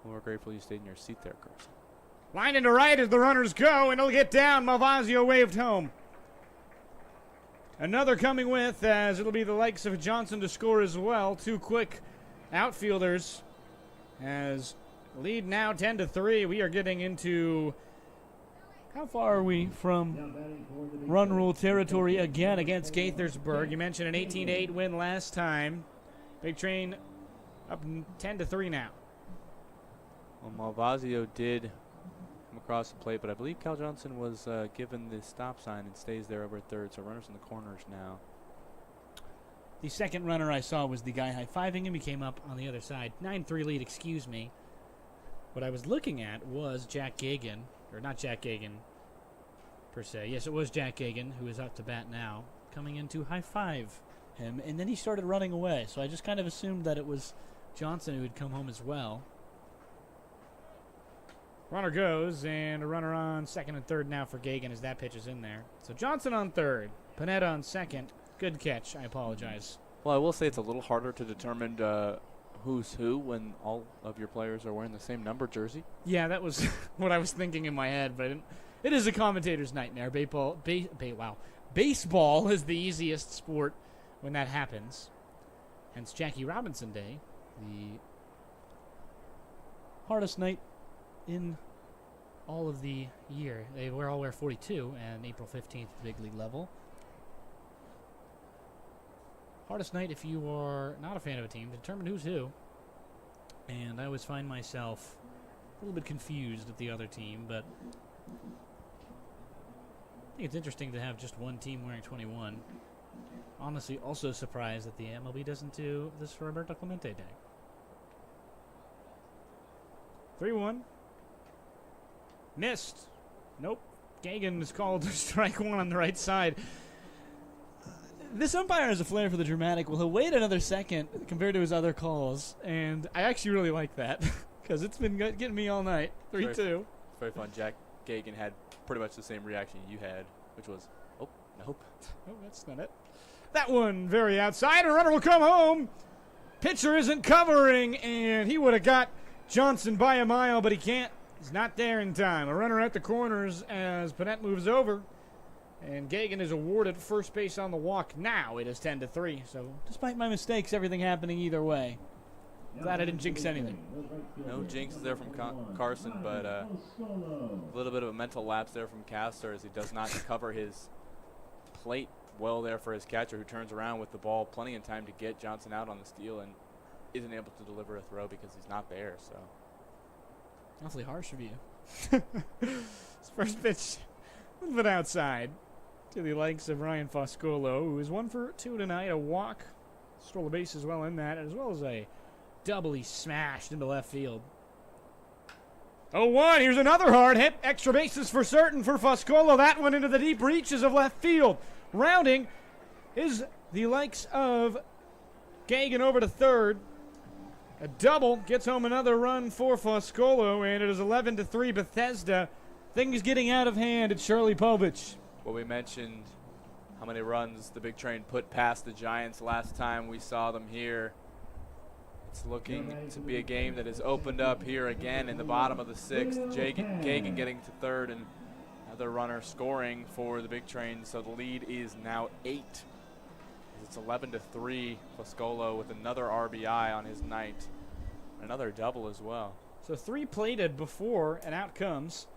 Well, we're grateful you stayed in your seat there, Carson. Line into right as the runners go, and it'll get down. Malvazio waved home. Another coming with, as it'll be the likes of Johnson to score as well. 2 quick outfielders. As lead now 10-3. We are getting into... How far are we from run rule territory again against Gaithersburg? You mentioned an 18-8 win last time. Big Train up 10-3 now. Well, Malvazio did come across the plate, but I believe Cal Johnson was given the stop sign and stays there over at third, so runners in the corners now. The second runner I saw was the guy high-fiving him. He came up on the other side. 9-3 lead, excuse me. What I was looking at was Jack Gagan, or not Jack Gagan per se. Yes, it was Jack Gagan, who is up to bat now, coming in to high-five him, and then he started running away. So I just kind of assumed that it was Johnson who had come home as well. Runner goes, and a runner on second and third now for Gagan as that pitch is in there. So Johnson on third, Panetta on second. Good catch. I apologize. Well, I will say it's a little harder to determine who's who when all of your players are wearing the same number jersey. Yeah, that was what I was thinking in my head, but it is a commentator's nightmare. Baseball is the easiest sport when that happens. Hence Jackie Robinson Day, the hardest night in all of the year. They all wear 42, and April 15th, big league level. Hardest night if you are not a fan of a team to determine who's who. And I always find myself a little bit confused at the other team, but I think it's interesting to have just one team wearing 21. Honestly, also surprised that the MLB doesn't do this for Roberto Clemente Day. 3-1. Missed. Nope. Gagan is called strike one on the right side. This umpire has a flair for the dramatic. Well, he'll wait another second compared to his other calls, and I actually really like that because it's been getting me all night. 3-2. Very fun. Jack Gagan had pretty much the same reaction you had, which was, oh, nope. Oh, that's not it. That one very outside. A runner will come home. Pitcher isn't covering, and he would have got Johnson by a mile, but he can't. He's not there in time. A runner at the corners as Panette moves over. And Gagan is awarded first base on the walk. Now it is 10-3. So, despite my mistakes, everything happening either way. Glad I didn't jinx anything. No jinxes there from Carson, but a little bit of a mental lapse there from Castor as he does not cover his plate well there for his catcher, who turns around with the ball plenty of time to get Johnson out on the steal and isn't able to deliver a throw because he's not there. So awfully harsh of you. His first pitch, a little bit outside to the likes of Ryan Foscolo, who is 1 for 2 tonight. A walk, stole the base as well in that, as well as a double he smashed into left field. 0-1. Here's another hard hit. Extra bases for certain for Foscolo. That one into the deep reaches of left field. Rounding is the likes of Gagan over to third. A double gets home another run for Foscolo, and it is 11-3 Bethesda. Things getting out of hand at Shirley Povich. Well, we mentioned how many runs the Big Train put past the Giants last time we saw them here. It's looking to be a game that has opened up here again in the bottom of the 6th. Gagan getting to third and another runner scoring for the Big Train. So the lead is now 8. It's 11-3. Foscolo with another RBI on his night. Another double as well. So 3 plated before, and out comes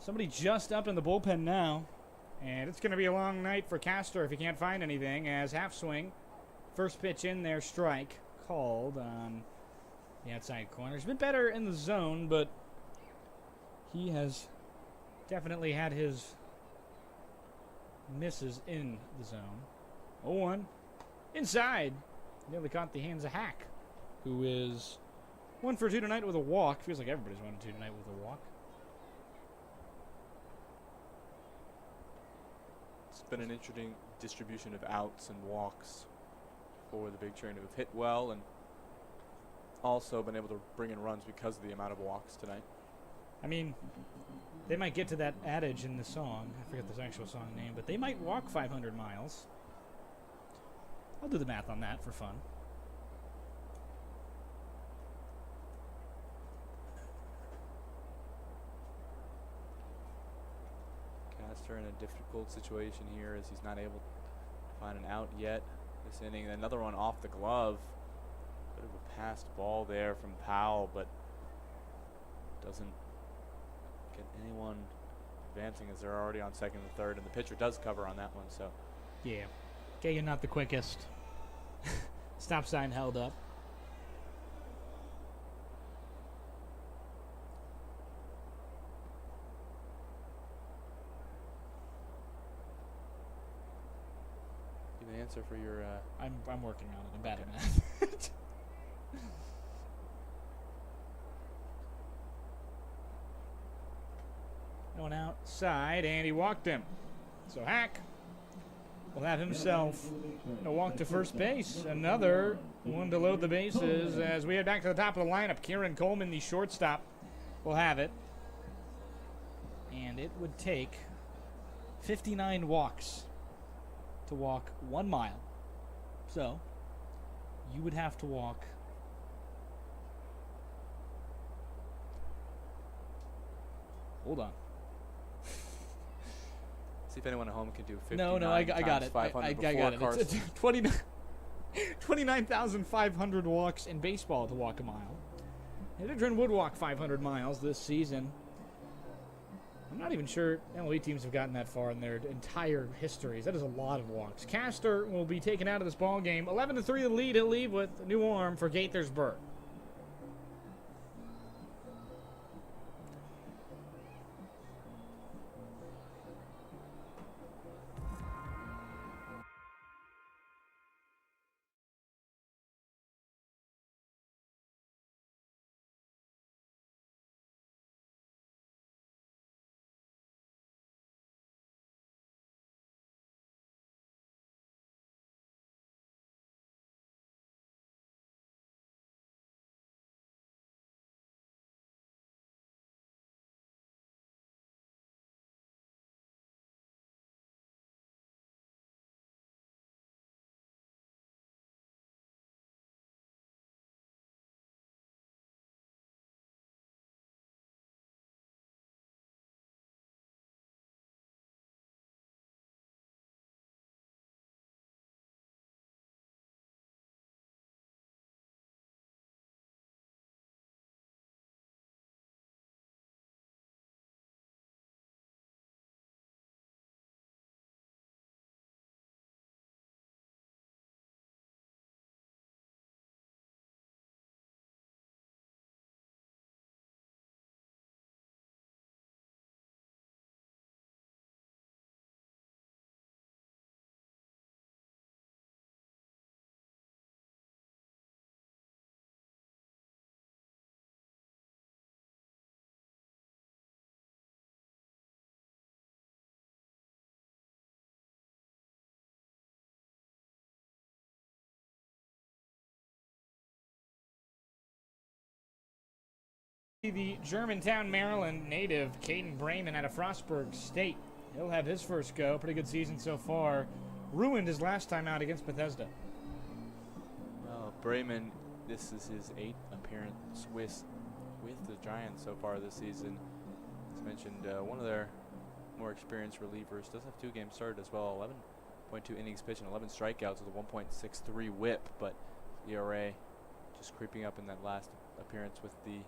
somebody just up in the bullpen now. And it's going to be a long night for Castor if he can't find anything, as half swing. First pitch in there, strike called on the outside corner. He's been better in the zone, but he has definitely had his misses in the zone. 0-1. Inside. Nearly caught the hands of Hack, who is 1 for 2 tonight with a walk. Feels like everybody's 1 for 2 tonight with a walk. It's been an interesting distribution of outs and walks for the Big Train, who have hit well and also been able to bring in runs because of the amount of walks tonight. I mean, they might get to that adage in the song. I forget the actual song name, but they might walk 500 miles. I'll do the math on that for fun. Castor in a difficult situation here as he's not able to find an out yet this inning. Another one off the glove. Bit of a passed ball there from Powell, but doesn't get anyone advancing as they're already on second and third, and the pitcher does cover on that one. So Yeah. Gagan not the quickest. Stop sign held up. give an answer for your I'm working on it. I'm bad at math. Going outside, and he walked him. So Hack will have himself a walk to first base. Another one to load the bases as we head back to the top of the lineup. Kieran Coleman, the shortstop, will have it. And it would take 59 walks to walk 1 mile. So you would have to walk hold on. see if anyone at home can do 59 No, I got it. I got it. Carson. It's 29,500 walks in baseball to walk a mile. Hittergren would walk 500 miles this season. I'm not even sure MLB teams have gotten that far in their entire histories. That is a lot of walks. Castor will be taken out of this ball game. 11-3 the lead. He'll leave with a new arm for Gaithersburgh. The Germantown, Maryland native, Caden Brayman out of Frostburg State. He'll have his first go. Pretty good season so far. Ruined his last time out against Bethesda. Well, Brayman, this is his 8th appearance with the Giants so far this season. As mentioned, one of their more experienced relievers. Does have 2 games started as well. 11.2 innings pitched and 11 strikeouts with a 1.63 whip, but ERA just creeping up in that last appearance with the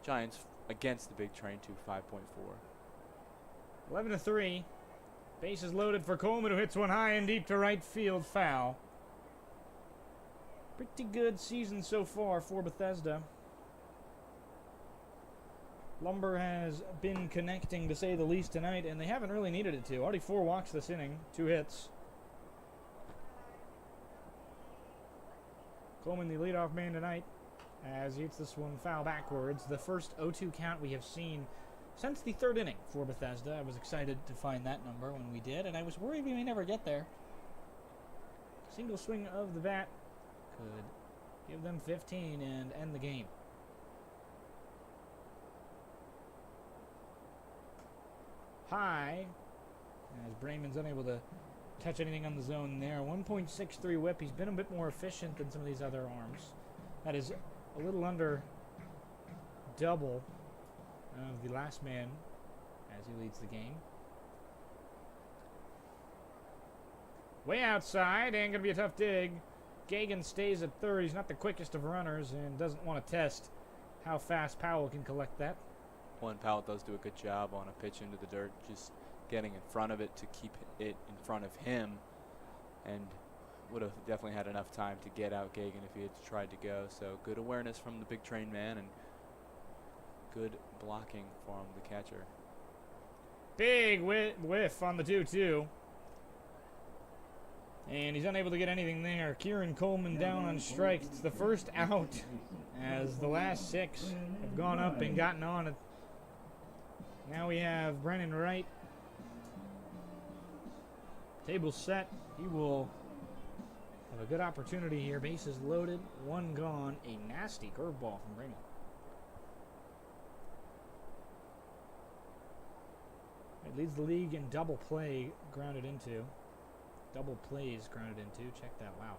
Giants against the big train to 5.4. 11-3. Bases loaded for Coleman, who hits one high and deep to right field, foul. Pretty good season so far for Bethesda. Lumber has been connecting, to say the least, tonight, and they haven't really needed it to. Already 4 walks this inning, 2 hits. Coleman, the leadoff man tonight, as he hits this one foul backwards. The first 0-2 count we have seen since the 3rd inning for Bethesda. I was excited to find that number when we did, and I was worried we may never get there. Single swing of the bat could give them 15 and end the game. High, as Brayman's unable to touch anything on the zone there. 1.63 whip. He's been a bit more efficient than some of these other arms. That is a little under double of the last man as he leads the game. Way outside, and going to be a tough dig. Gagan stays at third. He's not the quickest of runners and doesn't want to test how fast Powell can collect that. One, Powell does do a good job on a pitch into the dirt, just getting in front of it to keep it in front of him, and would have definitely had enough time to get out Gagan if he had tried to go. So good awareness from the big train man and good blocking from the catcher. Big whiff on the 2-2. And he's unable to get anything there. Kieran Coleman down on strikes. It's the first out as the last 6 have gone up and gotten on it. Now we have Brennan Wright. Table set. He will have a good opportunity here. Bases loaded. 1 gone. A nasty curveball from Raymond. It leads the league in double play grounded into. Double plays grounded into. Check that. Wow.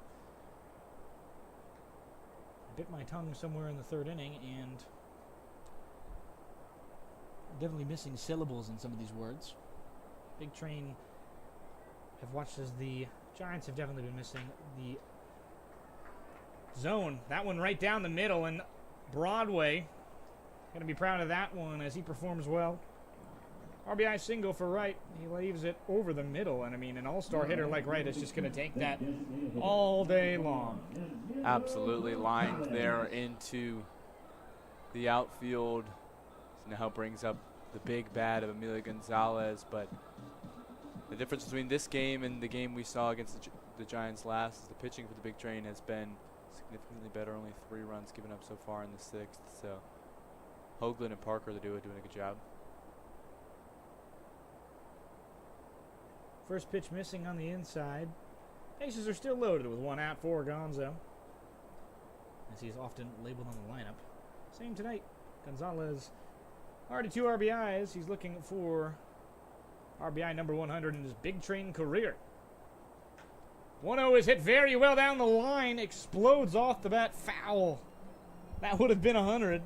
I bit my tongue somewhere in the 3rd inning, and definitely missing syllables in some of these words. Big Train have watched as the Giants have definitely been missing the zone. That one right down the middle, and Broadway going to be proud of that one as he performs well. RBI single for Wright. He leaves it over the middle, and I mean, an all-star hitter like Wright is just going to take that all day long. Absolutely lined there into the outfield. Now brings up the big bat of Emilio Gonzalez, but the difference between this game and the game we saw against the Giants last is the pitching for the big train has been significantly better. Only 3 runs given up so far in the 6th. So Hoagland and Parker, the duo, doing a good job. First pitch missing on the inside. Bases are still loaded with 1 out for Gonzo, as he's often labeled on the lineup. Same tonight. Gonzalez already 2 RBIs. He's looking for RBI number 100 in his big train career. 1-0 is hit very well down the line. Explodes off the bat. Foul. That would have been 100.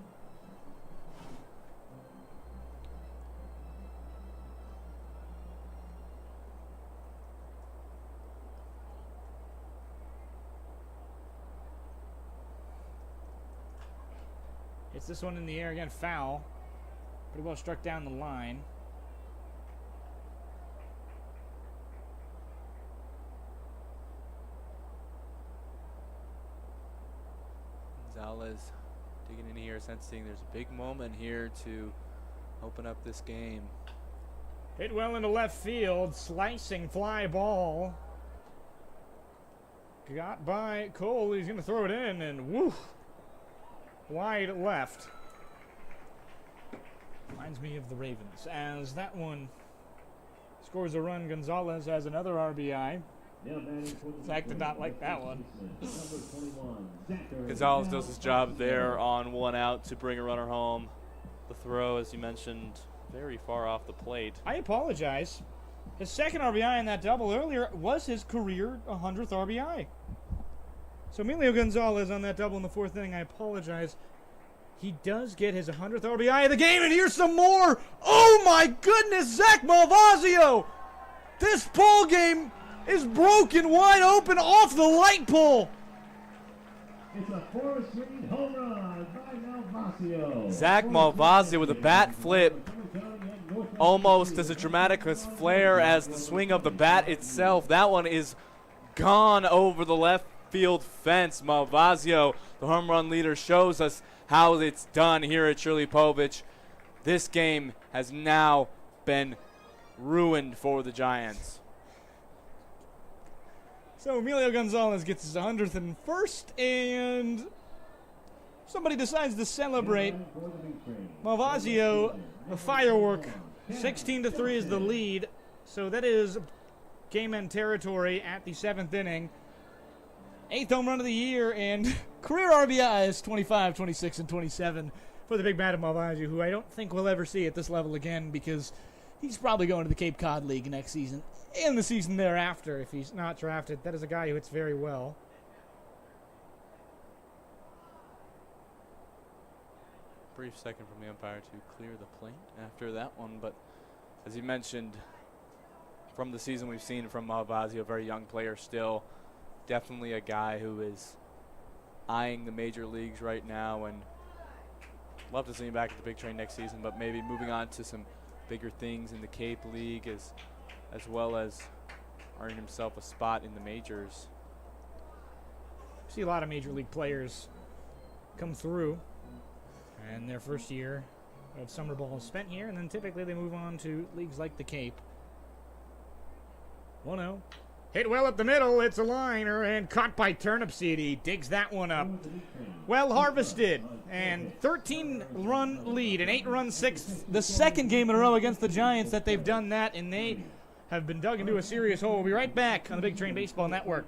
It's this one in the air again. Foul. Pretty well struck down the line. Gonzalez digging in here, sensing there's a big moment here to open up this game. Hit well into left field. Slicing fly ball. Got by Cole. He's going to throw it in, and woo! Wide left. Reminds me of the Ravens, as that one scores a run. Gonzalez has another RBI. Now batting for the Zach did not like that one. Number 21, Zachary. Gonzalez does his job there on 1 out to bring a runner home. The throw, as you mentioned, very far off the plate. I apologize. His second RBI in that double earlier was his career 100th RBI. So Emilio Gonzalez on that double in the 4th inning, I apologize. He does get his 100th RBI of the game, and here's some more. Oh my goodness, Zach Malvazio! This ball game is broken wide open off the light pole. It's a Forest Green home run by Malvazio. Zach Malvazio with a bat flip, almost as dramatic as flair as the swing of the bat itself. That one is gone over the left field fence. Malvazio, the home run leader, shows us how it's done here at Shirley Povich. This game has now been ruined for the Giants. So Emilio Gonzalez gets his 100th and first, and somebody decides to celebrate. Malvazio, a firework. 16-3 is the lead, so that is game-end territory at the 7th inning. 8th home run of the year, and career RBIs 25, 26, and 27 for the big bat of Malvazio, who I don't think we'll ever see at this level again because he's probably going to the Cape Cod League next season and the season thereafter if he's not drafted. That is a guy who hits very well. Brief second from the umpire to clear the plate after that one, but as you mentioned, from the season we've seen from Malvazio, a very young player still, definitely a guy who is eyeing the major leagues right now, and love to see him back at the big train next season, but maybe moving on to some bigger things in the Cape League as well as earning himself a spot in the majors. See a lot of major league players come through, and their first year of summer ball is spent here, and then typically they move on to leagues like the Cape. 1-0. Hit well up the middle. It's a liner and caught by Turnipseed. He digs that one up. Well harvested. And 13-run lead, an 8-run sixth. The second game in a row against the Giants that they've done that, and they have been dug into a serious hole. We'll be right back on the Big Train Baseball Network.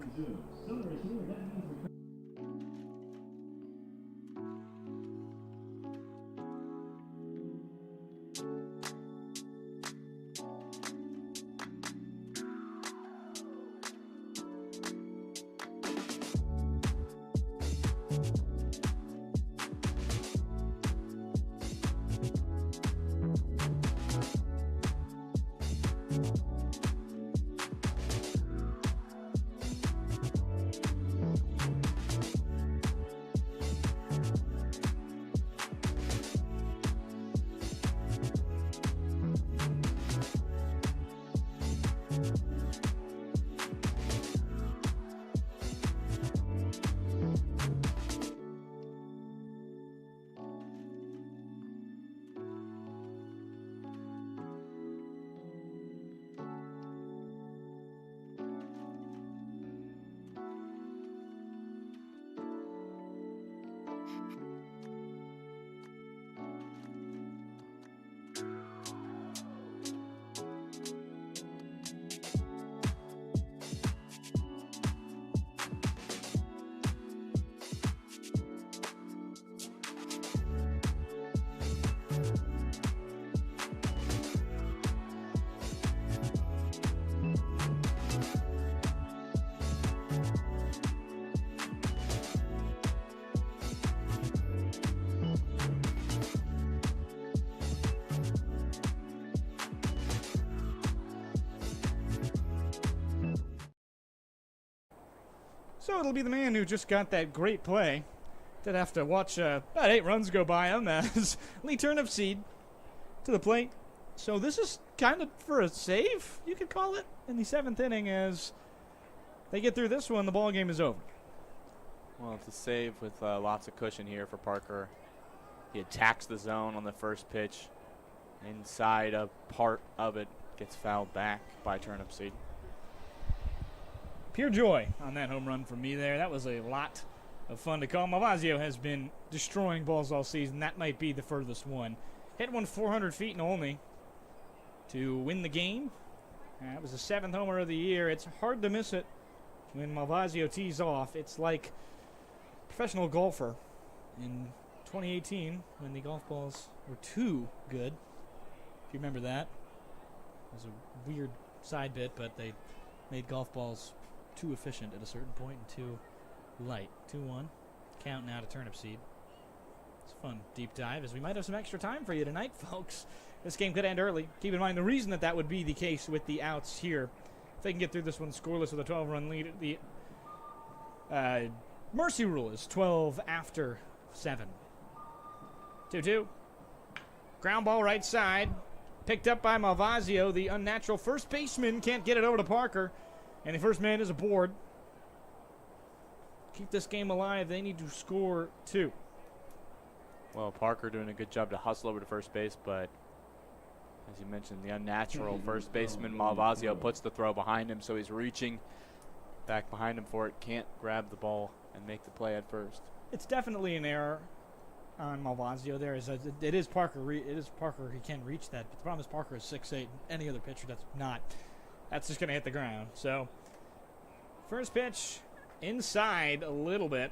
So it'll be the man who just got that great play. Did have to watch about 8 runs go by him as Lee Turnipseed to the plate. So this is kind of for a save, you could call it, in the 7th inning. As they get through this one, the ball game is over. Well, it's a save with lots of cushion here for Parker. He attacks the zone on the first pitch. Inside a part of it gets fouled back by Turnipseed. Pure joy on that home run from me there. That was a lot of fun to call. Malvazio has been destroying balls all season. That might be the furthest one. Hit one 400 feet and only to win the game. That was the 7th homer of the year. It's hard to miss it when Malvasio tees off, it's like professional golfer in 2018 when the golf balls were too good. If you remember that. It was a weird side bit, but they made golf balls too efficient at a certain point and too light. 2-1. Count now to turnip seed. It's a fun deep dive, as we might have some extra time for you tonight, folks. This game could end early. Keep in mind the reason that would be the case with the outs here. If they can get through this one scoreless with a 12-run lead, the mercy rule is 12 after 7. 2-2. Ground ball right side. Picked up by Malvasio. The unnatural first baseman can't get it over to Parker. And the first man is aboard. Keep this game alive. They need to score 2. Well, Parker doing a good job to hustle over to first base, but as you mentioned, the unnatural first baseman Malvasio puts the throw behind him, so he's reaching back behind him for it. Can't grab the ball and make the play at first. It's definitely an error on Malvasio there. It is Parker. It is Parker. He can reach that. But the problem is Parker is 6'8". Any other pitcher that's not, that's just going to hit the ground. So first pitch inside a little bit,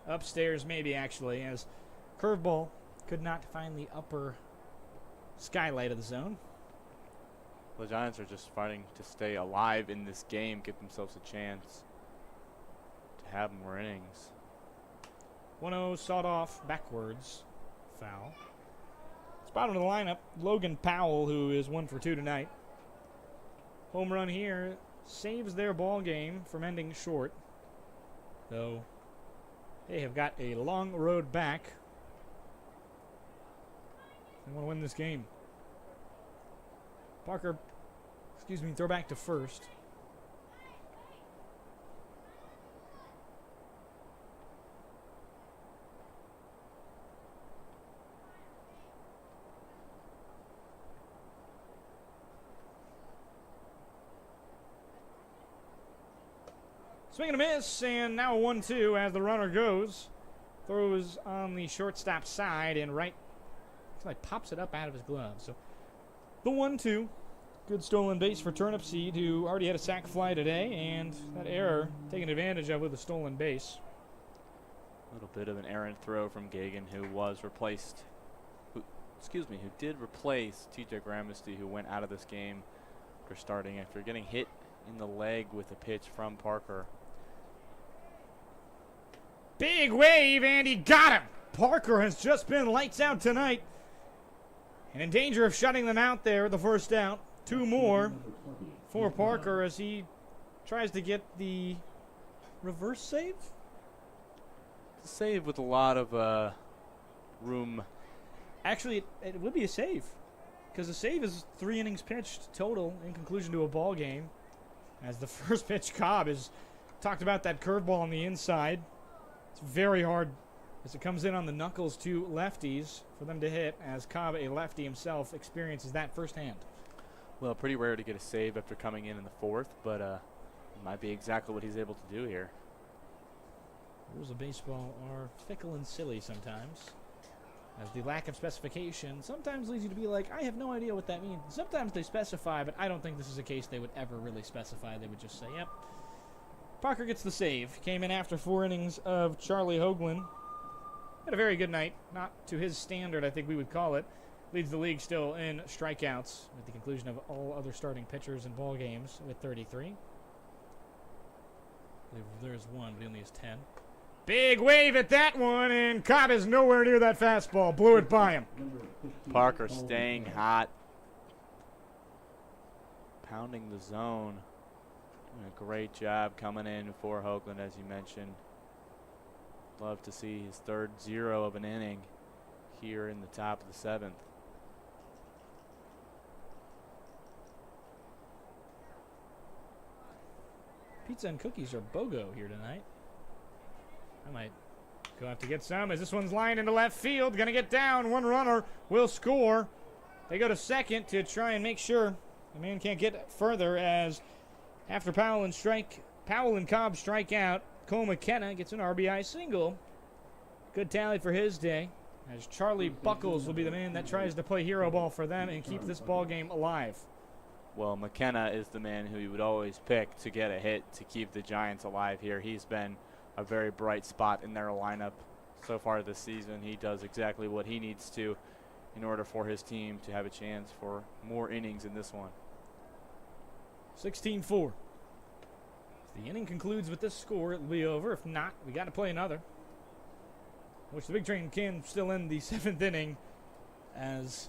upstairs maybe actually, as curveball could not find the upper skylight of the zone. The Giants are just fighting to stay alive in this game, give themselves a chance to have more innings. 1-0 sawed off backwards. Foul. It's bottom of the lineup, Logan Powell, who is 1 for 2 tonight. Home run here saves their ball game from ending short, though they have got a long road back. They want to win this game. Parker, throw back to first. Swing and a miss, and now a 1-2 as the runner goes. Throws on the shortstop side and right. Like pops it up out of his glove. So the 1-2. Good stolen base for Turnip Seed, who already had a sac fly today, and that error taken advantage of with a stolen base. A little bit of an errant throw from Gagan, who was replaced. Who did replace TJ Gramesty, who went out of this game after getting hit in the leg with a pitch from Parker. Big wave, and he got him. Parker has just been lights out tonight. And in danger of shutting them out there, the first out. 2 more for Parker as he tries to get the reverse save. It's a save with a lot of room. Actually, it would be a save, because the save is 3 innings pitched total in conclusion to a ball game. As the first pitch, Cobb has talked about that curveball on the inside. It's very hard as it comes in on the knuckles to lefties for them to hit, as Cobb, a lefty himself, experiences that firsthand. Well, pretty rare to get a save after coming in the 4th, but it might be exactly what he's able to do here. Rules of baseball are fickle and silly sometimes, as the lack of specification sometimes leads you to be like, I have no idea what that means. Sometimes they specify, but I don't think this is a case they would ever really specify. They would just say, yep. Parker gets the save. Came in after 4 innings of Charlie Hoagland. Had a very good night. Not to his standard, I think we would call it. Leads the league still in strikeouts with the conclusion of all other starting pitchers in ball games with 33. I believe there's 1, but he only has 10. Big wave at that one, and Cobb is nowhere near that fastball. Blew it by him. Parker staying hot. Pounding the zone. Doing a great job coming in for Hoagland, as you mentioned. Love to see his 3rd 0 of an inning here in the top of the 7th. Pizza and cookies are BOGO here tonight. I might go out to get some as this one's lined into left field. Gonna get down. 1 runner will score. They go to second to try and make sure the man can't get further, as after Powell and Cobb strike out, Cole McKenna gets an RBI single. Good tally for his day, as Charlie Buckles will be the man that tries to play hero ball for them and keep this ball game alive. Well, McKenna is the man who you would always pick to get a hit to keep the Giants alive here. He's been a very bright spot in their lineup so far this season. He does exactly what he needs to in order for his team to have a chance for more innings in this one. 16-4. If the inning concludes with this score, it'll be over. If not, we got to play another. Which the Big Train can still end the 7th inning as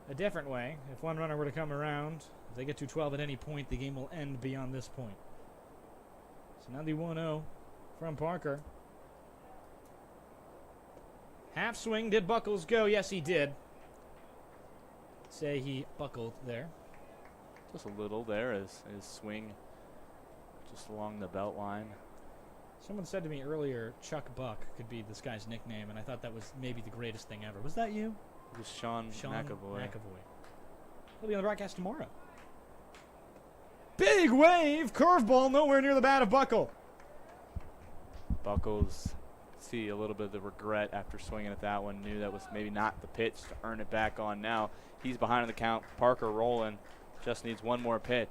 a different way. If one runner were to come around, if they get to 12 at any point, the game will end beyond this point. So now the 1-0 from Parker. Half swing. Did Buckles go? Yes, he did. Say he buckled there. Just a little there as his swing just along the belt line. Someone said to me earlier, Chuck Buck could be this guy's nickname, and I thought that was maybe the greatest thing ever. Was that you? It was Sean McAvoy. He'll be on the broadcast tomorrow. Big wave, curveball, nowhere near the bat of Buckle. Buckles see a little bit of the regret after swinging at that one. Knew that was maybe not the pitch to earn it back on now. He's behind on the count. Parker rolling. Just needs one more pitch.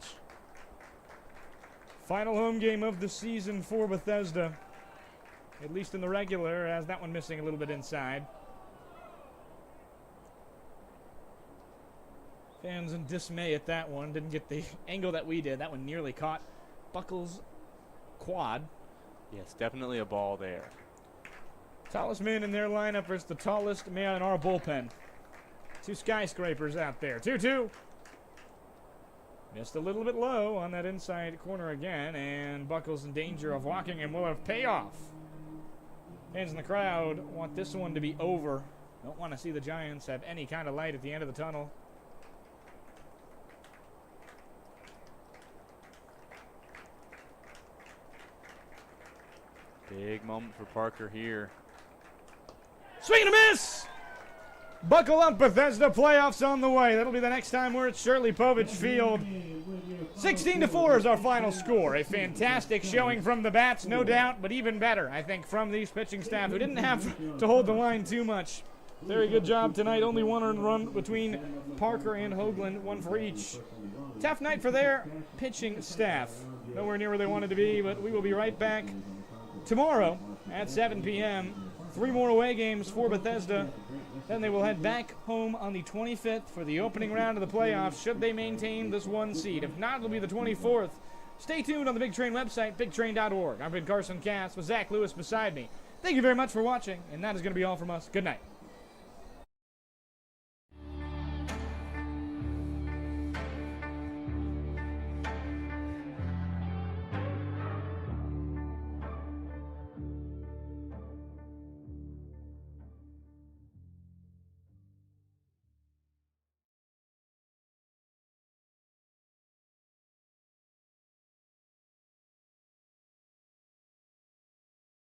Final home game of the season for Bethesda. At least in the regular, as that one missing a little bit inside. Fans in dismay at that one. Didn't get the angle that we did. That one nearly caught Buckles' quad. Yes, definitely a ball there. Tallest man in their lineup versus the tallest man in our bullpen. Two skyscrapers out there. 2-2. Missed a little bit low on that inside corner again, and Buckles in danger of walking and will have payoff. Fans in the crowd want this one to be over. Don't want to see the Giants have any kind of light at the end of the tunnel. Big moment for Parker here. Swing and a miss! Buckle up, Bethesda. Playoffs on the way. That'll be the next time we're at Shirley Povich Field. 16-4 is our final score. A fantastic showing from the bats, no doubt, but even better, I think, from these pitching staff who didn't have to hold the line too much. Very good job tonight. Only one earned run between Parker and Hoagland, one for each. Tough night for their pitching staff. Nowhere near where they wanted to be, but we will be right back tomorrow at 7 p.m. 3 more away games for Bethesda. Then they will head back home on the 25th for the opening round of the playoffs, should they maintain this one seed. If not, it'll be the 24th. Stay tuned on the Big Train website, bigtrain.org. I've been Carson Cass with Zach Lewis beside me. Thank you very much for watching, and that is going to be all from us. Good night.